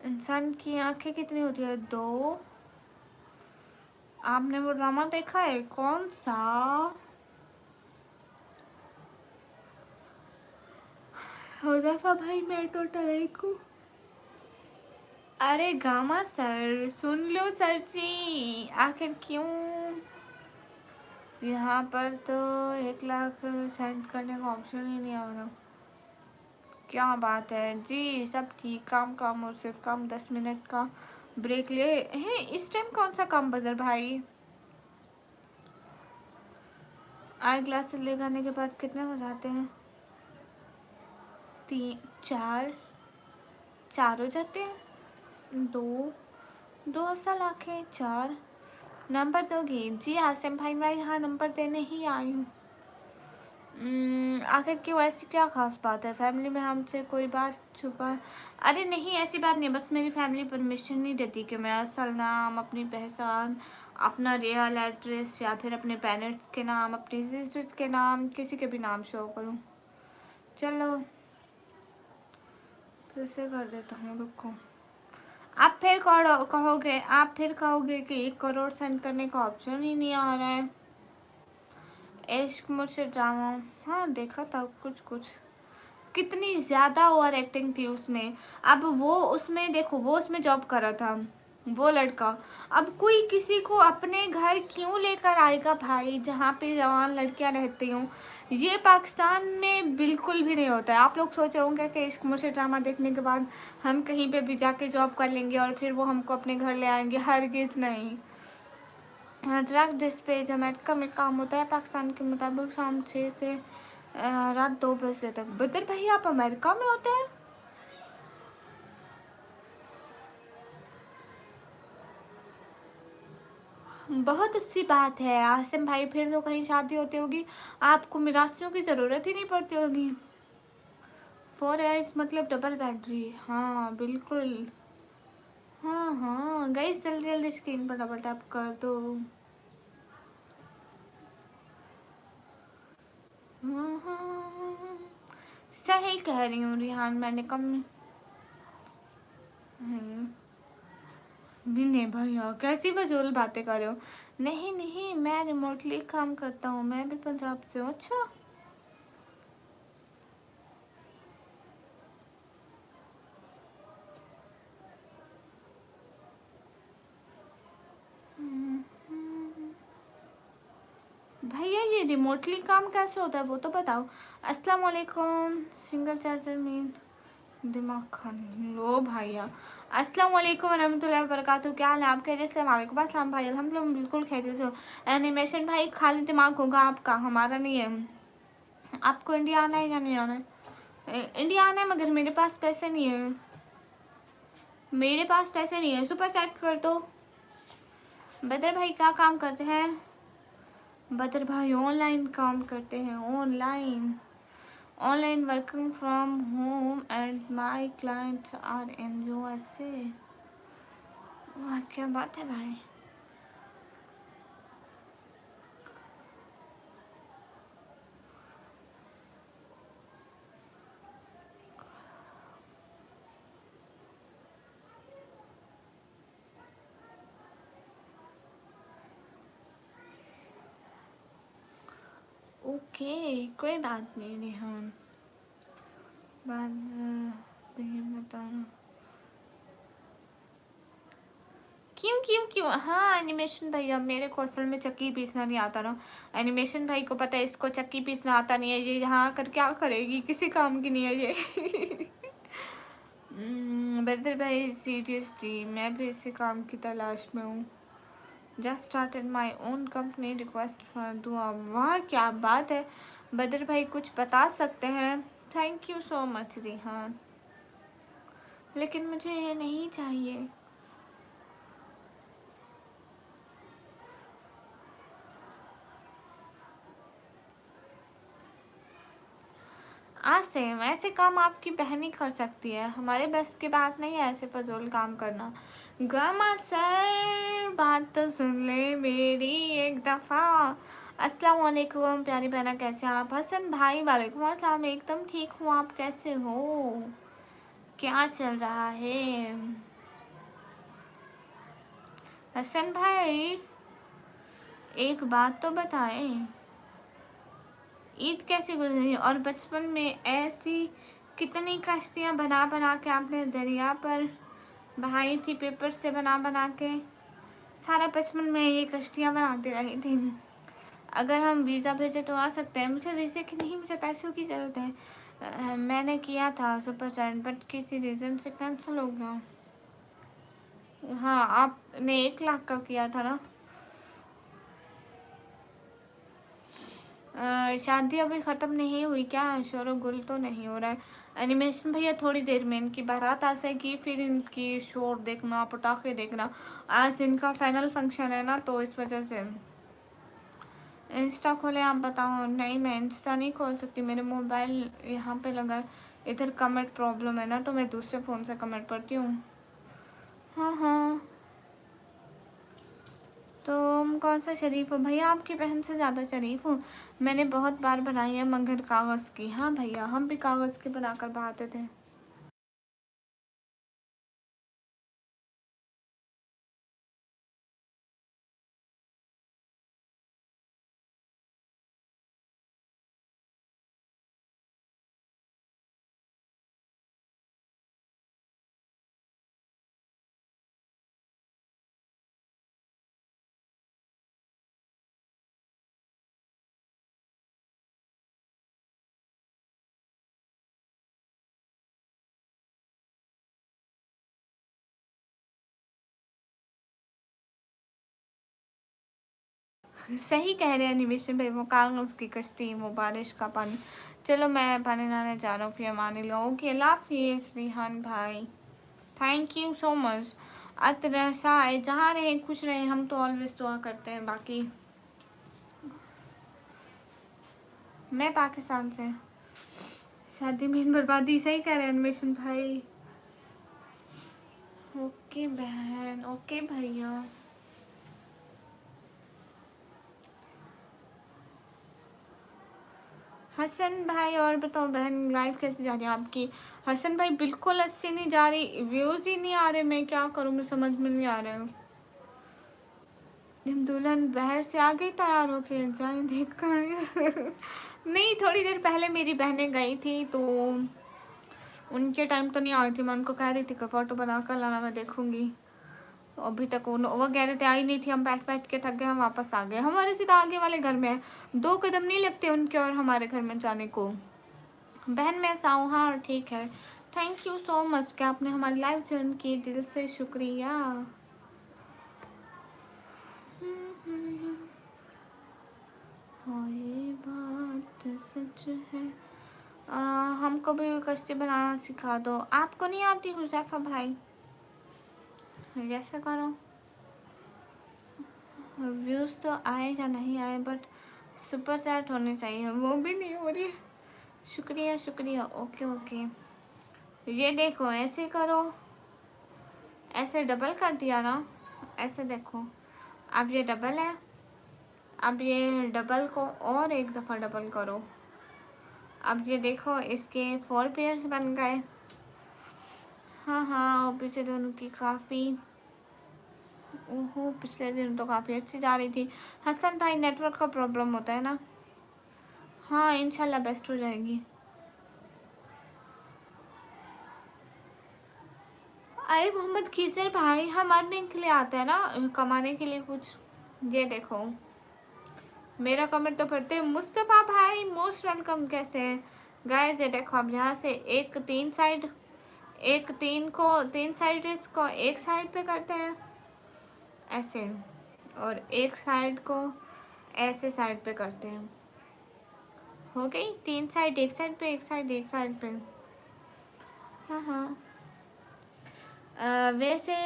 इंसान की आंखें कितनी होती है? 2। आपने वो ड्रामा देखा है? कौन सा? हुज़ैफा भाई मैं टोटल एक हूँ। अरे गामा सर सुन लो सर जी, आखिर क्यों? यहाँ पर तो 1 लाख सेंड करने का ऑप्शन ही नहीं आ रहा। क्या बात है जी, सब ठीक। काम काम और सिर्फ काम। 10 मिनट का ब्रेक ले हैं इस टाइम? कौन सा काम बदर भाई? आई क्लासेस ले करने के बाद कितने हो जाते हैं? 3 4 4 हो जाते हैं। 2 2 असल आंखें 4 नंबर दोगे जी? आसिम भाई मैं यहाँ नंबर देने ही आई हूँ। आखिर क्यों, ऐसी क्या खास बात है? फैमिली में हमसे कोई बात छुपा? अरे नहीं ऐसी बात नहीं, बस मेरी फैमिली परमिशन नहीं देती कि मैं असल नाम, अपनी पहचान, अपना रियल एड्रेस या फिर अपने पेरेंट्स के नाम, अपनी सिस्टर्स के नाम, किसी के भी नाम शो करूँ। चलो फिर से कर देता हूँ, रुको। आप फिर कहोगे, आप फिर कहोगे कि 1 करोड़ सेंड करने का ऑप्शन ही नहीं आ रहा है। इश्क मुझसे ड्रामा, हाँ देखा था कुछ कुछ। कितनी ज़्यादा ओवर एक्टिंग थी उसमें। अब वो उसमें देखो, वो उसमें जॉब कर रहा था वो लड़का। अब कोई किसी को अपने घर क्यों लेकर आएगा भाई, जहाँ पे जवान लड़कियाँ रहती हूँ? ये पाकिस्तान में बिल्कुल भी नहीं होता है। आप लोग सोच रहे होंगे कि इश्क मुझसे ड्रामा देखने के बाद हम कहीं पे भी जाके जॉब कर लेंगे और फिर वो हमको अपने घर ले आएंगे। हरगिज़ नहीं। ड्रग डिस्पेच अमेरिका में काम होता है पाकिस्तान के मुताबिक शाम 6 से रात 2 बजे तक। बदर भाई आप अमेरिका में होते हैं? बहुत अच्छी बात है आसिम भाई, फिर तो कहीं शादी होती होगी, आपको मिरासियों की ज़रूरत ही नहीं पड़ती होगी। 4 आइज मतलब डबल बैटरी, हाँ बिल्कुल। हाँ हाँ गाइस जल्दी जल्दी स्क्रीन पर डबल टैप कर दो। हाँ हाँ सही कह रही हूँ रिहान, मैंने कम भी नहीं भैया, कैसी फजूल बातें कर रहे हो? नहीं नहीं मैं रिमोटली काम करता हूँ, मैं भी पंजाब से हूँ। अच्छा भैया ये रिमोटली काम कैसे होता है वो तो बताओ। अस्सलाम वालेकुम। सिंगल चार्जर मीन दिमाग खाने लो भैया। अस्सलाम वालेकुम वरहमतुल्लाहि वबरकातुहू। क्या हाल है आपके? जैसे वालेकुम अस्सलाम भाई, अल्हम्दुलिल्लाह बिल्कुल खैरियत से हो। एनिमेशन भाई खाली दिमाग होगा आपका, हमारा नहीं है। आपको इंडिया आना है या नहीं आना है? इंडिया आना है मगर मेरे पास पैसे नहीं है। मेरे पास पैसे नहीं है, सुपर चैट कर दो। बदर भाई क्या काम करते हैं? बदर भाई ऑनलाइन काम करते हैं, online online working from home and my clients are in USA. वाह क्या बात है भाई। ओके कोई बात नहीं रिहान, बात बताना। क्यों क्यों क्यों? हाँ एनिमेशन भैया मेरे को असल में चक्की पीसना नहीं आता ना। एनिमेशन भाई को पता है इसको चक्की पीसना आता नहीं है, ये यहाँ आकर क्या करेगी, किसी काम की नहीं है ये। बदर भाई सीरियसली मैं भी इसी काम की तलाश में हूँ। Just started my own company, request for दुआ। वाह क्या बात है। बदर भाई कुछ बता सकते हैं? Thank you so much Rihan, लेकिन मुझे ये नहीं चाहिए। आज से ऐसे काम आपकी बहन ही कर सकती है, हमारे बस की बात नहीं है ऐसे फजूल काम करना। गामा सर बात तो सुन ले मेरी एक दफ़ा। अस्सलाम वालेकुम प्यारी बहना, कैसे हैं आप? हसन भाई वालेकुम अस्सलाम, एकदम ठीक हूँ, आप कैसे हो? क्या चल रहा है हसन भाई? एक बात तो बताएं, ईद कैसे गुजरी? और बचपन में ऐसी कितनी कश्तियाँ बना बना के आपने दरिया पर बहाई थी, पेपर से बना बना के? सारा बचपन में ये कश्तियाँ बनाती रही थी। अगर हम वीज़ा भेजे तो आ सकते हैं। मुझे वीज़े की नहीं, मुझे पैसों की ज़रूरत है। मैंने किया था सुपर चैट बट किसी रीज़न से कैंसिल हो गया। हाँ, आपने 1 लाख का किया था ना। शादी अभी ख़त्म नहीं हुई क्या? शोर गुल तो नहीं हो रहा है। एनिमेशन भैया थोड़ी देर में इनकी बारात आ जाएगी, फिर इनकी शोर देखना, पटाखे देखना। आज इनका फाइनल फंक्शन है ना, तो इस वजह से। इंस्टा खोले आप बताओ। नहीं, मैं इंस्टा नहीं खोल सकती, मेरे मोबाइल यहाँ पे लगा है। इधर कमेंट प्रॉब्लम है ना, तो मैं दूसरे फ़ोन से कमेंट पढ़ती हूँ। हाँ हाँ, तुम कौन सा शरीफ हो भैया? आपकी बहन से ज़्यादा शरीफ हूँ। मैंने बहुत बार बनाई है मगर कागज़ की। हाँ भैया, हम भी कागज़ की बनाकर बहाते थे। सही कह रहे हैं निवेशन भाई, वो कागज़ की कश्ती, वो बारिश का पानी। चलो मैं पानी नहाने जा रहा हूँ, फिर मान लो। ओके, अल्लाह हाफिज़ रिहान भाई, थैंक यू सो मच। अतरसा जहाँ रहे खुश रहे, हम तो ऑलवेज दुआ करते हैं। बाकी मैं पाकिस्तान से। शादी में बर्बादी, सही कह रहे हैं अन्वेषण भाई। ओके बहन, ओके भैया। हसन भाई और बताओ बहन, लाइफ कैसे जा रही है आपकी? हसन भाई बिल्कुल अच्छी नहीं जा रही, व्यूज़ ही नहीं आ रहे। मैं क्या करूँ, मैं समझ में नहीं आ रहा है। जब दुल्हन बाहर से आ गई तैयार होके, जाए देख कर नहीं, थोड़ी देर पहले मेरी बहनें गई थी तो उनके टाइम तो नहीं आई थी। मैं उनको कह रही थी कि फ़ोटो बना कर लाना, मैं देखूंगी। तो अभी तक वो कह रहे थे, आई नहीं थी। हम बैठ बैठ के थक गए, हम वापस आ गए। हमारे सीधा आगे वाले घर में है, 2 कदम नहीं लगते उनके और हमारे घर में जाने को। बहन मैं साऊँ, हाँ ठीक है। थैंक यू सो मच कि आपने हमारी लाइव ज्वाइन की, दिल से शुक्रिया। हाँ ये बात सच है। हमको भी कश्ती बनाना सिखा दो। आपको नहीं आती हुज़ैफा भाई? जैसे करो। व्यूज़ तो आए या नहीं आए, बट सुपर चैट होने चाहिए, वो भी नहीं हो रही। शुक्रिया शुक्रिया। ओके ओके, ये देखो ऐसे करो, ऐसे डबल कर दिया ना, ऐसे देखो। अब ये डबल है, अब ये डबल को और एक दफ़ा डबल करो। अब ये देखो, इसके 4 पेयर्स बन गए। हाँ हाँ, और पीछे दोनों की काफ़ी, ओहो पिछले दिन तो काफ़ी अच्छी जा रही थी। हसन भाई नेटवर्क का प्रॉब्लम होता है ना। हाँ इंशाल्लाह बेस्ट हो जाएगी। अरे मोहम्मद खीसर भाई हमारे के लिए आता है ना, कमाने के लिए कुछ। ये देखो, मेरा कमेंट तो पढ़ते हैं। मुस्तफ़ा भाई मोस्ट वेलकम, कैसे हैं गाइस? ये देखो, अब यहाँ से एक 3 साइड, एक 3 इसको एक साइड पे करते हैं ऐसे, और एक साइड को ऐसे साइड पे करते हैं। हो गई 3 साइड, एक साइड पे, एक साइड, एक साइड पे। हाँ हाँ। वैसे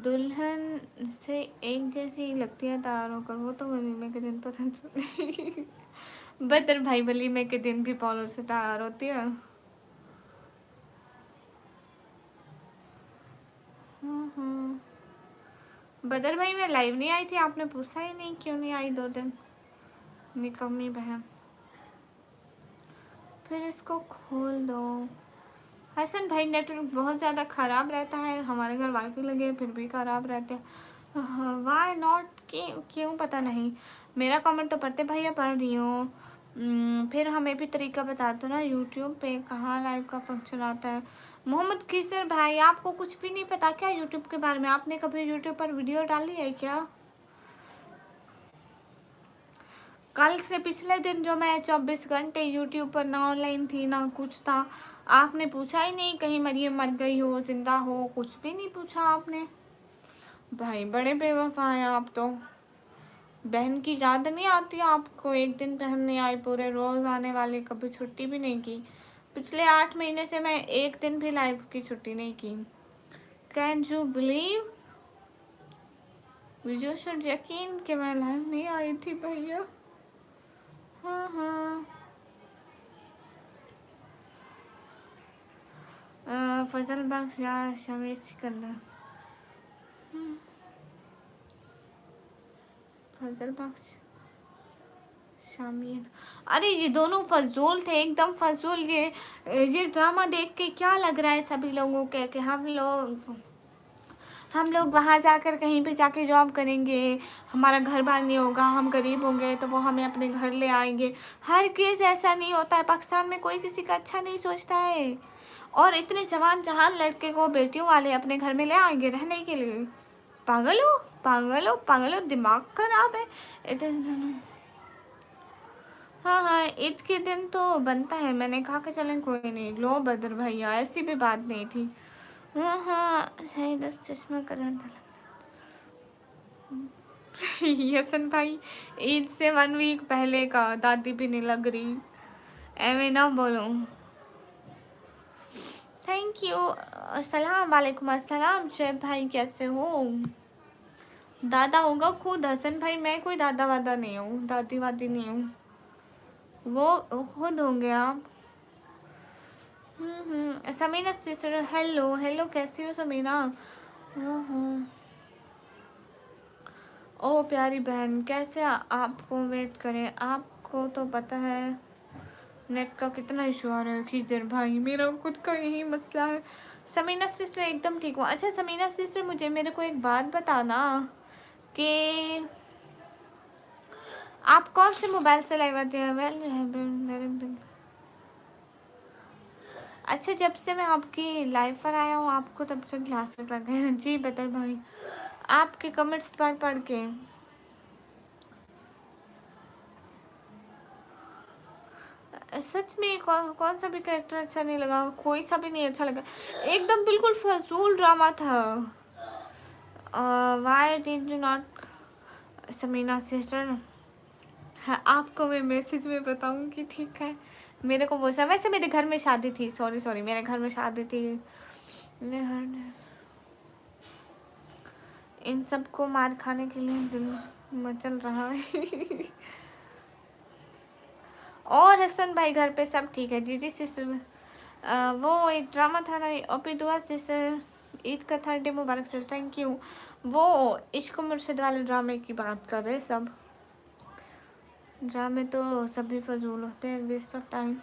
दुल्हन से एक जैसी लगती है तैयार होकर, वो तो वलीमे के दिन पता चले। बदर भाई बली में के दिन भी पॉलो से तैयार होती है। बदर भाई मैं लाइव नहीं आई थी, आपने पूछा ही नहीं क्यों नहीं आई 2 दिन। निकम्मी बहन। फिर इसको खोल दो। हसन भाई नेटवर्क बहुत ज़्यादा ख़राब रहता है, हमारे घर वाईफाई लगे फिर भी ख़राब रहते हैं। वाई नॉट, क्यों पता नहीं। मेरा कमेंट तो पढ़ते भैया पढ़ रही हूँ। फिर हमें भी तरीका बता दो ना, यूट्यूब पे कहाँ लाइव का फंक्शन आता है। मोहम्मद किसर भाई आपको कुछ भी नहीं पता क्या यूट्यूब के बारे में? आपने कभी यूट्यूब पर वीडियो डाली है क्या? कल से पिछले दिन जो मैं 24 घंटे यूट्यूब पर ना ऑनलाइन थी ना कुछ था, आपने पूछा ही नहीं कहीं मरियम मर गई हो जिंदा हो, कुछ भी नहीं पूछा आपने। भाई बड़े बेवफा हैं आप तो। बहन की याद नहीं आती आपको? एक दिन बहन नहीं आई, पूरे रोज आने वाली, कभी छुट्टी भी नहीं की। पिछले 8 महीने से मैं एक दिन भी लाइफ की छुट्टी नहीं की। Can you believe? You should यकीन कि मैं लाइव नहीं आई थी भैया। हाँ हाँ। फजल बख्श या शमीर सिकंदर। फजल बख्श शामिर। अरे ये दोनों फजूल थे, एकदम फजूल। ये ड्रामा देख के क्या लग रहा है सभी लोगों के कि हम लोग वहाँ जाकर कहीं पे जाके जॉब करेंगे, हमारा घर बार नहीं होगा, हम गरीब होंगे तो वो हमें अपने घर ले आएंगे। हर केस ऐसा नहीं होता है, पाकिस्तान में कोई किसी का अच्छा नहीं सोचता है। और इतने जवान जहान लड़के को बेटियों वाले अपने घर में ले आएंगे रहने के लिए। पागल हो, पागल हो, पागल हो, दिमाग खराब है। हाँ हाँ, ईद के दिन तो बनता है, मैंने कहा कि चलें कोई नहीं। लो बदर भैया ऐसी भी बात नहीं थी। हाँ हाँ सही, 10 चश्मा करंट यसन भाई ईद से 1 वीक पहले का, दादी भी नहीं लग रही, एवे ना बोलो। Thank you. अस्सलाम वालेकुम। अस्सलाम शेब भाई, कैसे हो? दादा होगा खुद हसन भाई, मैं कोई दादा वादा नहीं हूँ, दादी वादी नहीं हूँ, वो खुद होंगे आप। समीना सिस्टर, हेलो हेलो, कैसी हो समीना? ओ प्यारी बहन, कैसे आपको वेट करें, आपको तो पता है नेट का कितना इशू आ रहा है। खीजर भाई मेरा खुद का यही मसला है। समीना सिस्टर एकदम ठीक हूँ। अच्छा समीना सिस्टर, मेरे को एक बात बताना कि आप कौन से मोबाइल से लाइव आते हैं? अच्छा, जब से मैं आपकी लाइव पर आया हूँ आपको तब से ग्लासेस लगे हैं। जी बदर भाई, आपके कमेंट्स पढ़ के सच में कौन सा भी कैरेक्टर अच्छा नहीं लगा, कोई सा भी नहीं अच्छा लगा, एकदम बिल्कुल फजूल ड्रामा था। Why did you not? Samina sister, हाँ आपको मैं मैसेज में बताऊंगी, ठीक है? मेरे को वो सब, वैसे मेरे घर में शादी थी, सॉरी मेरे घर में शादी थी। इन सबको मार खाने के लिए दिल मचल रहा है। और हसन भाई घर पे सब ठीक है? जी सिस्टर, वो एक ड्रामा था ना, ओपी दुआ सिस्टर, ईद का 3rd Mubarak sister, thank you. वो इश्क मुर्शिद वाले ड्रामे की बात कर रहे सब। ड्रामे तो सभी फजूल होते हैं, वेस्ट ऑफ टाइम।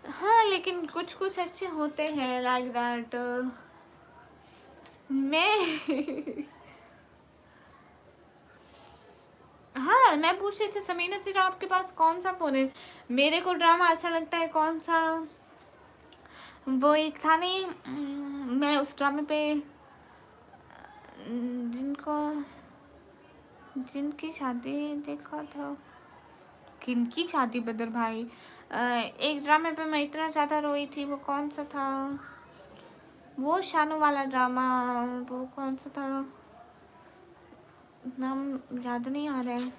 हाँ लेकिन कुछ कुछ अच्छे होते हैं, लाइक दैट। मैं हाँ मैं पूछ रही थी समीना सिर्फ आपके पास कौन सा फोन है? मेरे को ड्रामा ऐसा लगता है कौन सा, वो एक था नहीं, मैं उस ड्रामे पे जिनकी शादी देखा था। किनकी शादी बदर भाई? एक ड्रामे पे मैं इतना ज़्यादा रोई थी, वो कौन सा था? वो शानू वाला ड्रामा, वो कौन सा था? नाम याद नहीं आ रहा है।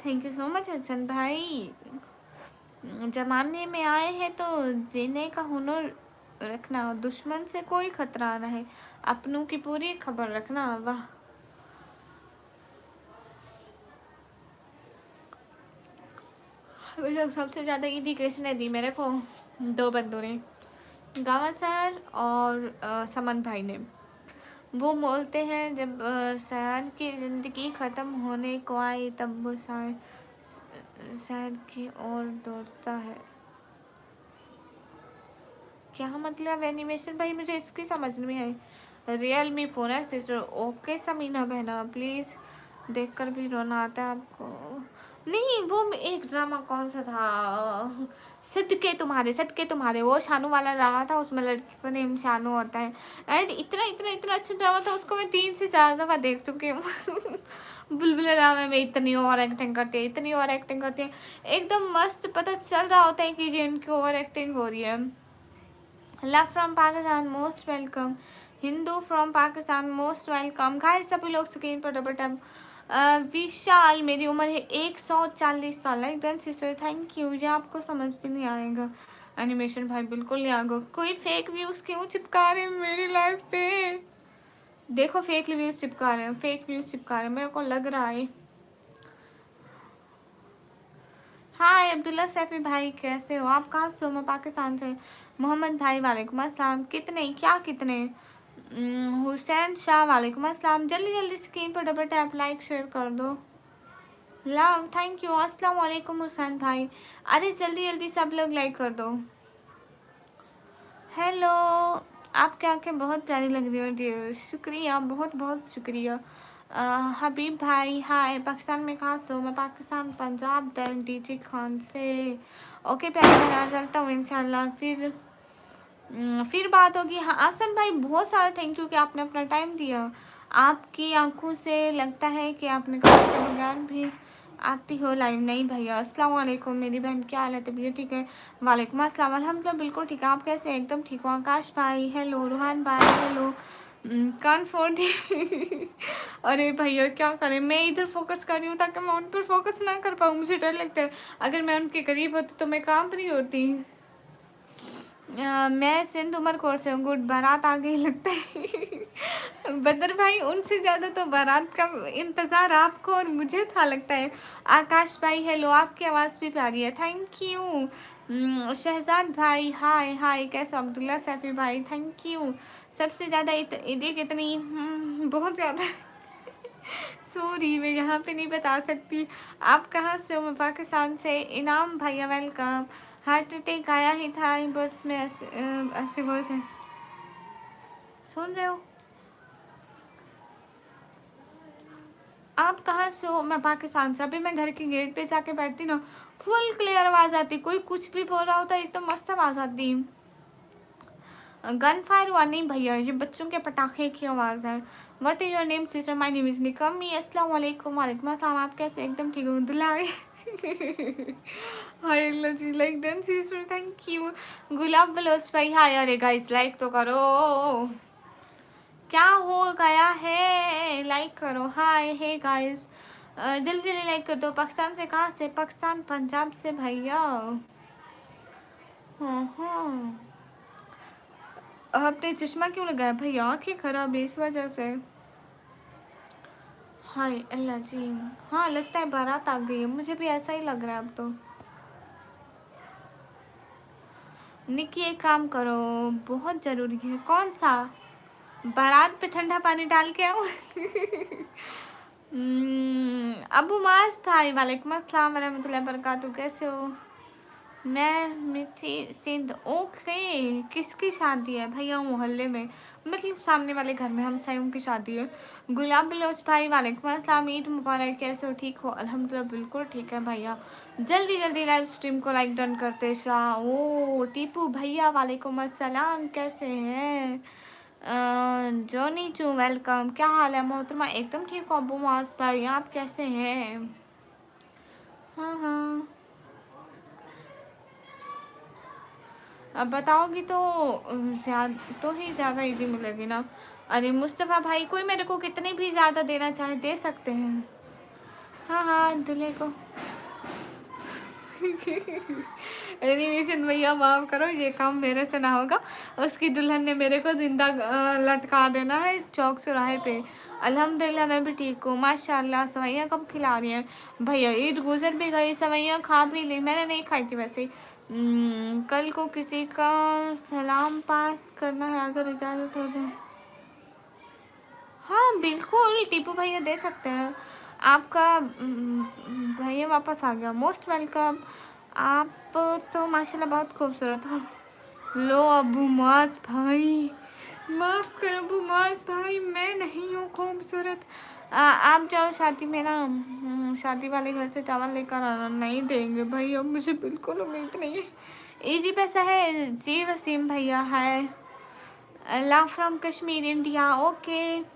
Thank you so much Hasan भाई। जमाने में आए हैं तो जीने का हुनर रखना, दुश्मन से कोई खतरा ना है, अपनों की पूरी खबर रखना। वाह। मतलब सबसे ज़्यादा ईदी किसने दी मेरे को? 2 बंदों ने, गामा सर और समन भाई ने। वो बोलते हैं जब सयान की ज़िंदगी ख़त्म होने को आई तब वो सैर की ओर दौड़ता है। क्या मतलब एनिमेशन भाई, मुझे इसकी समझ नहीं आई। रियल मी फ़ोन है सिस्टर। ओके समीना बहना, प्लीज़ देखकर भी रोना आता है आपको? नहीं, वो एक ड्रामा कौन सा था, सदके तुम्हारे, वो शानू वाला ड्रामा था, उसमें लड़की का नेम शानू होता है। एंड इतना इतना इतना अच्छा ड्रामा था, उसको मैं 3 से 4 दफ़ा देख चुकी हूँ। बुलबुल ड्रामे में इतनी ओवर एक्टिंग करती है, इतनी ओवर एक्टिंग करती है, एकदम मस्त पता चल रहा होता है कि ये इनकी ओवर एक्टिंग हो रही है। Love from Pakistan most welcome, Hindu from Pakistan most welcome. Guys सभी लोग स्क्रीन पर डबल टैप। विशाल, मेरी उम्र है 140 साल। Like done sister, thank you. ये आपको समझ भी नहीं आएगा एनिमेशन भाई, बिल्कुल नहीं आएगा। कोई फेक व्यूज़ क्यों चिपका रहे हैं मेरी लाइफ पे? देखो फेक व्यूज़ चिपका रहे हैं, फेक व्यूज़ चिपका रहे हैं, मेरे को लग रहा है। हाय अब्दुल्ला सैफी भाई, कैसे हो आप? कहाँ से हो? मैं पाकिस्तान से। मोहम्मद भाई वालेकुम अस्सलाम। कितने, क्या कितने? हुसैन शाह वालेकुम अस्सलाम। जल्दी जल्दी स्क्रीन पर डबल टैप लाइक शेयर कर दो। Love, thank you. अस्सलाम वालेकुम हुसैन भाई। अरे जल्दी जल्दी सब लोग लाइक कर दो। हेलो, आपकी आंखें बहुत प्यारी लग रही हो डियर। शुक्रिया, बहुत बहुत शुक्रिया। हबीब भाई हाय, पाकिस्तान में कहाँ से हो? मैं पाकिस्तान पंजाब दर डीजी खान से। ओके प्यारे, मैं आ चलता हूँ इंशाल्लाह, फिर बात होगी। हाँ आसन भाई, बहुत सारा थैंक यू कि आपने अपना टाइम दिया। आपकी आंखों से लगता है कि आपने कहा के बगैर भी आती हो लाइव। नहीं भैया, अस्सलाम वालेकुम मेरी बहन, क्या हाल है? तबीयत ठीक है? वालेकुम अस्सलाम, अल्हम्दुलिल्लाह बिल्कुल ठीक है। आप कैसे हैं? एकदम ठीक हो। आकाश भाई हेलो, रूहान भाई हेलो। कान फोड़ दी। अरे भैया क्या करें, मैं इधर फोकस कर रही हूँ ताकि मैं उन पर फोकस ना कर पाऊँ, मुझे डर लगता है। अगर मैं उनके करीब होती तो मैं कांप रही होती। मैं सिंध उमरकोट से हूँ। गुड, बारात आ गई लगता है। बदर भाई, उनसे ज़्यादा तो बारात का इंतज़ार आपको और मुझे था लगता है। आकाश भाई हेलो, आपकी आवाज़ भी प्यारी है, थैंक यू। शहजाद भाई हाय हाय, कैसे हो? अब्दुल्ला सैफी भाई थैंक यू। सबसे ज़्यादा देख इतनी बहुत ज़्यादा। सॉरी, मैं यहाँ पे नहीं बता सकती। आप कहाँ से हो? मैं पाकिस्तान से। इनाम भैया वेलकम। हार्ट अटैक आया ही था, बर्ड्स में ऐसे वॉइस है, सुन रहे हो? आप कहाँ से हो? मैं पाकिस्तान से। अभी मैं घर के गेट पे जाके बैठती ना, फुल क्लियर आवाज़ आती, कोई कुछ भी बोल रहा होता है एकदम मस्त आवाज़ आती। गन फायर हुआ नहीं भैया, ये बच्चों के पटाखे की आवाज़ है। What is your name sister? My name is Nikmi. अस्सलाम वालेकुम। वालेकुम अस्सलाम, आप कैसे? एकदम ठीक हो दुलारे। हाय लजी, like done sister, thank you. Gulab Baloch भाई हाय। अरे गाइस लाइक तो करो, क्या हो गया है? लाइक करो। हाय हे गाइस, जल्दी जल्दी लाइक कर दो। पाकिस्तान से कहाँ से? पाकिस्तान पंजाब से भैया। हाँ, आपने चश्मा क्यों लगाया भैया? आँखें खराब है इस वजह से। हाय अल्लाह जी, हाँ लगता है बारात आ गई है, मुझे भी ऐसा ही लग रहा है अब तो। निकी एक काम करो, बहुत ज़रूरी है। कौन सा? बारात पे ठंडा पानी डाल के आओ। अबू मास भाई वालेकुम अस्सलाम वरहमतुल्लाहि वबरकातुहू, कैसे हो? मैं मिठी सिंध। ओके, किसकी शादी है भैया? मोहल्ले में, मतलब सामने वाले घर में हम सायों की शादी है। गुलाब बलोच भाई वालेकुम अस्सलाम, ईद मुबारक, कैसे हो? ठीक हो? अल्हम्दुलिल्लाह बिल्कुल ठीक है भैया। जल्दी जल्दी लाइव स्ट्रीम को लाइक डन करते शाह। ओ टीपू भैया वालेकुम अस्सलाम, कैसे हैं? जॉनी चू वेलकम, क्या हाल है मोहतरमा? एकदम ठीक हो अबू मास भाई, आप कैसे हैं? हाँ हाँ, अब बताओगी तो ज़्यादा तो ही ज़्यादा इजी मिलेगी ना। अरे मुस्तफ़ा भाई, कोई मेरे को कितनी भी ज़्यादा देना चाहे दे सकते हैं। हाँ हाँ, दूल्हे को एनिमेशन भैया माफ करो, ये काम मेरे से ना होगा। उसकी दुल्हन ने मेरे को जिंदा लटका देना है चौक चौराहे पे। अल्हम्दुलिल्लाह मैं भी ठीक हूँ माशाल्लाह। सवैयाँ कब खिला रही हैं भैया? ईद गुजर भी गई, सवैयाँ खा भी ली। मैंने नहीं खाई थी वैसे। कल को किसी का सलाम पास करना है, अगर इजाज़त हो तो। हाँ बिल्कुल टीपू भैया दे सकते हैं। आपका भैया वापस आ गया, मोस्ट वेलकम। आप तो माशाल्लाह बहुत खूबसूरत हो। लो अबू मास भाई, माफ़ करो अबू मास भाई, मैं नहीं हूँ खूबसूरत। आप जाओ शादी में ना, शादी वाले घर से चावल लेकर आना। नहीं देंगे भैया, मुझे बिल्कुल उम्मीद नहीं है। इजी पैसा है जी वसीम भैया है। Allah from Kashmir India, okay.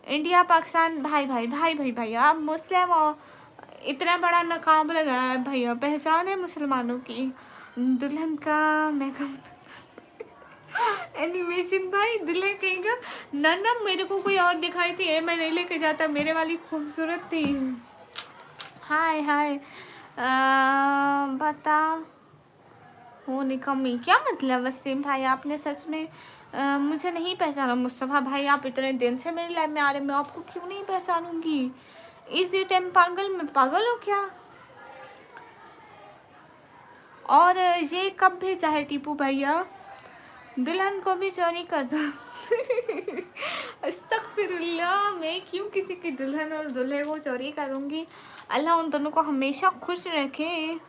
India Pakistan भाई भाई भाई भाई भाई, आप मुस्लिम हो? इतना बड़ा नकाब लगाया है भैया, पहचान है मुसलमानों की। दुल्हन का मेकअप एनिमेशन भाई, दुल्हन कहेगा ना ना मेरे को कोई और दिखाई थी, मैं नहीं लेके जाता, मेरे वाली खूबसूरत थी। हाय हाय बता वो निकम्मी क्या मतलब? वसीम भाई आपने सच में मुझे नहीं पहचाना। मुस्तफ़ा भाई आप इतने दिन से मेरी लाइफ में आ रहे, मैं आपको क्यों नहीं पहचानूंगी? इसी टाइम पागल, मैं पागल हूँ क्या? और ये कब भेजा है टीपू भैया? दुल्हन को भी चोरी कर दो। अस्तगफिरुल्लाह, मैं क्यों किसी की दुल्हन और दूल्हे को चोरी करूँगी? अल्लाह उन दोनों को हमेशा खुश रखे।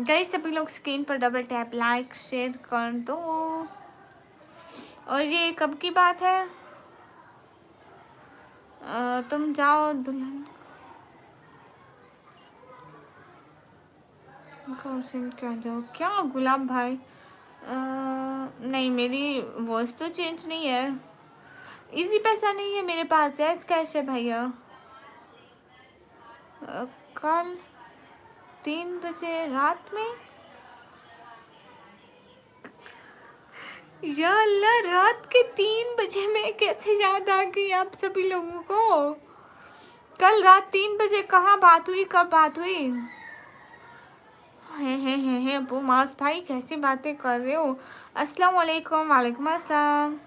गई सभी लोग स्क्रीन पर डबल टैप लाइक शेयर कर दो। और ये कब की बात है? तुम जाओ दुल्हन क्या जाओ क्या गुलाब भाई? नहीं मेरी वॉइस तो चेंज नहीं है। इजी पैसा नहीं है मेरे पास, जैस कैश है भैया। कल 3 बजे रात में, या अल्लाह, रात के 3 बजे में कैसे याद आ गई आप सभी लोगों को? कल रात 3 बजे कहाँ बात हुई, कब बात हुई? है अबू मास भाई कैसी बातें कर रहे हो? अस्सलाम वालेकुम। वालेकुम अस्सलाम।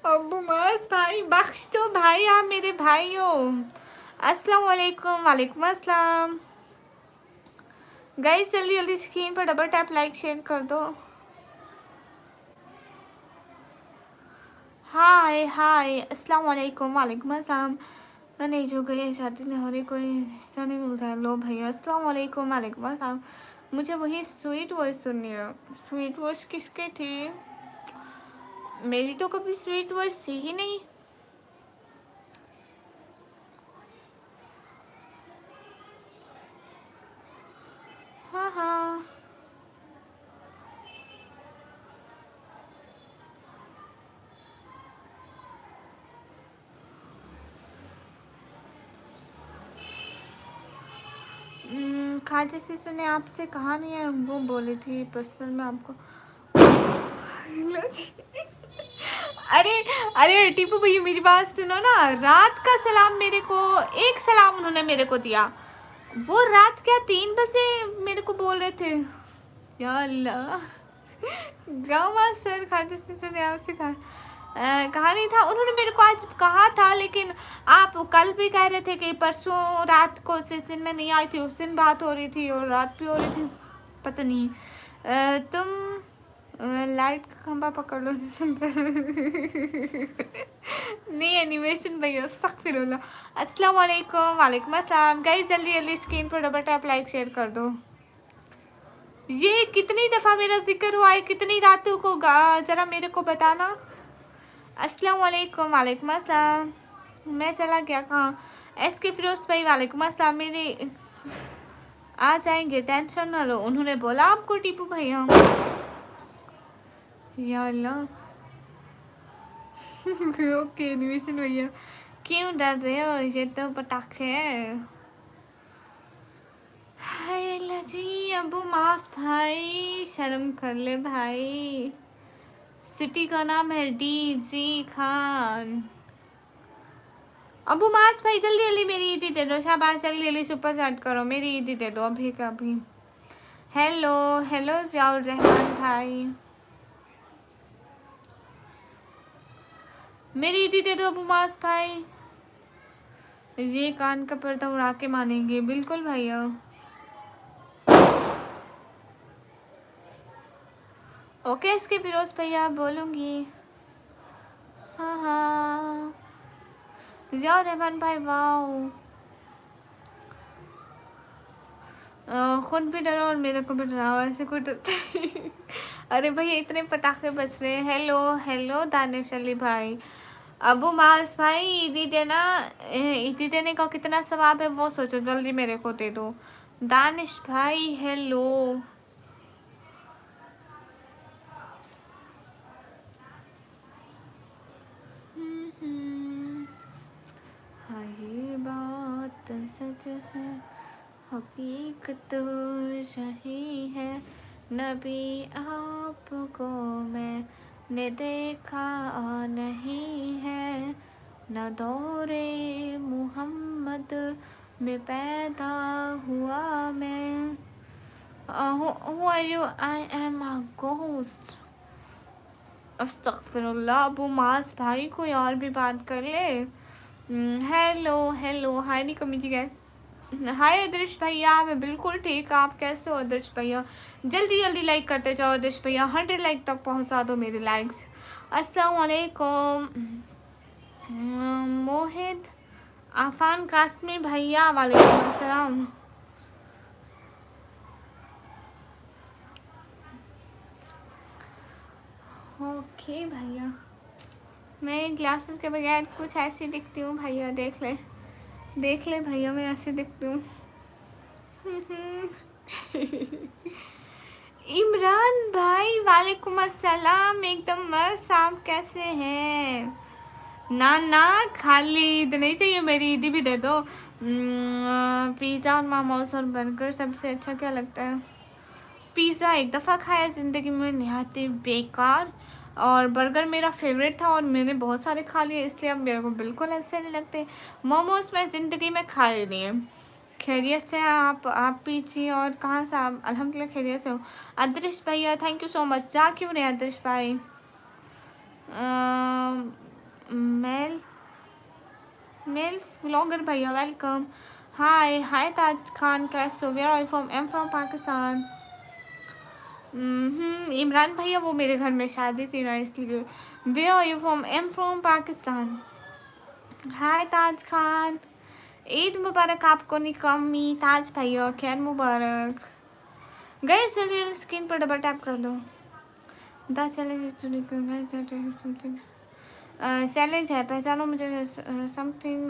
अबू मास भाई बख्श दो भाई, आप मेरे भाई हो। अस्सलाम वालेकुम। वालेकुम अस्सलाम। गाइस जल्दी जल्दी स्क्रीन पर डबल टैप लाइक शेयर कर दो। हाय हाय अस्सलाम वालेकुम। वालेकुम अस्सलाम। नहीं जो गई शादी ने हो रही, कोई हिस्सा नहीं मिलता है। लो भैया अस्सलाम वालेकुम। वालेकुम अस्सलाम। मुझे वही स्वीट वॉइस सुननी है। स्वीट वॉइस किसके थी? मेरी तो कभी स्वीट वॉइस थी ही नहीं। हाँ हाँ खाजा सिस्टर ने आपसे कहा नहीं है? वो बोली थी पर्सनल में आपको। अरे अरे टीपू भैया मेरी बात सुनो ना। रात का सलाम मेरे को, एक सलाम उन्होंने मेरे को दिया, वो रात क्या 3 बजे मेरे को बोल रहे थे? या अल्लाह। गामा सर खाजा सिस्टर ने आपसे कहा नहीं था? उन्होंने मेरे को आज कहा था, लेकिन आप कल भी कह रहे थे कि परसों रात को, जिस दिन मैं नहीं आई थी उस दिन बात हो रही थी और रात भी हो रही थी, पता नहीं। तुम लाइट का खंभा पकड़ लो। नहीं एनिमेशन भैया अस्तगफिरुल्लाह। अस्सलाम वालेकुम। वालेकुम अस्सलाम। गाइस जल्दी जल्दी स्क्रीन पर डबल टैप लाइक शेयर कर दो। ये कितनी दफ़ा मेरा जिक्र हुआ है, कितनी रातों को ज़रा मेरे को बताना। अस्सलाम वालेकुम। वालेकुम अस्सलाम। मैं चला गया कहाँ? एस के फिरोज भाई वालेकुम अस्सलाम। मेरे आ जाएंगे टेंशन ना लो, उन्होंने बोला आपको टीपू भैया। या अल्लाह। ओके एनिमेशन भैया क्यों डर रहे हो? ये तो पटाखे हैं। हाय अल्लाह जी। अबू मास भाई शर्म कर ले भाई। सिटी का नाम है डी जी खान। अबू मास भाई जल्दी जल्दी मेरी ईदी दे दो, शाबाश जल्दी जल्दी सुपर चैट करो, मेरी ईदी दे दो अभी का अभी। हेलो हेलो जियाउर रहमान भाई, मेरी ईदी दे दो अबू मास भाई। ये कान का पर्दा उड़ा के मानेंगे, बिल्कुल भैया। ओके इसके फिरोज भैया बोलूँगी। हाँ हाँ जियाउर रहमान भाई वाओ, खुद भी डरो और मेरे को भी डराओ, ऐसे कोई डरता है? अरे भैया इतने पटाखे बज रहे हैं। हेलो हेलो दानिश अली भाई, अबू मास भाई ईदी देना, ईदी देने का कितना सवाब है वो सोचो, जल्दी मेरे को दे दो। दानिश भाई हेलो, हाँ ये बात सच है, हकीकत सही है, नबी आपको मैंने देखा नहीं है, न दौरे मोहम्मद में पैदा हुआ मैं। Who are you? I am a ghost. अस्तगफिरुल्लाह, Abu Mas भाई कोई और भी बात कर ले। हेलो हेलो हाय नहीं कमी जी गैस, हाय आदर्श भैया, मैं बिल्कुल ठीक, आप कैसे हो आदर्श भैया? जल्दी जल्दी लाइक करते जाओ आदर्श भैया, 100 लाइक तक पहुंचा दो मेरे लाइक्स। अस्सलाम वालेकुम मोहित आफान कासमी भैया, वालेकुम अस्सलाम। ओके भैया, मैं ग्लासेस के बगैर कुछ ऐसी दिखती हूँ भैया, देख ले भैया, मैं ऐसे दिखती हूँ। इमरान भाई वालेकुम अस्सलाम, एकदम मस्त, आप कैसे हैं? ना ना खाली ईद नहीं चाहिए, मेरी ईदी भी दे दो। पिज़्ज़ा और मोमोज और बर्गर, सबसे अच्छा क्या लगता है? पिज़्ज़ा एक दफ़ा खाया ज़िंदगी में, नहायत ही बेकार, और बर्गर मेरा फेवरेट था और मैंने बहुत सारे खा लिए, इसलिए अब मेरे को बिल्कुल ऐसे नहीं लगते। मोमोज मैं ज़िंदगी में खाए नहीं है। खैरियत से हैं आप पीछे, और कहाँ से आप? अल्हम्दुलिल्लाह खैरियत से हो। अदृश भैया थैंक यू सो मच, जा क्यों रहे अदृश भाई? मेल मेल्स ब्लॉगर भैया welcome. Hi hi Taj Khan, कैसे हो? Where are you from? I am from Pakistan. Imran भैया वो मेरे घर में शादी थी ना, इसलिए। Where are you from? I am from Pakistan. Hi Taj Khan, Eid मुबारक आपको निकम्मी। ताज भैया खैर मुबारक। गए जल्दी स्क्रीन पर डबल टैप कर दो। द चैलेंज समथिंग, चैलेंज है, पहचानो मुझे, समथिंग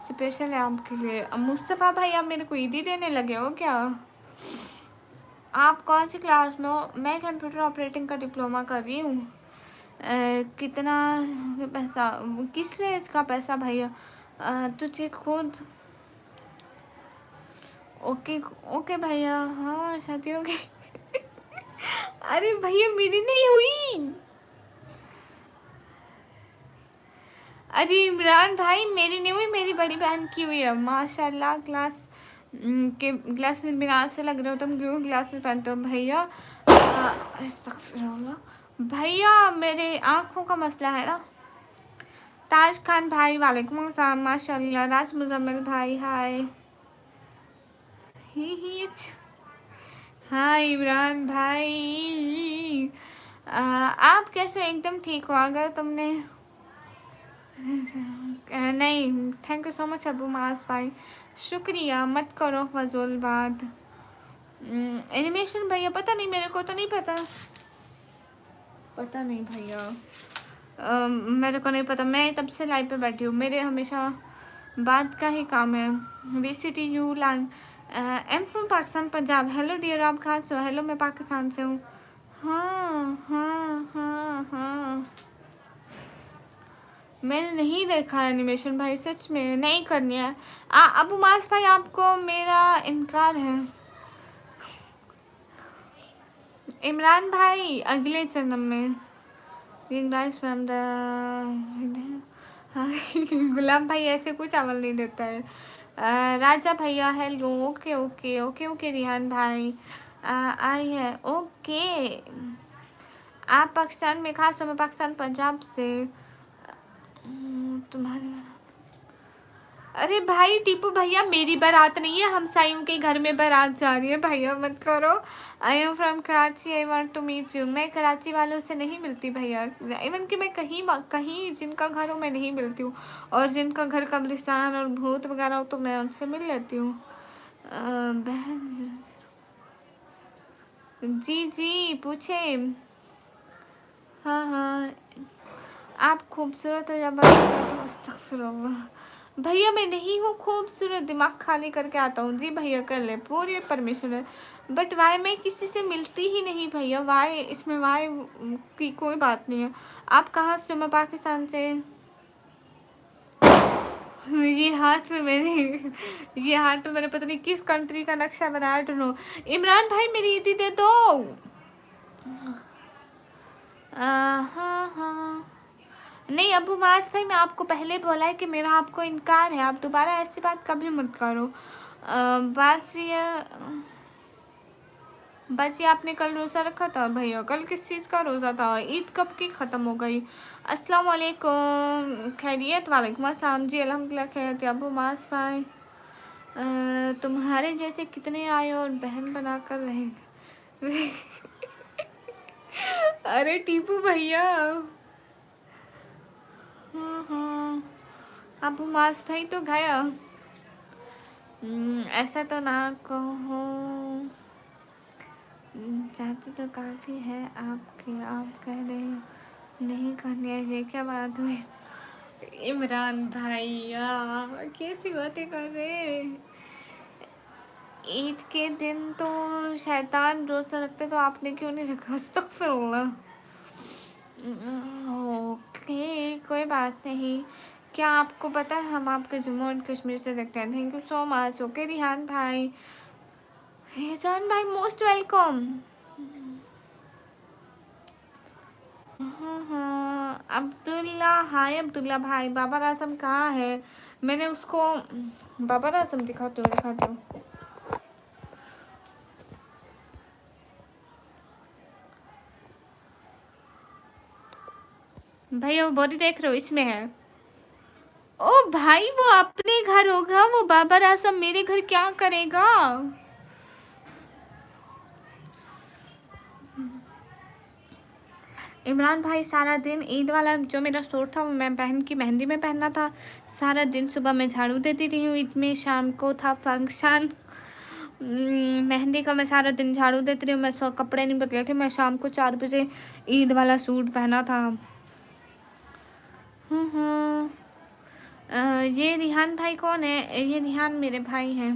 स्पेशल है आपके लिए। अब मुस्तफ़ा भाई आप मेरे को ईदी देने लगे हो क्या? आप कौन सी क्लास में हो? मैं कंप्यूटर ऑपरेटिंग का डिप्लोमा कर रही हूँ। कितना पैसा, किस रेंज का पैसा भैया? तुझे खुद। ओके ओके भैया, हाँ शादी हो गई। अरे भैया मेरी नहीं हुई। अरे इमरान भाई मेरी नहीं हुई, मेरी बड़ी बहन की हुई है माशाल्लाह। ग्लास के ग्लासेस बिना से लग रहे हो तुम, क्यों ग्लासेस पहनते हो भैया? अस्तगफिरुल्लाह भैया, मेरे आँखों का मसला है ना। ताज खान भाई वालेकुम अस्सलाम माशाल्लाह। राज मुजम्मिल भाई हाय। ही हाँ इमरान भाई, आप कैसे हो? एकदम ठीक हो? अगर तुमने नहीं, thank you so much Abu Mas भाई, शुक्रिया, मत करो फजूल बात। एनिमेशन भैया पता नहीं, मेरे को तो नहीं पता नहीं भैया, मेरे को नहीं पता, मैं तब से लाइव पे बैठी हूँ, मेरे हमेशा बात का ही काम है। VCT यू लैंग, am from Pakistan Punjab. Hello dear, आप कहाँ से हो? हेलो मैं पाकिस्तान से हूँ। हाँ हाँ हाँ हाँ, मैंने नहीं देखा एनिमेशन भाई, सच में नहीं करनी है। अबू मास भाई आपको मेरा इनकार है। इमरान भाई अगले जन्म में। फ्रॉम द हाँ गुलाम भाई ऐसे कुछ चावल नहीं देता है। राजा भैया hello. Okay okay okay okay Rihan भाई आई है ओके। आप पाकिस्तान में, खास तौर में पाकिस्तान पंजाब से। तुम्हारे, अरे भाई टीपू भैया मेरी बारात नहीं है, हमसायों के घर में बारात जा रही है, भैया मत करो। I am from Karachi, I want to meet you. मैं कराची वालों से नहीं मिलती भैया, इवन कि मैं कहीं कहीं जिनका घर हो मैं नहीं मिलती हूँ, और जिनका घर कब्रिस्तान और भूत वगैरह हो तो मैं उनसे मिल लेती हूँ। बहन जी जी पूछे। हाँ हाँ आप खूबसूरत हो या तो अस्तगफिरुल्लाह। भैया मैं नहीं हूँ खूबसूरत, दिमाग खाली करके आता हूँ जी भैया, कर ले पूरी परमिशन है। बट वाई मैं किसी से मिलती ही नहीं भैया, वाई इसमें वाई की कोई बात नहीं है। आप कहाँ से हो? मैं पाकिस्तान से। ये हाथ में मैंने ये हाथ में मैंने पता नहीं किस कंट्री का नक्शा बनाया, डोंट नो। इमरान भाई मेरी ईदी दे दो। हाँ हाँ नहीं अबू मास भाई, मैं आपको पहले बोला है कि मेरा आपको इनकार है, आप दोबारा ऐसी बात कभी मत करो। बाजी आपने कल रोज़ा रखा था भैया? कल किस चीज़ का रोज़ा था? ईद कब की ख़त्म हो गई? अस्सलाम वालेकुम, खैरियत? वालेकुम अस्सलाम जी, अल्हम्दुलिल्लाह खैरियत। अबू मास भाई तुम्हारे जैसे कितने आए और बहन बनाकर रहे अरे टीपू भैया। हाँ अबू मास भाई तो गया। ऐसा तो ना कहो, चाहते तो काफ़ी है आपके, आप कह रहे हो नहीं करनी है, ये क्या बात हुई? इमरान भाई यार कैसी बातें कर रहे। ईद के दिन तो शैतान रोज़ा रखते, तो आपने क्यों नहीं रखा? अस्तगफिरुल्लाह। ओके कोई बात नहीं। क्या आपको पता है हम आपके जम्मू एंड कश्मीर से देखते हैं? Thank you so much. Okay Rihan भाई, रिहान भाई मोस्ट वेलकम। हाँ अब्दुल्ला, हाय अब्दुल्ला भाई। बाबर आजम कहाँ है? मैंने उसको बाबर आजम दिखाती हूँ। भैया वो बॉडी देख रहे हो, इसमें है। ओ भाई वो अपने घर होगा, वो बाबर आजम मेरे घर क्या करेगा? इमरान भाई सारा दिन ईद वाला जो मेरा सूट था वो मैं बहन की मेहंदी में पहनना था। सारा दिन सुबह मैं झाड़ू देती रही हूँ ईद में, शाम को था फंक्शन मेहंदी का, मैं सारा दिन झाड़ू देती रही हूँ। मैं सब कपड़े नहीं बदले थे, मैं शाम को 4 बजे ईद वाला सूट पहना था। हाँ ये रिहान भाई कौन है? ये रिहान मेरे भाई हैं।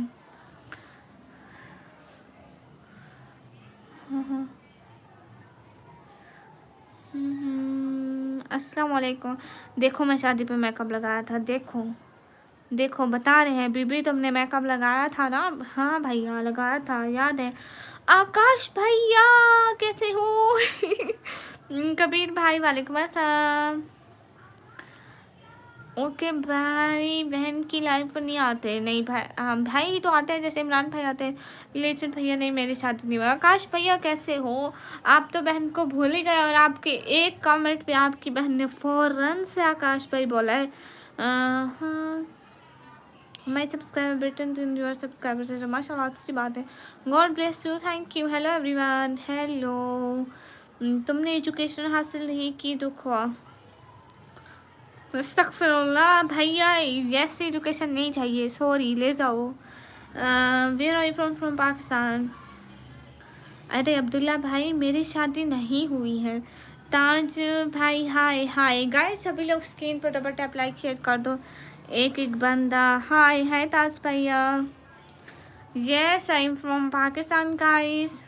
अस्सलाम वालेकुम। देखो मैं शादी पे मेकअप लगाया था, देखो देखो बता रहे हैं बीबी तुमने मेकअप लगाया था ना? हाँ भैया लगाया था, याद है। आकाश भैया कैसे हो? कबीर भाई वालेकुम अस्सलाम। ओके भाई बहन की लाइफ पर नहीं आते? नहीं भाई, हाँ भाई तो आते हैं, जैसे इमरान भाई आते हैं, लेकिन भैया नहीं, मेरी शादी नहीं हुआ। आकाश भैया कैसे हो? आप तो बहन को भूल ही गए, और आपके एक कमेंट पे आपकी बहन ने फौरन से आकाश भाई बोला है। हाँ my subscriber return in your subscriber से, माशाल्लाह अच्छी बात है। God bless you, thank you. Hello everyone, hello. तुमने एजुकेशन हासिल नहीं की तो खुआ। अस्तगफिरुल्लाह भैया, जैसे एजुकेशन नहीं चाहिए, सॉरी ले जाओ। Where are you from Pakistan. अरे अब्दुल्ला भाई मेरी शादी नहीं हुई है। ताज भाई हाय हाय। गाइस सभी लोग स्क्रीन पर डबल टैप लाइक शेयर कर दो, एक एक बंदा। हाय हाय ताज भैया। Yes I am from Pakistan guys.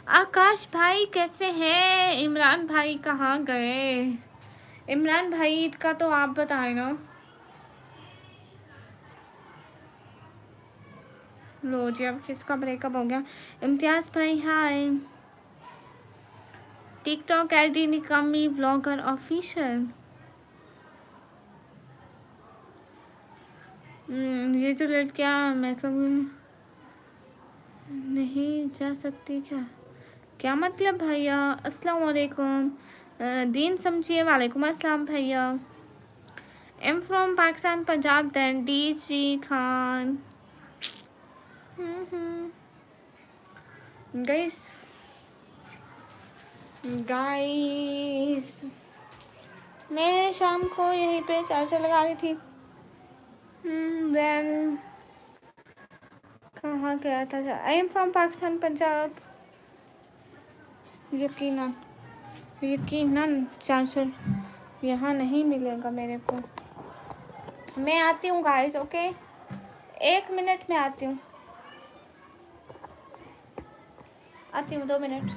Akash भाई कैसे हैं? इमरान भाई कहाँ गए? इमरान भाई का तो आप बताए ना। लो जी अब किसका ब्रेकअप हो गया? इम्तियाज़ भाई हाय। टिकटॉक आईडी निकामी व्लॉगर ऑफिशियल। ये जो लड़कियाँ मेकअप नहीं जा सकती क्या? क्या मतलब भैया? अस्सलाम वालेकुम। दीन समझिए। वालेकुम अस्सलाम भैया। Am from Pakistan Punjab then DG Khan. Guys guys मैं शाम को यहीं पे चार्जर लगा रही थी। देन कहाँ गया था? आई एम फ्रॉम पाकिस्तान पंजाब। यकीनन यकीनन चार्जर यहाँ नहीं मिलेगा मेरे को। मैं आती हूँ गाइस, ओके? 1 मिनट में आती हूँ, 2 मिनट।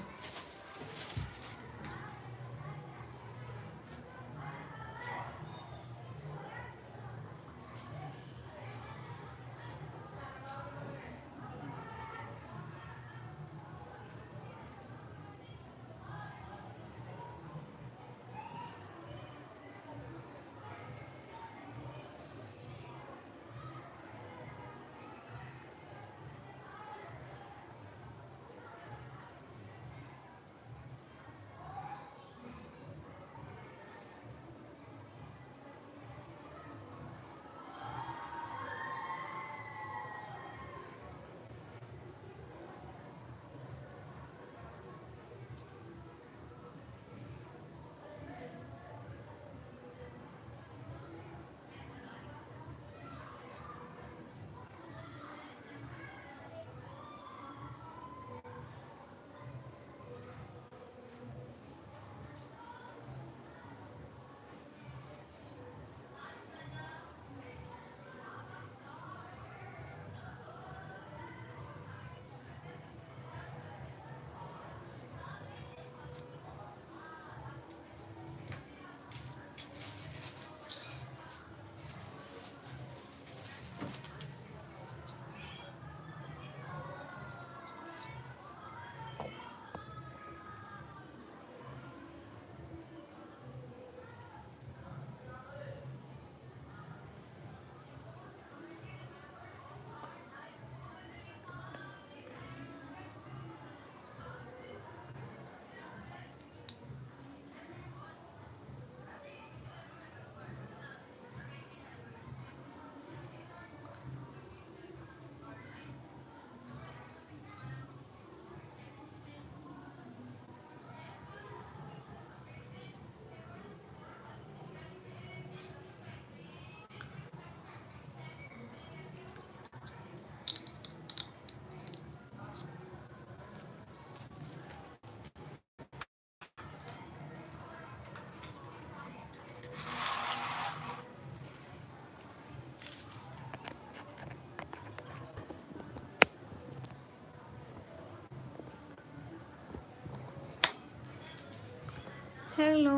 हेलो,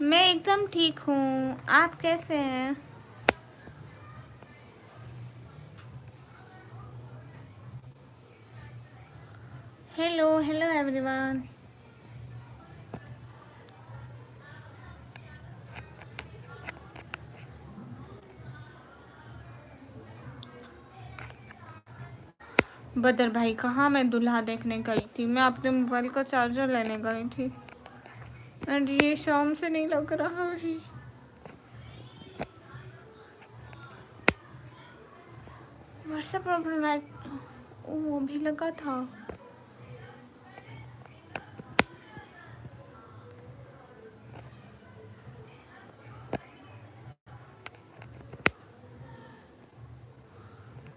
मैं एकदम ठीक हूँ। आप कैसे हैं? Hello hello everyone. बदर भाई, कहाँ मैं दूल्हा देखने गई थी? मैं अपने मोबाइल का चार्जर लेने गई थी एंड ये शाम से नहीं लग रहा है। व्हाट्सएप प्रॉब्लम है। वो भी लगा था।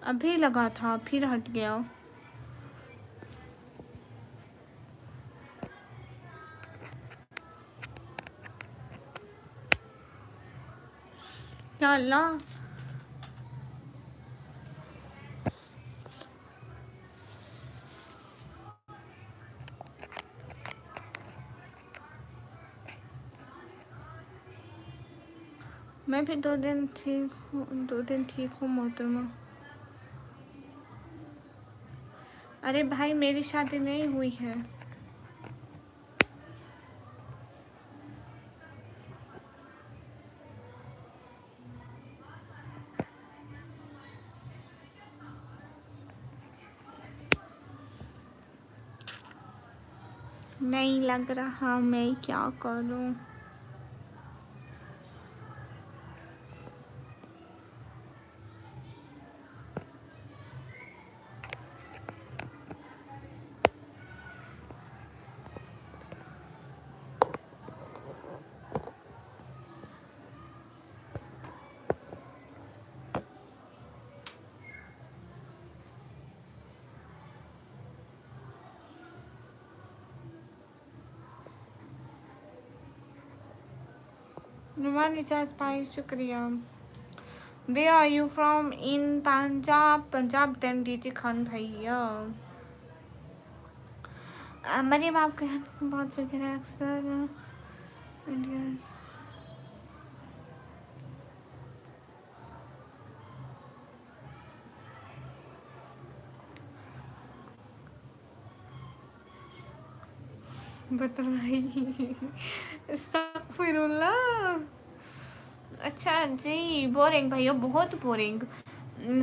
अभी लगा था फिर हट गया। क्या अल्लाह। मैं भी 2 दिन ठीक हूँ, 2 दिन ठीक हूँ मोहतरमा। अरे भाई, मेरी शादी नहीं हुई है। नहीं लग रहा, मैं क्या करूं। नुमान रिचार्ज भाई शुक्रिया। Where are you from? In Punjab. Punjab then DJ Khan भैया। मरियम आपके यहाँ बहुत फिक्र है अक्सर इंडिया। बता भाई अस्तगफिरुल्लाह। अच्छा जी, बोरिंग भैया, बहुत बोरिंग।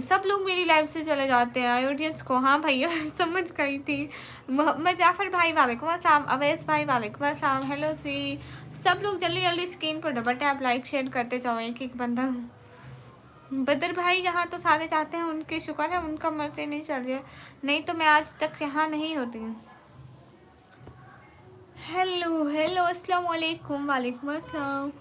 सब लोग मेरी लाइफ से चले जाते हैं ऑडियंस को। हाँ भैया समझ गई थी। मोहम्मद जाफर भाई वालेकुम अस्सलाम, अवैस भाई वालेकुम अस्सलाम, हेलो जी। सब लोग जल्दी जल्दी स्क्रीन पर डबल टैप लाइक शेयर करते जाओ, एक एक बंदा। बदर भाई यहाँ तो सारे चाहते हैं, उनकी शुक्र है उनका मर्जी नहीं चल रही है, नहीं तो मैं आज तक यहाँ नहीं होती। हेलो हेलो अस्सलाम वालेकुम, वालेकुम अस्सलाम।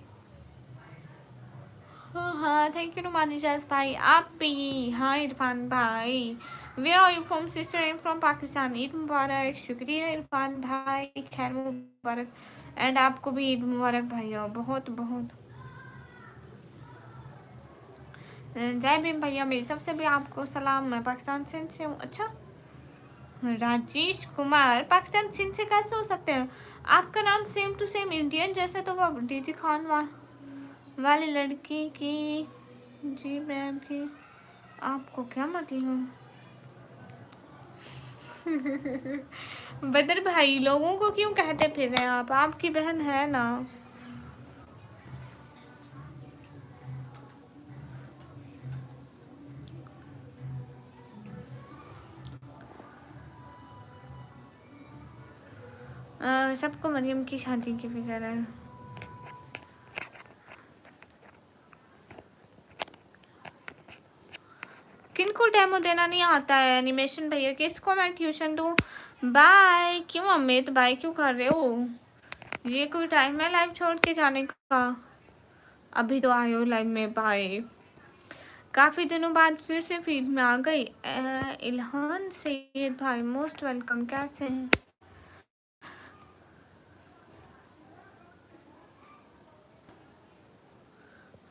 हाँ हाँ, थैंक यू नुमानी जैस भाई, आप भी। हाँ इरफान भाई, where are you from sister? I am from Pakistan. Eid मुबारक। शुक्रिया इरफान भाई, खैर मुबारक। एंड आपको भी ईद मुबारक भैया, बहुत बहुत। जय भीम भैया, मेरी तरफ से भी आपको सलाम। मैं पाकिस्तान सिंध से हूँ। अच्छा, राजेश कुमार पाकिस्तान सिंध से कैसे हो सकते हैं? आपका नाम सेम टू सेम इंडियन जैसे, तो वो डीजी खान वाली लड़की की। जी मैं भी। आपको क्या मतलब? बदर भाई, लोगों को क्यों कहते फिर रहे हैं आप? आपकी बहन है ना। सबको मरियम की शादी की फिक्र है। किनको डेमो देना नहीं आता है एनिमेशन भैया? किसको मैं ट्यूशन दूँ? बाय। क्यों अमित बाय क्यों कर रहे हो? ये कोई टाइम है लाइव छोड़ के जाने का? अभी तो आए हो लाइव में, बाय। काफ़ी दिनों बाद फिर से फीड में आ गई। इल्हान सैयद भाई मोस्ट वेलकम, कैसे हैं?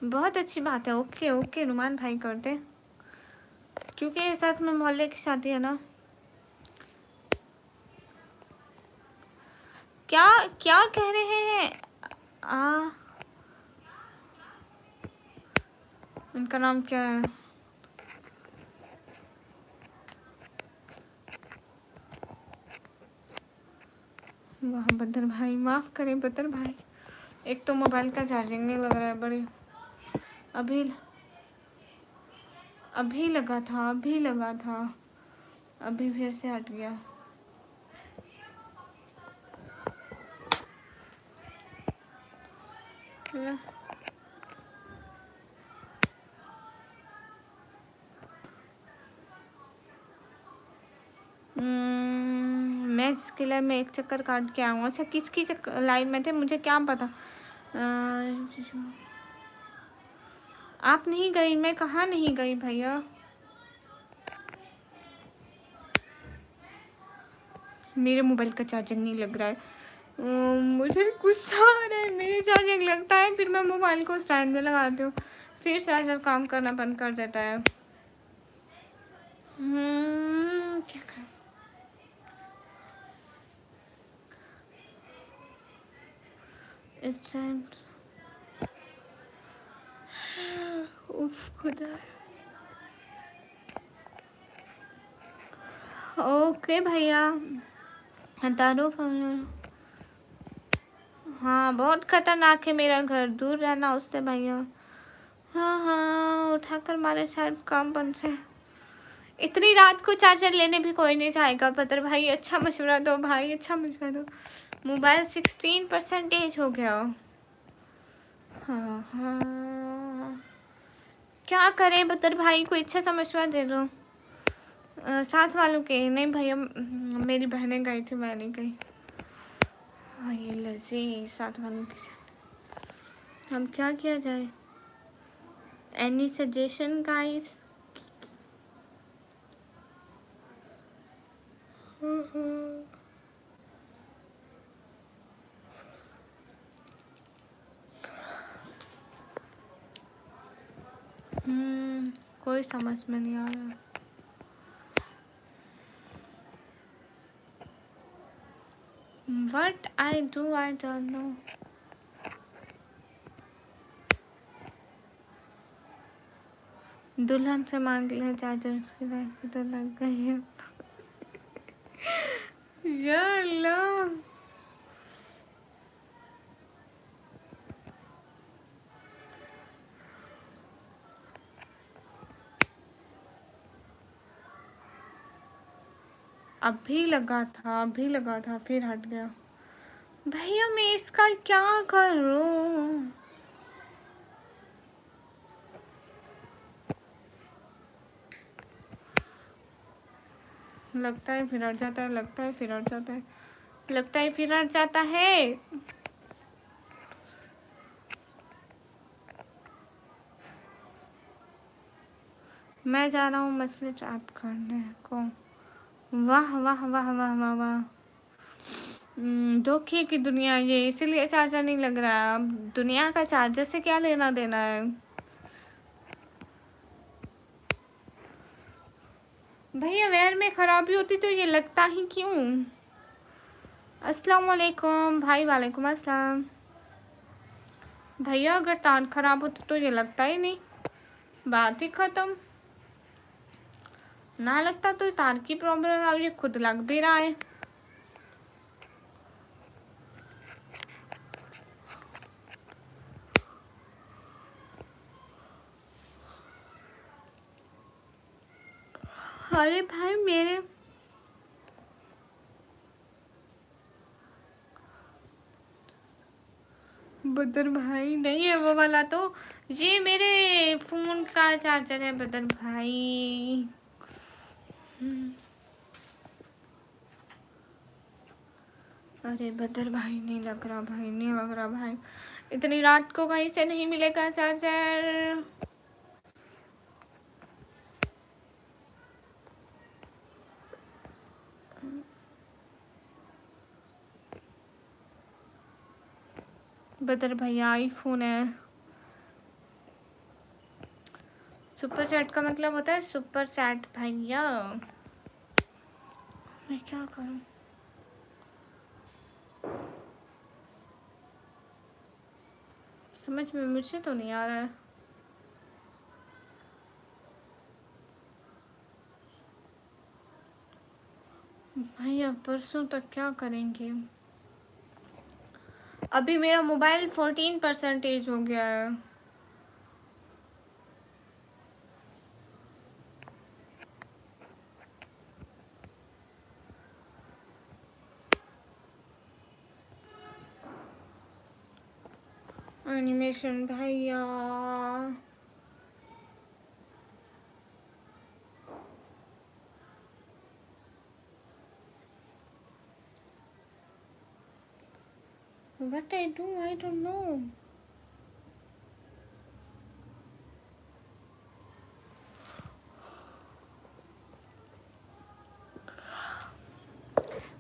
बहुत अच्छी बात है। ओके ओके नुमान भाई कर दे, क्योंकि साथ में मोहल्ले की शादी है ना। क्या क्या कह रहे हैं? उनका नाम क्या है? वाह बदर भाई, माफ़ करें बदर भाई, एक तो मोबाइल का चार्जिंग नहीं लग रहा है। बड़ी अभी अभी लगा था, अभी लगा था, अभी फिर से हट गया। मैं इसके लिए मैं एक चक्कर काट के आऊँगा। अच्छा, किसकी लाइन में थे मुझे क्या पता। आप नहीं गई? मैं कहाँ नहीं गई भैया, मेरे मोबाइल का चार्जिंग नहीं लग रहा है। मुझे गुस्सा आ रहा है। मेरे चार्जिंग लगता है, फिर मैं मोबाइल को स्टैंड में लगाती हूँ, फिर चार्जर काम करना बंद कर देता है। क्या कर? इस टाइम उफ खुदा। ओके भैया, तारुफ। हाँ बहुत खतरनाक है मेरा घर, दूर रहना उससे भैया। हाँ हाँ, उठाकर मारे शायद काम बंद से। इतनी रात को चार्जर लेने भी कोई नहीं जाएगा बदर भाई, अच्छा मशवरा दो भाई, अच्छा मशवरा दो। मोबाइल 16% हो गया। हाँ हाँ, क्या करें बतर भाई, कोई अच्छा सा मशवरा दे दो। साथ वालों के नहीं भैया, मेरी बहनें गई थी, मैं नहीं गई। हाँ ये लजी साथ वालों के साथ, हम क्या किया जाए? Any suggestion guys? कोई समझ में नहीं आ रहा। What I do, I don't know. दुल्हन से मांग लिया चार्जर, उसकी लाइफ तो लग गई है। या अल्लाह, अभी लगा था, अभी लगा था, फिर हट गया। भैया मैं इसका क्या करूं? लगता है फिर हट जाता है, लगता है फिर हट जाता है, लगता है फिर हट जाता है। मैं जा रहा हूँ मछली ट्रैप करने को। वाह वाह वाह वाह वाह वाह। धोखे की दुनिया ये, इसीलिए चार्जर नहीं लग रहा है। अब दुनिया का चार्जर से क्या लेना देना है? भैया वायर में खराबी होती तो ये लगता ही क्यों? अस्सलाम वालेकुम भाई। वालेकुम अस्सलाम। भैया अगर तार खराब होती तो ये लगता ही नहीं, बात ही खत्म। ना लगता तो तार की प्रॉब्लम है, अब ये खुद लग भी रहा है। अरे भाई मेरे बदर भाई नहीं है वो वाला, तो ये मेरे फोन का चार्जर है बदर भाई। अरे बदर भाई नहीं लग रहा, भाई नहीं लग रहा भाई, इतनी रात को कहीं से नहीं मिलेगा चार्जर। बदर भैया आईफोन है। सुपर चैट का मतलब होता है सुपर चैट भैया। मैं क्या करूं? समझ में मुझे तो नहीं आ रहा है। भैया परसों तक क्या करेंगे? अभी मेरा मोबाइल 14% हो गया है। एनिमेशन भैया, what I do I don't know।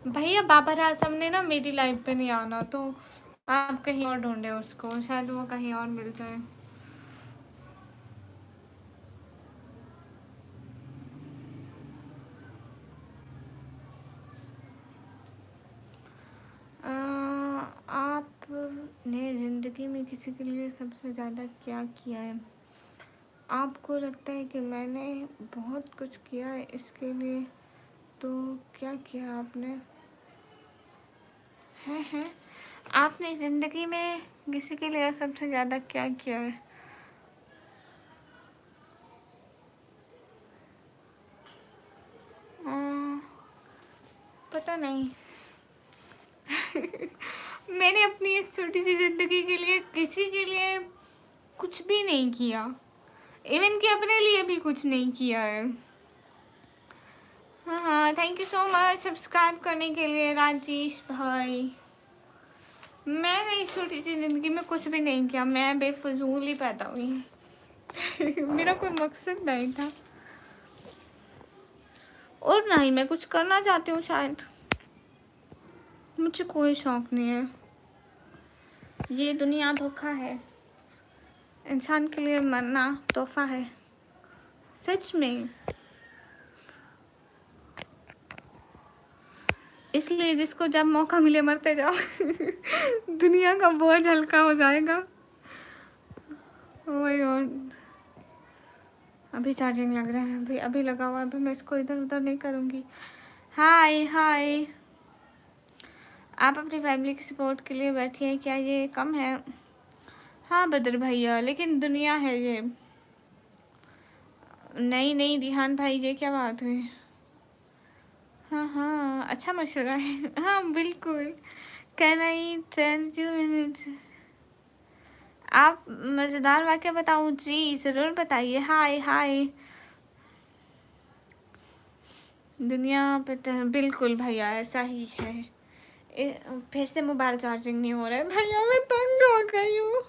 भैया बाबर आजम ने ना मेरी लाइफ पे नहीं आना, तो आप कहीं और ढूंढे उसको, शायद वो कहीं और मिल जाए। आपने ज़िंदगी में किसी के लिए सबसे ज़्यादा क्या किया है? आपको लगता है कि मैंने बहुत कुछ किया है इसके लिए, तो क्या किया आपने? है आपने ज़िंदगी में किसी के लिए सबसे ज़्यादा क्या किया है? पता नहीं। मैंने अपनी इस छोटी सी ज़िंदगी के लिए किसी के लिए कुछ भी नहीं किया, इवन कि अपने लिए भी कुछ नहीं किया है। हाँ हाँ, thank you so much subscribe करने के लिए राजेश भाई। मैंने इस छोटी सी ज़िंदगी में कुछ भी नहीं किया, मैं बेफजूल ही पैदा हुई। मेरा कोई मकसद नहीं था और ना ही मैं कुछ करना चाहती हूँ शायद। मुझे कोई शौक नहीं है। ये दुनिया धोखा है, इंसान के लिए मरना तोहफा है, सच में। इसलिए जिसको जब मौका मिले मरते जाओ। दुनिया का बोझ हल्का हो जाएगा। ओह माय गॉड, अभी चार्जिंग लग रहा है, अभी अभी लगा हुआ है, अभी मैं इसको इधर उधर नहीं करूँगी। हाय हाय, आप अपनी फैमिली की सपोर्ट के लिए बैठिए, क्या ये कम है? हाँ बदर भैया, लेकिन दुनिया है ये। नहीं नहीं रिहान भाई, ये क्या बात हुई? हाँ हाँ, अच्छा मशवरा है। हाँ बिल्कुल। कैन आई टेल यू, आप मज़ेदार वाक़या बताऊँ? जी ज़रूर बताइए। हाय हाय, दुनिया पे तो बिल्कुल भैया ऐसा ही है। फिर से मोबाइल चार्जिंग नहीं हो रहा है भैया, मैं तंग हो गई हूँ।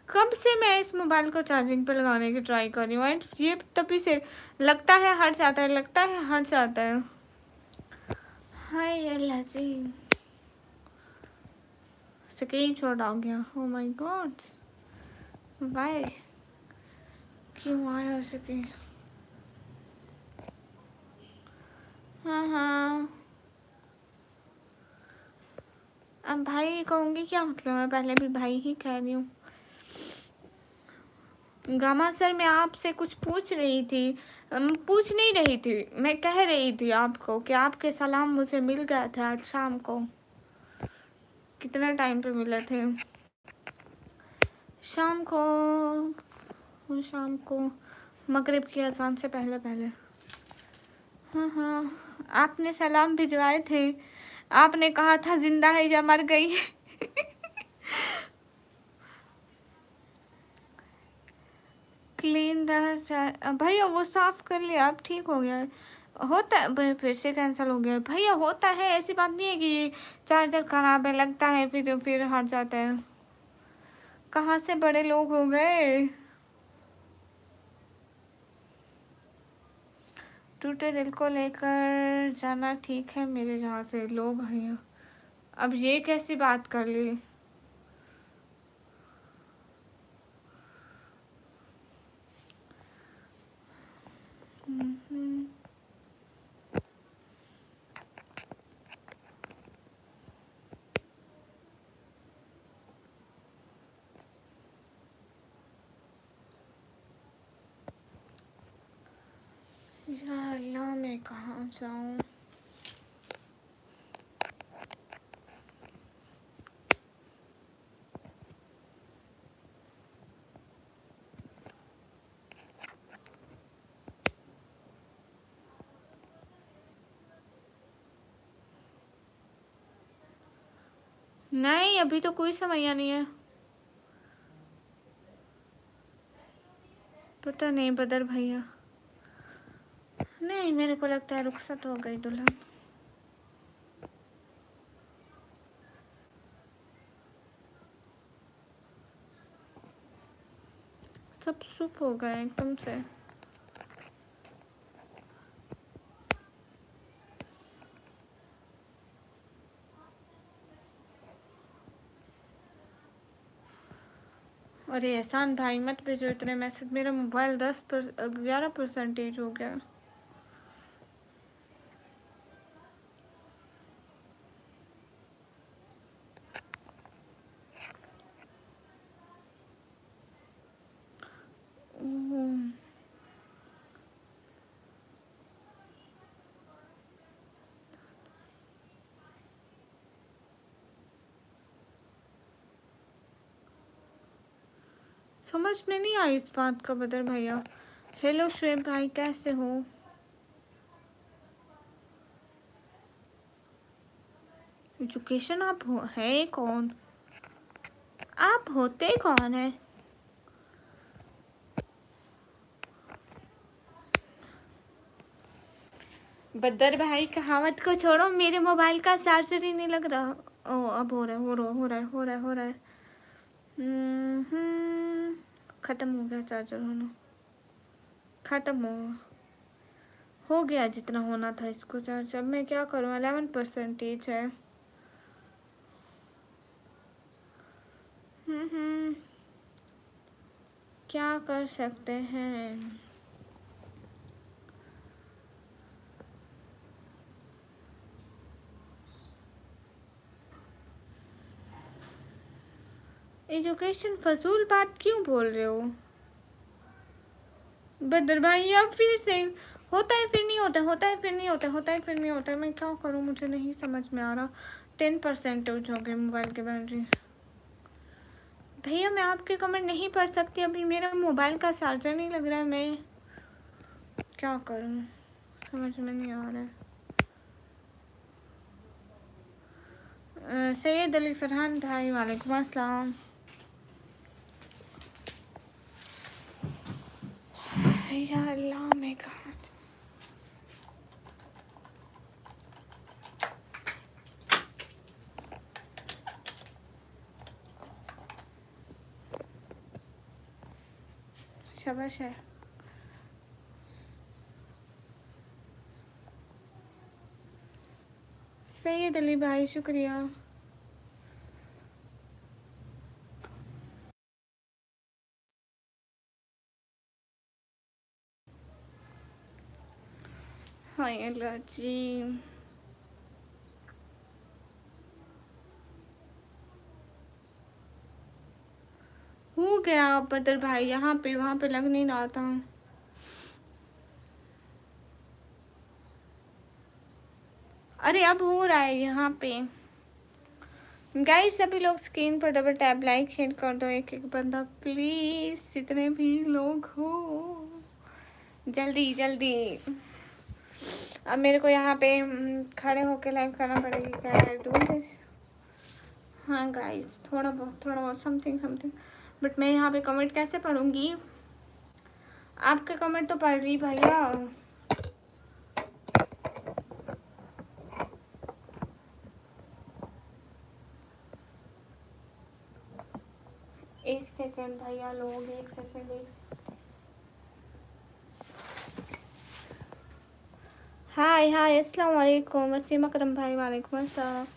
कब से मैं इस मोबाइल को चार्जिंग पे लगाने की ट्राई कर रही हूँ एंड ये तभी से लगता है हट जाता है, लगता है हट जाता है। हाय अल्लाह जी, स्क्रीन शॉट आ गया। ओ माय गॉड, वाई क्यों आया स्क्रीन? हाँ हाँ, अब भाई कहूँगी क्या मतलब, मैं पहले भी भाई ही कह रही हूँ। गामा सर, मैं आपसे कुछ पूछ रही थी, पूछ नहीं रही थी, मैं कह रही थी आपको कि आपके सलाम मुझे मिल गया था आज शाम को। कितने टाइम पे मिले थे? शाम को, शाम को मगरिब की अजान से पहले पहले। हाँ हाँ, आपने सलाम भिजवाए थे, आपने कहा था जिंदा है या मर गई। क्लीन भैया वो साफ कर लिया, अब ठीक हो गया है। होता है, फिर से कैंसिल हो गया भैया, होता है, ऐसी बात नहीं है कि ये चार्जर खराब है, लगता है फिर हट जाता है। कहाँ से बड़े लोग हो गए। टूटे दिल को लेकर जाना ठीक है मेरे यहाँ से, लो भैया अब ये कैसी बात कर ली। या अल्लाह, मैं कहाँ जाऊँ? नहीं अभी तो कोई समस्या नहीं है, पता नहीं बदर भैया। नहीं मेरे को लगता है रुखसत हो गई दुल्हन। सब चुप हो गए एकदम से। अरे एहसान भाई मत भेजो इतने मैसेज, मेरा मोबाइल 11% हो गया। समझ में नहीं आई इस बात का बदर भैया। हेलो शुएब भाई, कैसे हो? एजुकेशन आप है कौन? आप होते कौन है? बदर भाई कहावत को छोड़ो, मेरे मोबाइल का चार्जर ही नहीं लग रहा। ओ अब हो रहा है, हो रहा है। खत्म हो गया चार्जर होना, खत्म हो गया जितना होना था इसको चार्ज। अब मैं क्या करूँ? 11% है। क्या कर सकते हैं? एजुकेशन फजूल बात क्यों बोल रहे हो बदर भाई? अब फिर से होता है फिर नहीं होता, होता है फिर नहीं होता, होता है फिर नहीं होता। मैं क्या करूँ? मुझे नहीं समझ में आ रहा। 10% हो गए मोबाइल की बैटरी। भैया मैं आपके कमेंट नहीं पढ़ सकती, अभी मेरा मोबाइल का चार्जर नहीं लग रहा है। मैं क्या करूँ? समझ में नहीं आ रहा है। सैयद अली फरहान भाई वालेकुम अस्सलाम। या अल्लाह मैं कहाँ? शाबाश है। सैयद अली भाई शुक्रिया। हाय अल्लाह जी। हो गया बदर भाई, यहाँ पे वहाँ पे लग नहीं रहा था। अरे अब हो रहा है यहाँ पे। गाइस सभी लोग स्क्रीन पर डबल टैप लाइक शेयर कर दो, एक एक बंदा प्लीज, जितने भी लोग हो जल्दी जल्दी। अब मेरे को यहाँ पे खड़े होके लाइव करना पड़ेगी। क्या डू दिस? हाँ गाइस थोड़ा बहुत समथिंग समथिंग, बट मैं यहाँ पे कमेंट कैसे पढ़ूंगी? आपके कमेंट तो पढ़ रही भैया। एक सेकेंड भैया लोग, एक सेकेंड। हाय हाय अस्सलाम वालेकुम वसीम अकरम भाई वालेकुम अस्सलाम।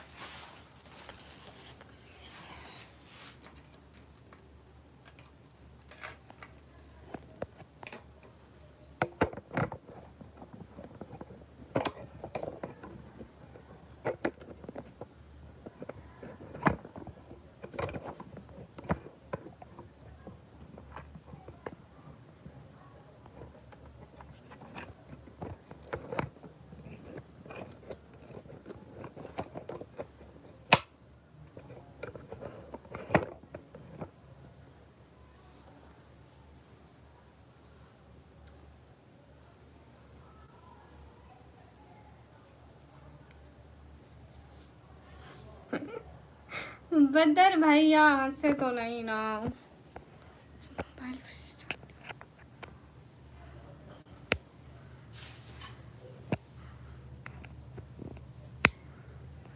बदर भैया से तो नहीं ना।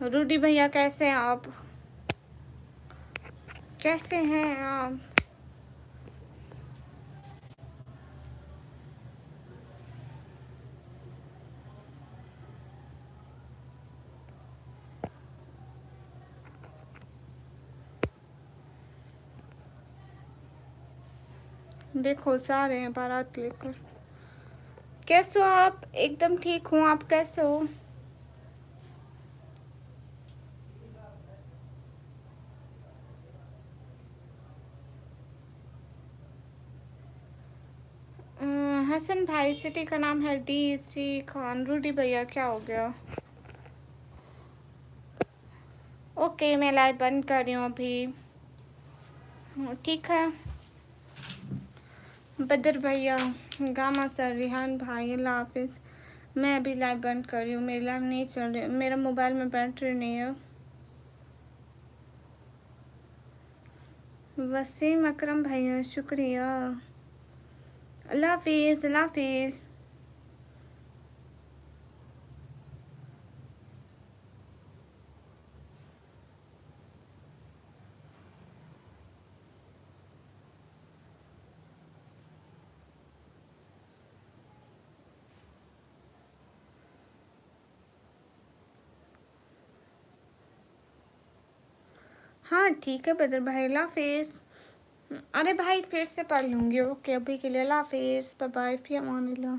रूडी भैया कैसे हैं आप? कैसे हैं आप? देखो जा रहे हैं बारात लेकर। कैसे हो आप? एकदम ठीक हूँ, आप कैसे हो? हसन भाई, सिटी का नाम है DC खान। रूडी भैया क्या हो गया? ओके मैं लाइव बंद कर रही हूँ अभी। ठीक है बदर भैया, गामा सर, रिहान भाई, अल्लाह हाफिज़। मैं अभी लाइव बंद कर रही हूँ, मेरी लाइव नहीं चल रही, मेरा मोबाइल में बैटरी नहीं है। वसीम अकरम भैया शुक्रिया। अल्लाह हाफिज़, अल्लाह हाफिज़। हाँ ठीक है बदर भाई, अल्लाह हाफिज़। अरे भाई फिर से पढ़ लूँगी, ओके अभी के लिए अल्लाह हाफिज़, बाय बाय, फ़ी अमानिल्लाह।